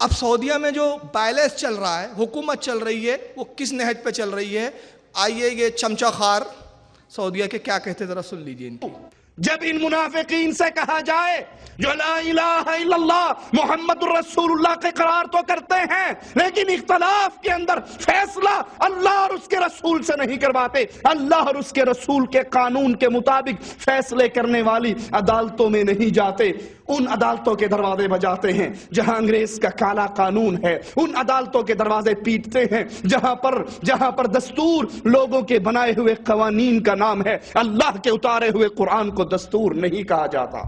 अब सऊदिया में जो बैलेंस चल रहा है, हुकूमत चल रही है, वो किस नहज पे चल रही है? आइए ये चमचा खार सऊदिया के क्या कहते जरा सुन लीजिए इनकी।
जब इन मुनाफिकीन से कहा जाए जो ला इलाहा इल्लल्लाह मुहम्मदुर रसूलुल्लाह के करार तो करते हैं लेकिन इख्तलाफ के अंदर फैसला अल्लाह और उसके रसूल से नहीं करवाते, अल्लाह और उसके रसूल के कानून के मुताबिक फैसले करने वाली अदालतों में नहीं जाते, उन अदालतों के दरवाजे बजाते हैं जहां अंग्रेज का काला कानून है, उन अदालतों के दरवाजे पीटते हैं जहां पर दस्तूर लोगों के बनाए हुए कवानीन का नाम है, अल्लाह के उतारे हुए कुरान को दस्तूर नहीं कहा जाता।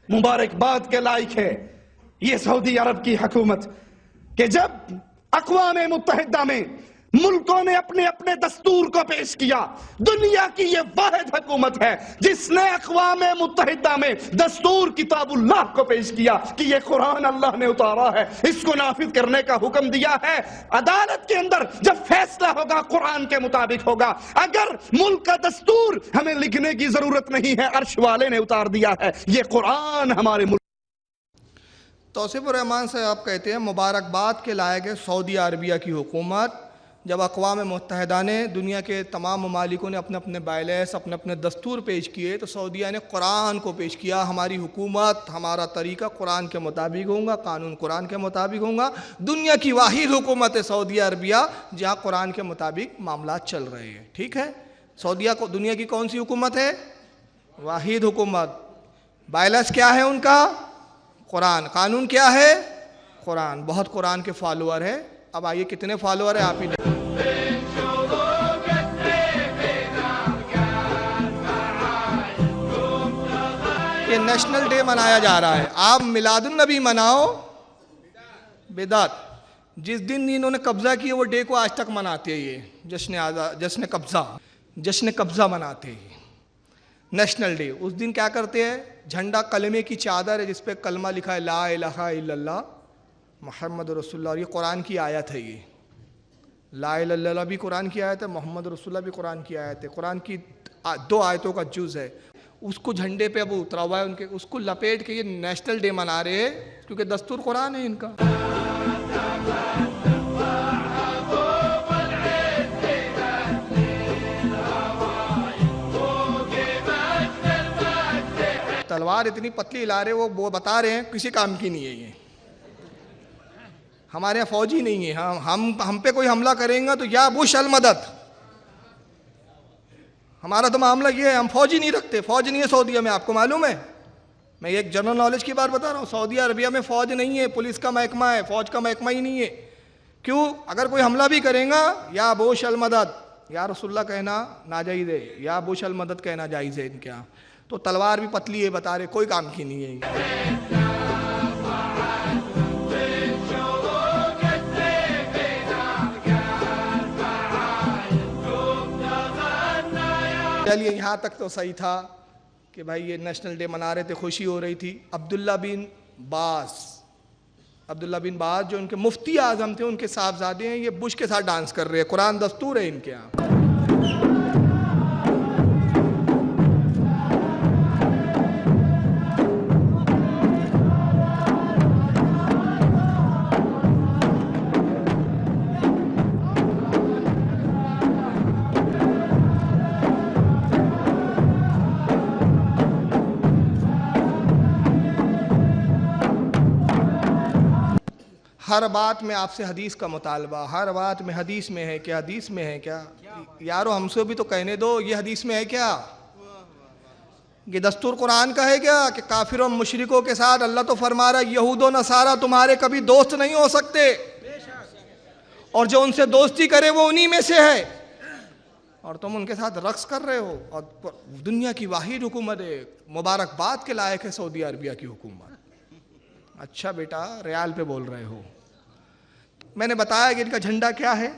मुबारकबाद के लायक है ये सऊदी अरब की हुकूमत कि जब अक़वाम मुत्तहिदा में मुल्कों ने अपने अपने दस्तूर को पेश किया, दुनिया की ये वाहिद हुकूमत है जिसने अक़वाम मुत्तहिदा में दस्तूर किताबुल्लाह को पेश किया कि ये कुरान अल्लाह ने उतारा है, इसको नाफिज करने का हुक्म दिया है। अदालत के अंदर जब फैसला होगा कुरान के मुताबिक होगा। अगर मुल्क का दस्तूर हमें लिखने की जरूरत नहीं है, अर्श वाले ने उतार दिया है, ये कुरान हमारे मुल्क।
तौसीफुर रहमान साहब कहते हैं मुबारकबाद के लायक है सऊदी अरबिया की हुकूमत, जब अक़वाम मुत्तहिदा ने दुनिया के तमाम ममालिकों ने अपने अपने बैलेंस अपने अपने दस्तूर पेश किए तो सऊदिया ने कुरान को पेश किया। हमारी हुकूमत, हमारा तरीका कुरान के मुताबिक होगा, कानून कुरान के मुताबिक होगा। दुनिया की वाहिद हुकूमत है सऊदी अरबिया जहाँ कुरान के मुताबिक मामला चल रहे हैं। ठीक है, सऊदिया को दुनिया की कौन सी हुकूमत है? वाहिद हुकूमत। बैलेंस क्या है उनका? कुरान। कानून क्या है? कुरान। बहुत कुरान के फॉलोअर है। अब आइए कितने फॉलोअर है आप ही ये नेशनल डे मनाया जा रहा है, आप मिलादुन नबी मनाओ, बिदात। जिस दिन इन्होंने कब्जा किया वो डे को आज तक मनाते हैं, ये जश्न कब्जा मनाते हैं, नेशनल डे। उस दिन क्या करते हैं? झंडा कलमे की चादर है जिस पे कलमा लिखा है ला इलाहा इल्लल्लाह मोहम्मद रसूलुल्लाह, और ये कुरान की आयत है। ये ला इलाहा इल्लल्लाह भी कुरान की आयत है, मोहम्मद रसूलुल्लाह भी कुरान की आयत है। कुरान की 2 आयतों का जुज़ है, उसको झंडे पे अब उतरा हुआ है उनके, उसको लपेट के ये नेशनल डे मना रहे हैं क्योंकि दस्तूर कुरान है इनका। तलवार इतनी पतली ला रहे, वो बता रहे हैं किसी काम की नहीं है ये। हमारे यहाँ फौजी नहीं है, हम पे कोई हमला करेंगे तो या बुश अल मदद। हमारा तो मामला ये है, हम फौजी नहीं रखते, फौज नहीं है सऊदीया में, आपको मालूम है। मैं एक जनरल नॉलेज की बात बता रहा हूँ, सऊदी अरबिया में फौज नहीं है, पुलिस का महकमा है, फौज का महकमा ही नहीं है। क्यों? अगर कोई हमला भी करेगा, या बुश अल मदद, या रसूलुल्लाह कहना नाजायज़ है, या बुश अल मदद कहना जायज़ है इनके यहाँ। तो तलवार भी पतली है, बता रहे कोई काम की नहीं है। चलिए, यहाँ तक तो सही था कि भाई ये नेशनल डे मना रहे थे, खुशी हो रही थी। अब्दुल्ला बिन बास जो उनके मुफ्ती आजम थे, उनके साहबजादे हैं, ये बुश के साथ डांस कर रहे हैं। कुरान दस्तूर है इनके यहाँ। हर बात में आपसे हदीस का मुतालबा, हर बात में हदीस में है क्या, हदीस में है क्या। यारो हमसे भी तो कहने दो, ये हदीस में है क्या, ये दस्तूर कुरान का है क्या कि काफिर और मुशरिकों के साथ अल्लाह तो फरमा रहा है यहूदो नसारा तुम्हारे कभी दोस्त नहीं हो सकते, और जो उनसे दोस्ती करे वो उन्हीं में से है, और तुम उनके साथ रक्स कर रहे हो। और दुनिया की वाहिद हुकूमत है, मुबारकबाद के लायक है सऊदी अरबिया की हुकूमत। अच्छा बेटा, रियाल पे बोल रहे हो। मैंने बताया कि इनका झंडा क्या है,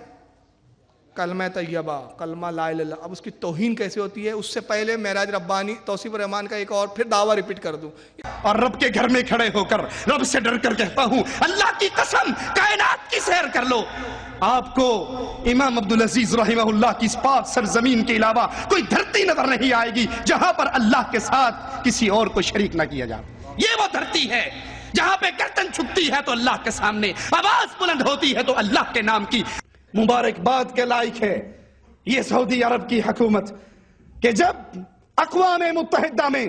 कलमा तैयबा, कलमा ला इलाहा इल्लल्लाह। अब उसकी तौहीन कैसे होती है, उससे पहले मेराज रब्बानी तौसीफ रहमान का एक और फिर दावा रिपीट कर दूं।
और रब के घर में खड़े होकर रब से डर कर कहता हूं, अल्लाह की कसम, कायनात की सैर कर लो, आपको इमाम अब्दुल अजीज रहमहुल्लाह की इस पाक सरजमीन के अलावा कोई धरती नजर नहीं आएगी जहां पर अल्लाह के साथ किसी और को शरीक ना किया जाए। ये वो धरती है जहां पे गर्दन झुकती है तो अल्लाह के सामने आवाज बुलंद होती है तो अल्लाह के नाम की। मुबारकबाद के लायक है ये सऊदी अरब की हुकूमत कि जब अक़वाम मुत्तहिदा में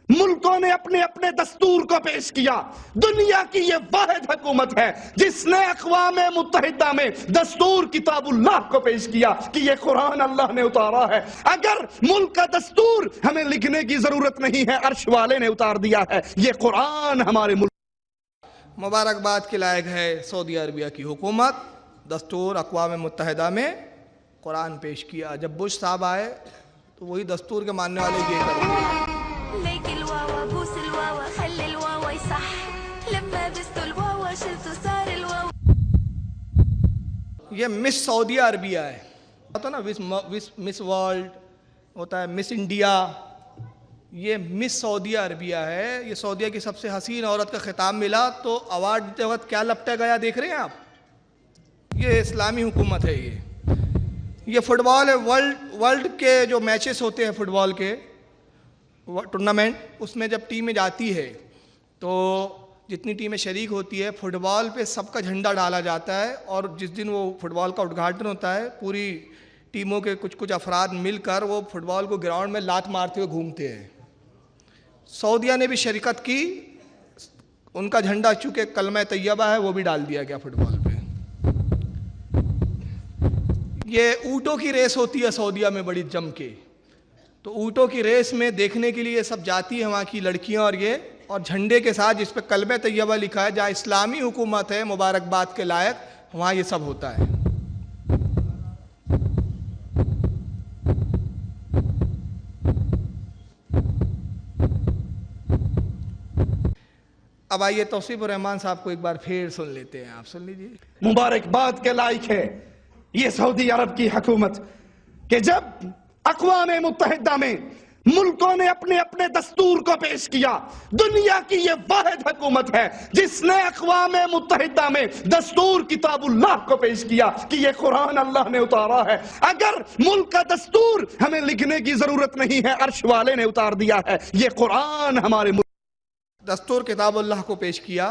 मुल्कों ने अपने अपने दस्तूर को पेश किया, दुनिया की ये वाहिद हुकूमत है जिसने अक़वाम मुत्तहिदा में दस्तूर किताबुल्लाह को पेश किया कि ये कुरान अल्लाह ने उतारा है। अगर मुल्क का दस्तूर हमें लिखने की जरूरत नहीं है, अर्श वाले ने उतार दिया है, ये कुरान हमारे मुल्क।
मुबारकबाद के लायक है सऊदी अरबिया की हुकूमत, दस्तूर अक़वाम मुत्तहिदा में कुरान पेश किया। जब बुश साहब आए तो वही दस्तूर के मानने वाले ये करेंगे। ये मिस सऊदी अरबिया है, होता ना मिस वर्ल्ड होता है, मिस इंडिया, ये मिस सऊदी अरबिया है। ये सऊदीया की सबसे हसीन औरत का खिताब मिला तो अवार्ड देते वक्त क्या लपटा गया देख रहे हैं आप। ये इस्लामी हुकूमत है। ये फुटबॉल है, वर्ल्ड के जो मैचेस होते हैं फुटबॉल के टूर्नामेंट, उसमें जब टीमें जाती है तो जितनी टीमें शरीक होती है फुटबॉल पे सबका झंडा डाला जाता है, और जिस दिन वो फुटबॉल का उद्घाटन होता है पूरी टीमों के कुछ अफराद मिलकर वो फुटबॉल को ग्राउंड में लात मारते हुए घूमते हैं। सऊदीया ने भी शरीकत की, उनका झंडा चूंकि कलमा तैयबा है वो भी डाल दिया गया फुटबॉल पे। ये ऊँटों की रेस होती है सऊदीया में बड़ी जम के, तो ऊँटों की रेस में देखने के लिए सब जाती है वहाँ की लड़कियाँ, और झंडे के साथ जिस पे कलमा तैयबा लिखा है, जहाँ इस्लामी हुकूमत है मुबारकबाद के लायक, वहाँ ये सब होता है। अब आइए तौसीफ रहमान साहब को एक बार फिर सुन लेते हैं, आप सुन लीजिए।
मुबारकबाद के लायक है ये सऊदी अरब की हुकूमत कि जब अक़वाम मुत्तहिदा में मुल्कों ने अपने अपने दस्तूर को पेश किया, दुनिया की ये वाहिद हुकूमत है जिसने अक़वाम मुत्तहिदा में दस्तूर किताबुल्लाह को पेश किया कि ये कुरान अल्लाह ने उतारा है। अगर मुल्क का दस्तूर हमें लिखने की जरूरत नहीं है, अर्श वाले ने उतार दिया है, ये कुरान हमारे
दस्तूर किताबुल्लाह को पेश किया,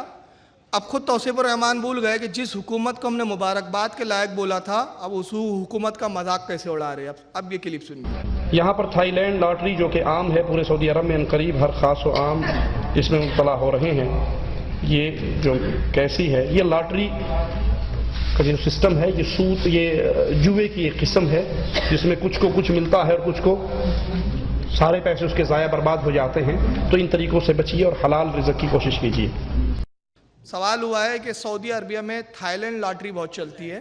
अब खुद तौसीफ रहमान भूल गए कि जिस हुकूमत को हमने मुबारकबाद के लायक बोला था, अब उस हुकूमत का मजाक कैसे उड़ा रहे हैं। अब ये क्लिप सुनिए।
यहाँ पर थाईलैंड लॉटरी जो कि आम है पूरे सऊदी अरब में, अनकरीब हर खास व आम इसमें मुब्तला हो रहे हैं। ये जो कैसी है, ये लॉटरी का जो सिस्टम है, ये सूद, ये जुए की एक किस्म है जिसमें कुछ को कुछ मिलता है और कुछ को सारे पैसे उसके ज़ाया बर्बाद हो जाते हैं। तो इन तरीकों से बचिए और हलाल रिज़्क की कोशिश कीजिए।
सवाल हुआ है कि सऊदी अरबिया में थाईलैंड लॉटरी बहुत चलती है,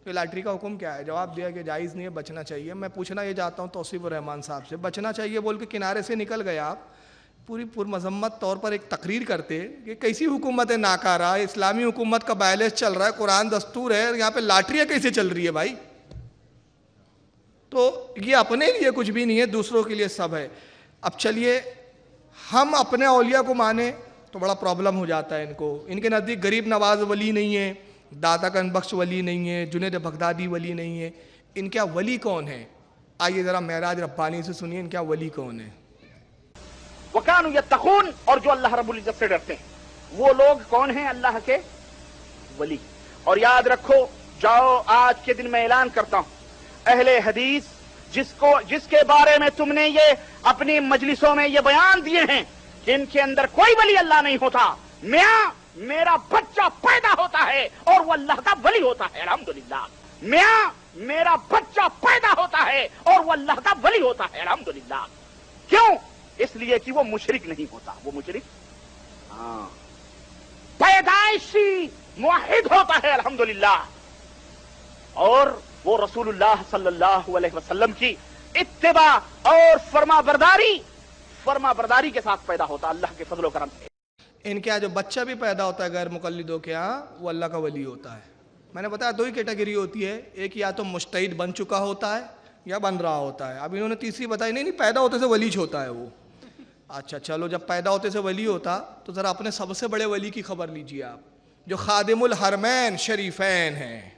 तो लॉटरी का हुक्म क्या है? जवाब दिया कि जायज़ नहीं है, बचना चाहिए। मैं पूछना ये चाहता हूँ तौसीफ रहमान साहब से, बचना चाहिए बोल के किनारे से निकल गए आप, पूरी पुरमज़म्मत तौर पर एक तकरीर करते कि कैसी हुकूमत है नाकारा, इस्लामी हुकूमत का बैलेंस चल रहा है, कुरान दस्तूर है, यहाँ पे लाटरियाँ कैसे चल रही है भाई? तो ये अपने लिए कुछ भी नहीं है, दूसरों के लिए सब है। अब चलिए हम अपने औलिया को माने तो बड़ा प्रॉब्लम हो जाता है इनको। इनके नज़दीक गरीब नवाज वली नहीं है, दाता कन बख्श वली नहीं है, जुनैद बगदादी वली नहीं है। इनका वली कौन है? आइए ज़रा महराज रब्बानी से सुनिए इनका वली कौन है।
वकानु यत्तकून, और जो अल्लाह रब्बुल इज्जत से डरते हैं, वो लोग कौन हैं? अल्लाह के वली। और याद रखो, जाओ आज के दिन मैं ऐलान करता हूं, अहले हदीस जिसके बारे में तुमने ये अपनी मजलिसों में ये बयान दिए हैं कि इनके अंदर कोई वली अल्लाह नहीं होता, मेरा बच्चा पैदा होता है और वो अल्लाह का वली होता है, अल्हम्दुलिल्लाह। मेरा बच्चा पैदा होता है और वो अल्लाह का वली होता है, अल्हम्दुलिल्लाह। क्यों? इसलिए कि वो मुशरिक नहीं होता। वो मुशरिक पैदाइशी मुवहिद होता है, अल्हम्दुलिल्लाह। और वो रसूलुल्लाह सल्लल्लाहु अलैहि वसल्लम की इत्तिबा और फर्माबरदारी के साथ पैदा होता, अल्लाह के फजल करम से।
इनके यहाँ जो बच्चा भी पैदा होता है गैर मुकल्लिदों के यहाँ, वो अल्लाह का वली होता है। मैंने बताया दो ही कैटेगरी होती है, एक या तो मुज्तहिद बन चुका होता है या बन रहा होता है। अब इन्होंने तीसरी बताई, नहीं पैदा होते से वलीज होता है वो। अच्छा चलो, जब पैदा होते से वली होता तो ज़रा अपने सबसे बड़े वली की खबर लीजिए आप, जो खादिमुल हरमैन शरीफैन हैं।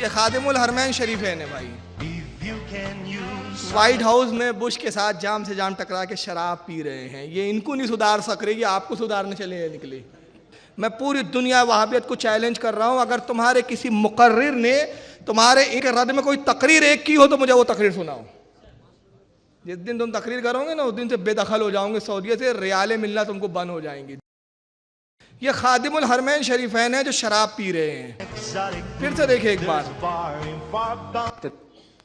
ये खादिमुल हरमैन शरीफैन है भाई। व्हाइट हाउस में बुश के साथ जाम से जाम टकरा के शराब पी रहे हैं। ये इनको नहीं सुधार सक रहे, ये आपको सुधारने चले निकले। मैं पूरी दुनिया वहाबियत को चैलेंज कर रहा हूं, अगर तुम्हारे किसी मुकर्रिर ने तुम्हारे एक रद में कोई तकरीर एक की हो तो मुझे वो तकरीर सुनाओ। जिस दिन तुम तकरीर करोगे ना, उस दिन से बेदखल हो जाओगे, सऊदीया से रियाले मिलना तुमको बंद हो जाएंगी। ये खादिमुल हरमैन शरीफैन है जो शराब पी रहे हैं। फिर से देखें एक बार।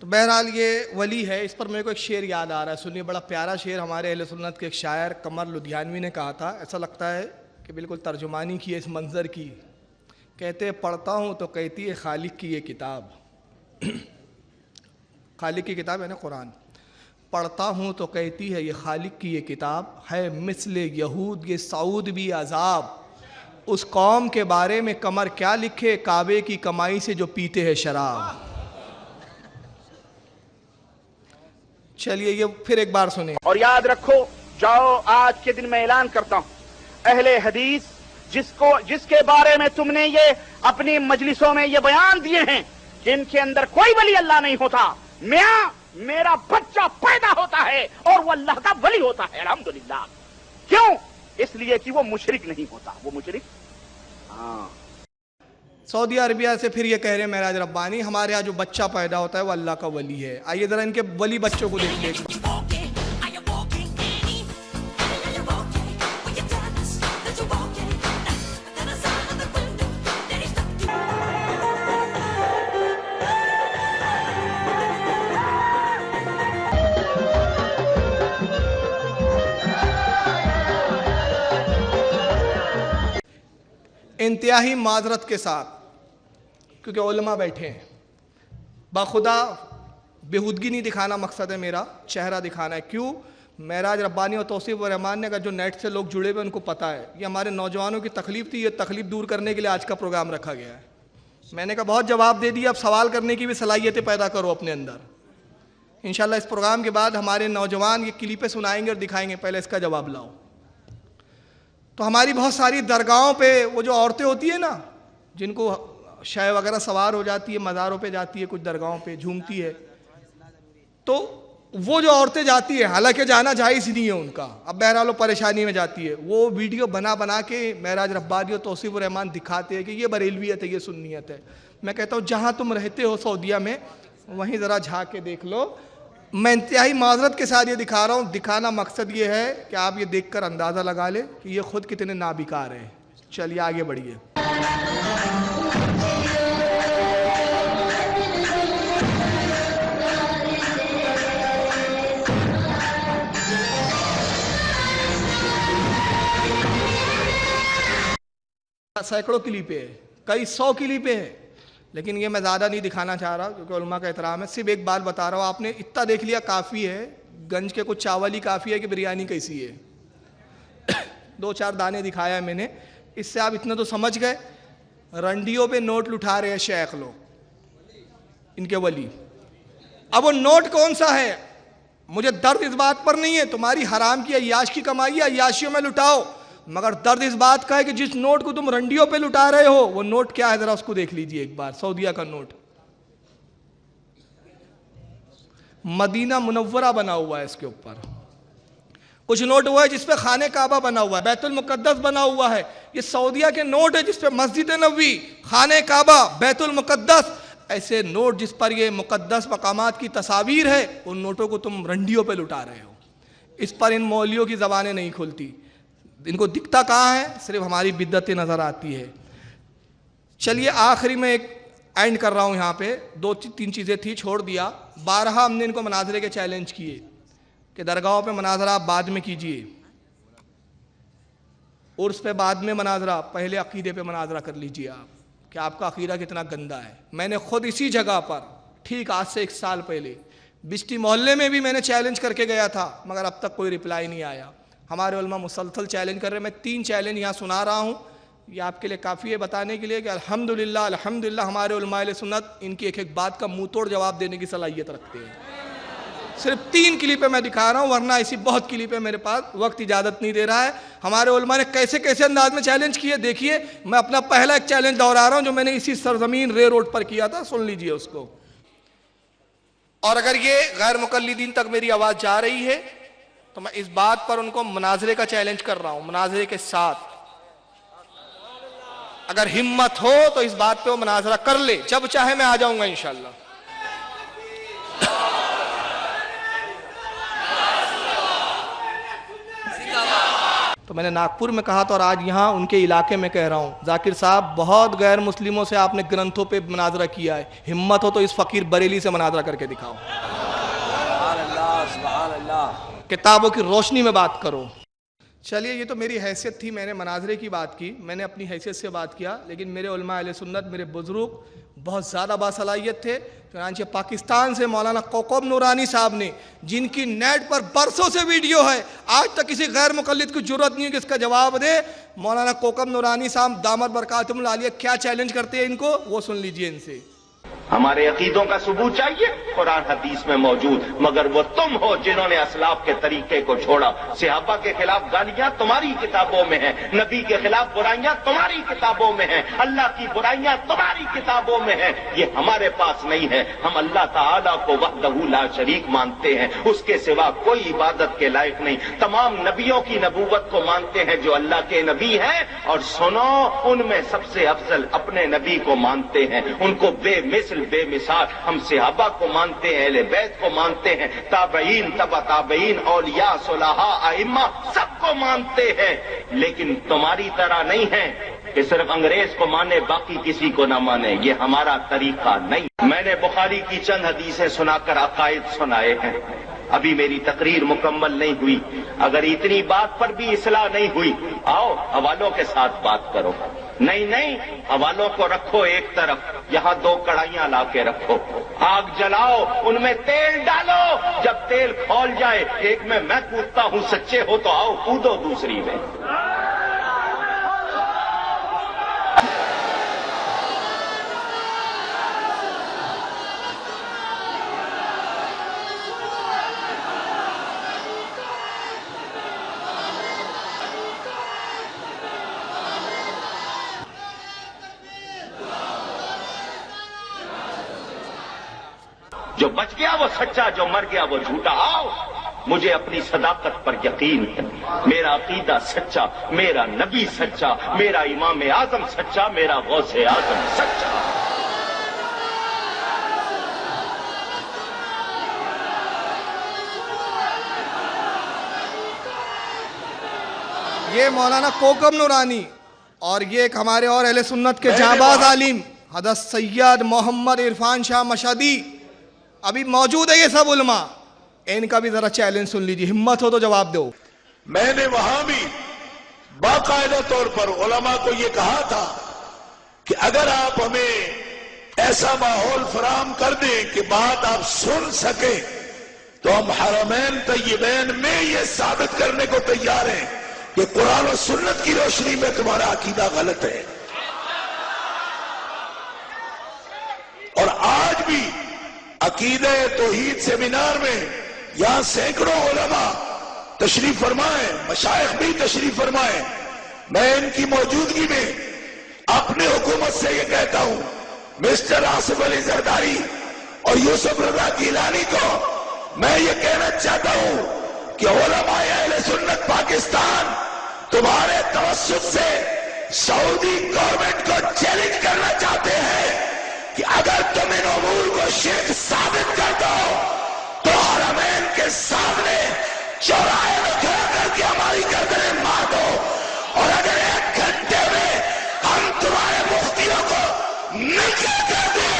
तो बहरहाल ये वली है। इस पर मेरे को एक शेर याद आ रहा है, सुनिए, बड़ा प्यारा शेर हमारे अहले सुन्नत के एक शायर कमर लुधियानवी ने कहा था। ऐसा लगता है कि बिल्कुल तर्जुमानी की है इस मंजर की। कहते पढ़ता हूँ तो कहती है खालिक की ये किताब, खालिक की किताब है ना कुरान। पढ़ता हूँ तो कहती है ये खालिक की ये किताब है, मिसले यहूद ये सऊद भी अजाब। उस कौम के बारे में कमर क्या लिखे, काबे की कमाई से जो पीते हैं शराब। चलिए ये फिर एक बार सुने।
और याद रखो, जाओ आज के दिन मैं ऐलान करता हूं, अहले हदीस जिसके बारे में तुमने ये अपनी मजलिसों में ये बयान दिए हैं कि इनके अंदर कोई वली अल्लाह नहीं होता, मेरा बच्चा पैदा होता है और वो अल्लाह का वली होता है, अल्हम्दुलिल्लाह। क्यों? इसलिए कि वो मुशरिक नहीं होता। वो मुशरिक
सऊदी अरबिया से फिर ये कह रहे हैं महराज रब्बानी, हमारे यहाँ जो बच्चा पैदा होता है वो अल्लाह का वली है। आइए जरा इनके वली बच्चों को देख लें। इंतहाई माजरत के साथ, क्योंकि उलमा बैठे हैं, बाखुदा बेहूदगी नहीं दिखाना मकसद है मेरा, चेहरा दिखाना है। क्यों? महराज रब्बानी और तौसीफ रहमान ने, अगर जो नेट से लोग जुड़े हुए उनको पता है, ये हमारे नौजवानों की तकलीफ थी, ये तकलीफ दूर करने के लिए आज का प्रोग्राम रखा गया है। मैंने कहा बहुत जवाब दे दिया, अब सवाल करने की भी सलाहियतें पैदा करो अपने अंदर। इंशाल्लाह इस प्रोग्राम के बाद हमारे नौजवान ये क्लिपें सुनाएंगे और दिखाएंगे, पहले इसका जवाब लाओ। तो हमारी बहुत सारी दरगाहों पे वो जो औरतें होती है ना, जिनको शय वगैरह सवार हो जाती है, मज़ारों पे जाती है, कुछ दरगाहों पे झूमती है, तो वो जो औरतें जाती है, हालांकि जाना जायज़ नहीं है उनका, अब बहरहाल परेशानी में जाती है, वो वीडियो बना बना के महराज रब्बानी और तौसीफ़ुर रहमान दिखाते हैं कि ये बरेलवियत है, ये सुन्नियत है। मैं कहता हूँ जहाँ तुम रहते हो सऊदीया में, वहीं ज़रा झाँक के देख लो। मैं इंतहाई माजरत के साथ ये दिखा रहा हूँ, दिखाना मकसद ये है कि आप ये देखकर अंदाज़ा लगा ले कि ये खुद कितने नाबिकार हैं। चलिए आगे बढ़िए। सैकड़ों क्लिपें है, कई 100 क्लिपें है, लेकिन ये मैं ज़्यादा नहीं दिखाना चाह रहा क्योंकि उलमा का एहतराम है। सिर्फ एक बात बता रहा हूँ, आपने इतना देख लिया काफ़ी है, गंज के कुछ चावल ही काफ़ी है कि बिरयानी कैसी है। 2-4 दाने दिखाया है मैंने, इससे आप इतना तो समझ गए। रंडियों पे नोट लुटा रहे हैं शेख लोग, इनके वली। अब वो नोट कौन सा है, मुझे दर्द इस बात पर नहीं है, तुम्हारी हराम की अय्याश की कमाई है, अय्याशियों में लुटाओ, मगर दर्द इस बात का है कि जिस नोट को तुम रंडियों पे लुटा रहे हो, वो नोट क्या है, जरा उसको देख लीजिए एक बार। सऊदीया का नोट, मदीना मुनव्वरा बना हुआ है, इसके ऊपर कुछ नोट हुआ है जिसपे खाने काबा बना हुआ है, बैतुल मुकद्दस बना हुआ है। ये सऊदीया के नोट है जिसपे मस्जिद नबवी, खाने काबा, बैतुल मुकद्दस, ऐसे नोट जिस पर ये मुकद्दस मकामात की तस्वीर है, उन नोटों को तुम रंडियों पे लुटा रहे हो। इस पर इन मौलियों की ज़बानें नहीं खुलती, इनको दिखता कहाँ है, सिर्फ हमारी बिद्दतें नज़र आती है। चलिए आखिरी में एक एंड कर रहा हूँ यहाँ पे, 2-3 चीज़ें थी, छोड़ दिया। 12 हमने इनको मनाजरे के चैलेंज किए कि दरगाहों पे मनाजरा आप बाद में कीजिए, उर्स पे बाद में मनाजरा, पहले अकीदे पे मनाजरा कर लीजिए आप कि आपका अकीदा कितना गंदा है। मैंने खुद इसी जगह पर ठीक आज से 1 साल पहले बिस्टी मोहल्ले में भी मैंने चैलेंज करके गया था, मगर अब तक कोई रिप्लाई नहीं आया। हमारे उलमा मुसलसल चैलेंज कर रहे हैं। मैं 3 चैलेंज यहाँ सुना रहा हूँ, ये आपके लिए काफ़ी है बताने के लिए कि अल्हम्दुलिल्लाह अल्हम्दुलिल्लाह हमारे उलमा अहले सुन्नत इनकी एक एक बात का मुंह तोड़ जवाब देने की सलाहियत रखते हैं। सिर्फ 3 क्लिपें मैं दिखा रहा हूँ, वरना ऐसी बहुत क्लिपें मेरे पास, वक्त इजाज़त नहीं दे रहा है। हमारे उलमा ने कैसे कैसे अंदाज में चैलेंज किए, देखिए। मैं अपना पहला एक चैलेंज दोहरा रहा हूँ जो मैंने इसी सरजमीन रे रोड पर किया था, सुन लीजिए उसको। और अगर ये गैर मुकल्लिदीन तक मेरी आवाज़ जा रही है तो मैं इस बात पर उनको मुनाजरे का चैलेंज कर रहा हूं, मुनाजरे के साथ। अगर हिम्मत हो तो इस बात पे वो मुनाजरा कर ले, जब चाहे मैं आ जाऊंगा इंशाल्लाह। तो मैंने नागपुर में कहा था और आज यहाँ उनके इलाके में कह रहा हूँ, जाकिर साहब बहुत गैर मुस्लिमों से आपने ग्रंथों पे मुनाजरा किया है, हिम्मत हो तो इस फकीर बरेली से मुनाजरा करके दिखाओ, किताबों की रोशनी में बात करो। चलिए ये तो मेरी हैसियत थी, मैंने मनाजरे की बात की, मैंने अपनी हैसियत से बात किया, लेकिन मेरे उलमा अहले सुन्नत, मेरे बुजुर्ग बहुत ज़्यादा बासलाहियत थे। चुनांचे पाकिस्तान से मौलाना कोकब नूरानी साहब ने, जिनकी नेट पर बरसों से वीडियो है, आज तक किसी गैर मुकल्लिद की जरूरत नहीं है कि इसका जवाब दे। मौलाना कोकब नूरानी साहब दामद बरकातुहुमुल आलिया क्या चैलेंज करते हैं इनको, वो सुन लीजिए इनसे।
हमारे अकीदों का सबूत चाहिए, कुरान हदीस में मौजूद, मगर वो तुम हो जिन्होंने असलाफ के तरीके को छोड़ा। सहाबा के खिलाफ गालियां तुम्हारी किताबों में हैं, नबी के खिलाफ बुराइयां तुम्हारी किताबों में हैं, अल्लाह की बुराइयां तुम्हारी किताबों में हैं। ये हमारे पास नहीं है। हम अल्लाह ताला को वहदहू ला शरीक मानते हैं, उसके सिवा कोई इबादत के लायक नहीं। तमाम नबियों की नबूवत को मानते हैं जो अल्लाह के नबी हैं, और सुनो, उनमें सबसे अफजल अपने नबी को मानते हैं, उनको बेमिसल बेमिसाल। हम सहाबा को मानते हैं, अहले बैत को मानते हैं, ताबईन, तबा ताबईन, औलिया, सुलहा, आइम्मा, सबको मानते हैं। लेकिन तुम्हारी तरह नहीं है कि सिर्फ अंग्रेज को माने बाकी किसी को ना माने, ये हमारा तरीका नहीं। मैंने बुखारी की चंद हदीसें सुनाकर अकायद सुनाए हैं, अभी मेरी तकरीर मुकम्मल नहीं हुई। अगर इतनी बात पर भी इस्लाह नहीं हुई, आओ हवालों के साथ बात करो। नहीं, हवालों को रखो एक तरफ, यहाँ 2 कढ़ाइयां ला के रखो, आग जलाओ, उनमें तेल डालो। जब तेल खौल जाए, एक में मैं कूदता हूँ, सच्चे हो तो आओ कूदो दूसरी में। जो बच गया वो सच्चा, जो मर गया वो झूठा। आओ, मुझे अपनी सदाकत पर यकीन है। मेरा अकीदा सच्चा, मेरा नबी सच्चा, मेरा इमाम आजम सच्चा, मेरा गौसे आजम सच्चा।
ये मौलाना कोकब नूरानी और ये एक हमारे और अहले सुन्नत के जाबाज आलिम हज़रत सैयद मोहम्मद इरफान शाह मशहदी अभी मौजूद है। ये सब उलमा, इनका भी जरा चैलेंज सुन लीजिए, हिम्मत हो तो जवाब दो।
मैंने वहां भी बाकायदा तौर पर उलमा को यह कहा था कि अगर आप हमें ऐसा माहौल फराहम कर दें कि बात आप सुन सके तो हम हरमैन तय्यबैन में यह साबित करने को तैयार हैं कि कुरान और सुन्नत की रोशनी में तुम्हारा अकीदा गलत है। और आज भी अकीदे तौहीद सेमिनार में यहां सैकड़ों उलमा तशरीफ फरमाए, मशाइख भी तशरीफ फरमाए। मैं इनकी मौजूदगी में अपने हुकूमत से यह कहता हूं, मिस्टर आसिफ अली जरदारी और यूसुफ रजा गिलानी को मैं ये कहना चाहता हूं कि उलमाए अहले सुन्नत पाकिस्तान तुम्हारे तवस्सुत से सऊदी गवर्नमेंट को चैलेंज करना चाहते हैं कि अगर तुम इन अमूर को शिर्क साबित कर दो तो हरमैन के सामने चौराहे में खड़ा करके हमारी गर्दनें मार दो, और अगर 1 घंटे में हम तुम्हारे मुफ्तियों को नहीं कर दे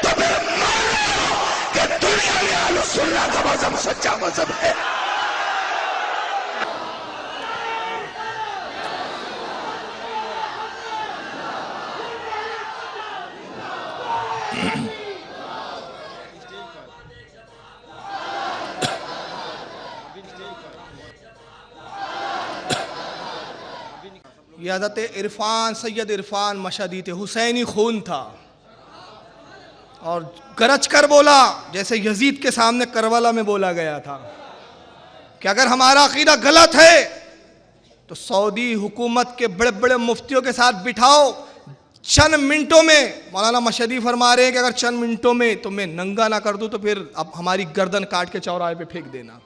तो फिर मान लो कि दुनिया में अहले सुन्नत का मजहब सच्चा मजहब है।
ये हज़रत इरफान सैयद इरफान मशहदी थे, हुसैनी खून था और गरज कर बोला जैसे यजीद के सामने करबला में बोला गया था कि अगर हमारा अकीदा गलत है तो सऊदी हुकूमत के बड़े बड़े मुफ्तियों के साथ बिठाओ, चंद मिनटों में। मौलाना मशहदी फरमा रहे हैं कि अगर चंद मिनटों में तुम्हें नंगा ना कर दूं तो फिर अब हमारी गर्दन काट के चौराहे पे फेंक देना।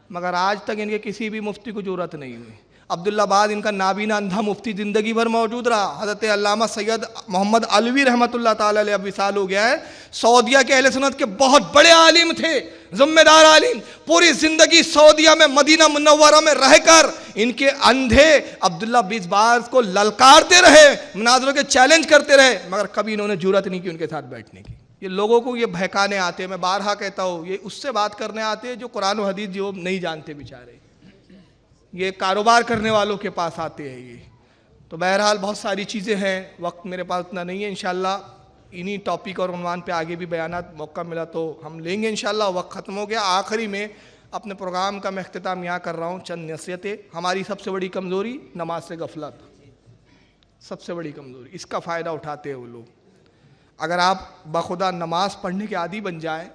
मगर आज तक इनके किसी भी मुफ्ती को जरूरत नहीं हुई। अब्दुल्लाबाद इनका नाबीना अंधा मुफ्ती जिंदगी भर मौजूद रहा। हज़रत अल्लामा सैयद मोहम्मद अलवी रहमतुल्लाह ताला अलैह अब विसाल हो गया है। सऊदिया के अहले सुन्नत के बहुत बड़े आलिम थे, जिम्मेदार आलिम। पूरी जिंदगी सऊदिया में मदीना मुनव्वरा में रहकर इनके अंधे अब्दुल्ला बिज़बाज़ को ललकारते रहे, मुनाज़रों के चैलेंज करते रहे, मगर कभी इन्होंने जुर्रत नहीं की उनके साथ बैठने की। ये लोगों को ये बहकाने आते हैं, मैं बारहा कहता हूँ, ये उससे बात करने आते हैं जो कुरान और हदीस जो नहीं जानते बेचारे, ये कारोबार करने वालों के पास आते हैं ये। तो बहरहाल बहुत सारी चीज़ें हैं, वक्त मेरे पास इतना नहीं है। इंशाल्लाह इन्हीं टॉपिक और उन्वान पे आगे भी बयानात मौका मिला तो हम लेंगे इंशाल्लाह। वक्त ख़त्म हो गया। आखिरी में अपने प्रोग्राम का मैं अख्तिताम यहाँ कर रहा हूँ। चंद नसीहतें। हमारी सबसे बड़ी कमज़ोरी नमाज से गफलत, सबसे बड़ी कमज़ोरी। इसका फ़ायदा उठाते हैं वो लोग। अगर आप बखुदा नमाज पढ़ने के आदी बन जाएँ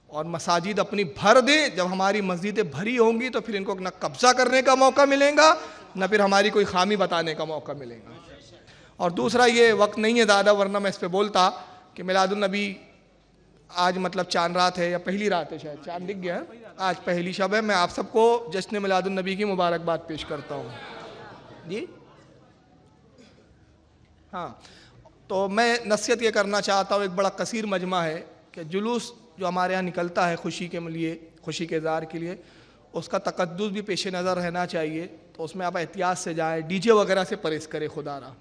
और मसाजिद अपनी भर दें, जब हमारी मस्जिदें भरी होंगी तो फिर इनको न कब्जा करने का मौका मिलेगा न फिर हमारी कोई खामी बताने का मौका मिलेगा। और दूसरा, ये वक्त नहीं है ज़्यादा, वरना मैं इस पर बोलता कि मिलादुन नबी आज मतलब चांद रात है या पहली रात है, शायद चांद दिख गया है, आज पहली शब है। मैं आप सबको जश्न मिलादुन नबी की मुबारकबाद पेश करता हूँ जी। हाँ, तो मैं नसीहत ये करना चाहता हूँ, एक बड़ा कसीर मजमा है कि जुलूस जो हमारे यहाँ निकलता है खुशी के लिए, खुशी के इज़हार के लिए, उसका तकद्दुस भी पेश नज़र रहना चाहिए। तो उसमें आप एहतियात से जाएँ, डीजे वगैरह से परहेज़ करें खुदारा।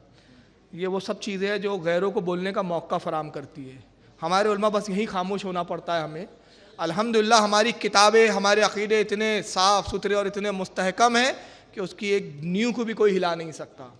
ये वो सब चीज़ें हैं जो गैरों को बोलने का मौका फ़राहम करती है। हमारे उलमा बस यही खामोश होना पड़ता है हमें। अल्हम्दुलिल्लाह हमारी किताबें, हमारे अक़ीदे इतने साफ़ सुथरे और इतने मुस्तहकम हैं कि उसकी एक नींव को भी कोई हिला नहीं सकता।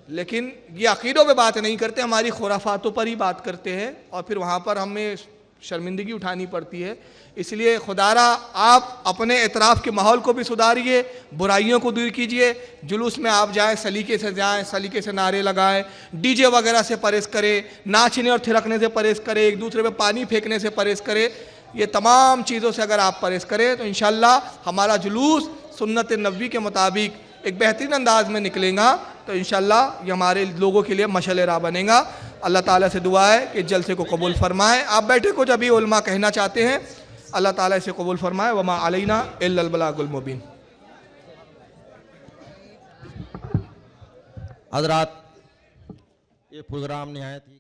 लेकिन ये अक़ीदों पे बात नहीं करते, हमारी खुराफातों पर ही बात करते हैं और फिर वहाँ पर हमें शर्मिंदगी उठानी पड़ती है। इसलिए खुदारा आप अपने एतराफ़ के माहौल को भी सुधारिए, बुराइयों को दूर कीजिए। जुलूस में आप जाएँ, सलीके से जाएँ, सलीके से नारे लगाएं, डीजे वगैरह से परहेज़ करें, नाचने और थिरकने से परहेज़ करें, एक दूसरे पे पानी फेंकने से परहेज़ करें। ये तमाम चीज़ों से अगर आप परहेज़ करें तो इंशाअल्लाह हमारा जुलूस सुन्नत नबवी के मुताबिक एक बेहतरीन अंदाज में निकलेगा। तो तो इंशाल्लाह ये हमारे लोगों के लिए मशअल राह बनेगा। अल्लाह ताला से दुआ है कि जलसे को कबूल फरमाए। आप बैठे कुछ अभी उलमा कहना चाहते हैं, अल्लाह ताला इसे कबूल फरमाए। वमा अलैना इल्लल बलागुल मुबीन।
हज़रात, ये प्रोग्राम निहायत ही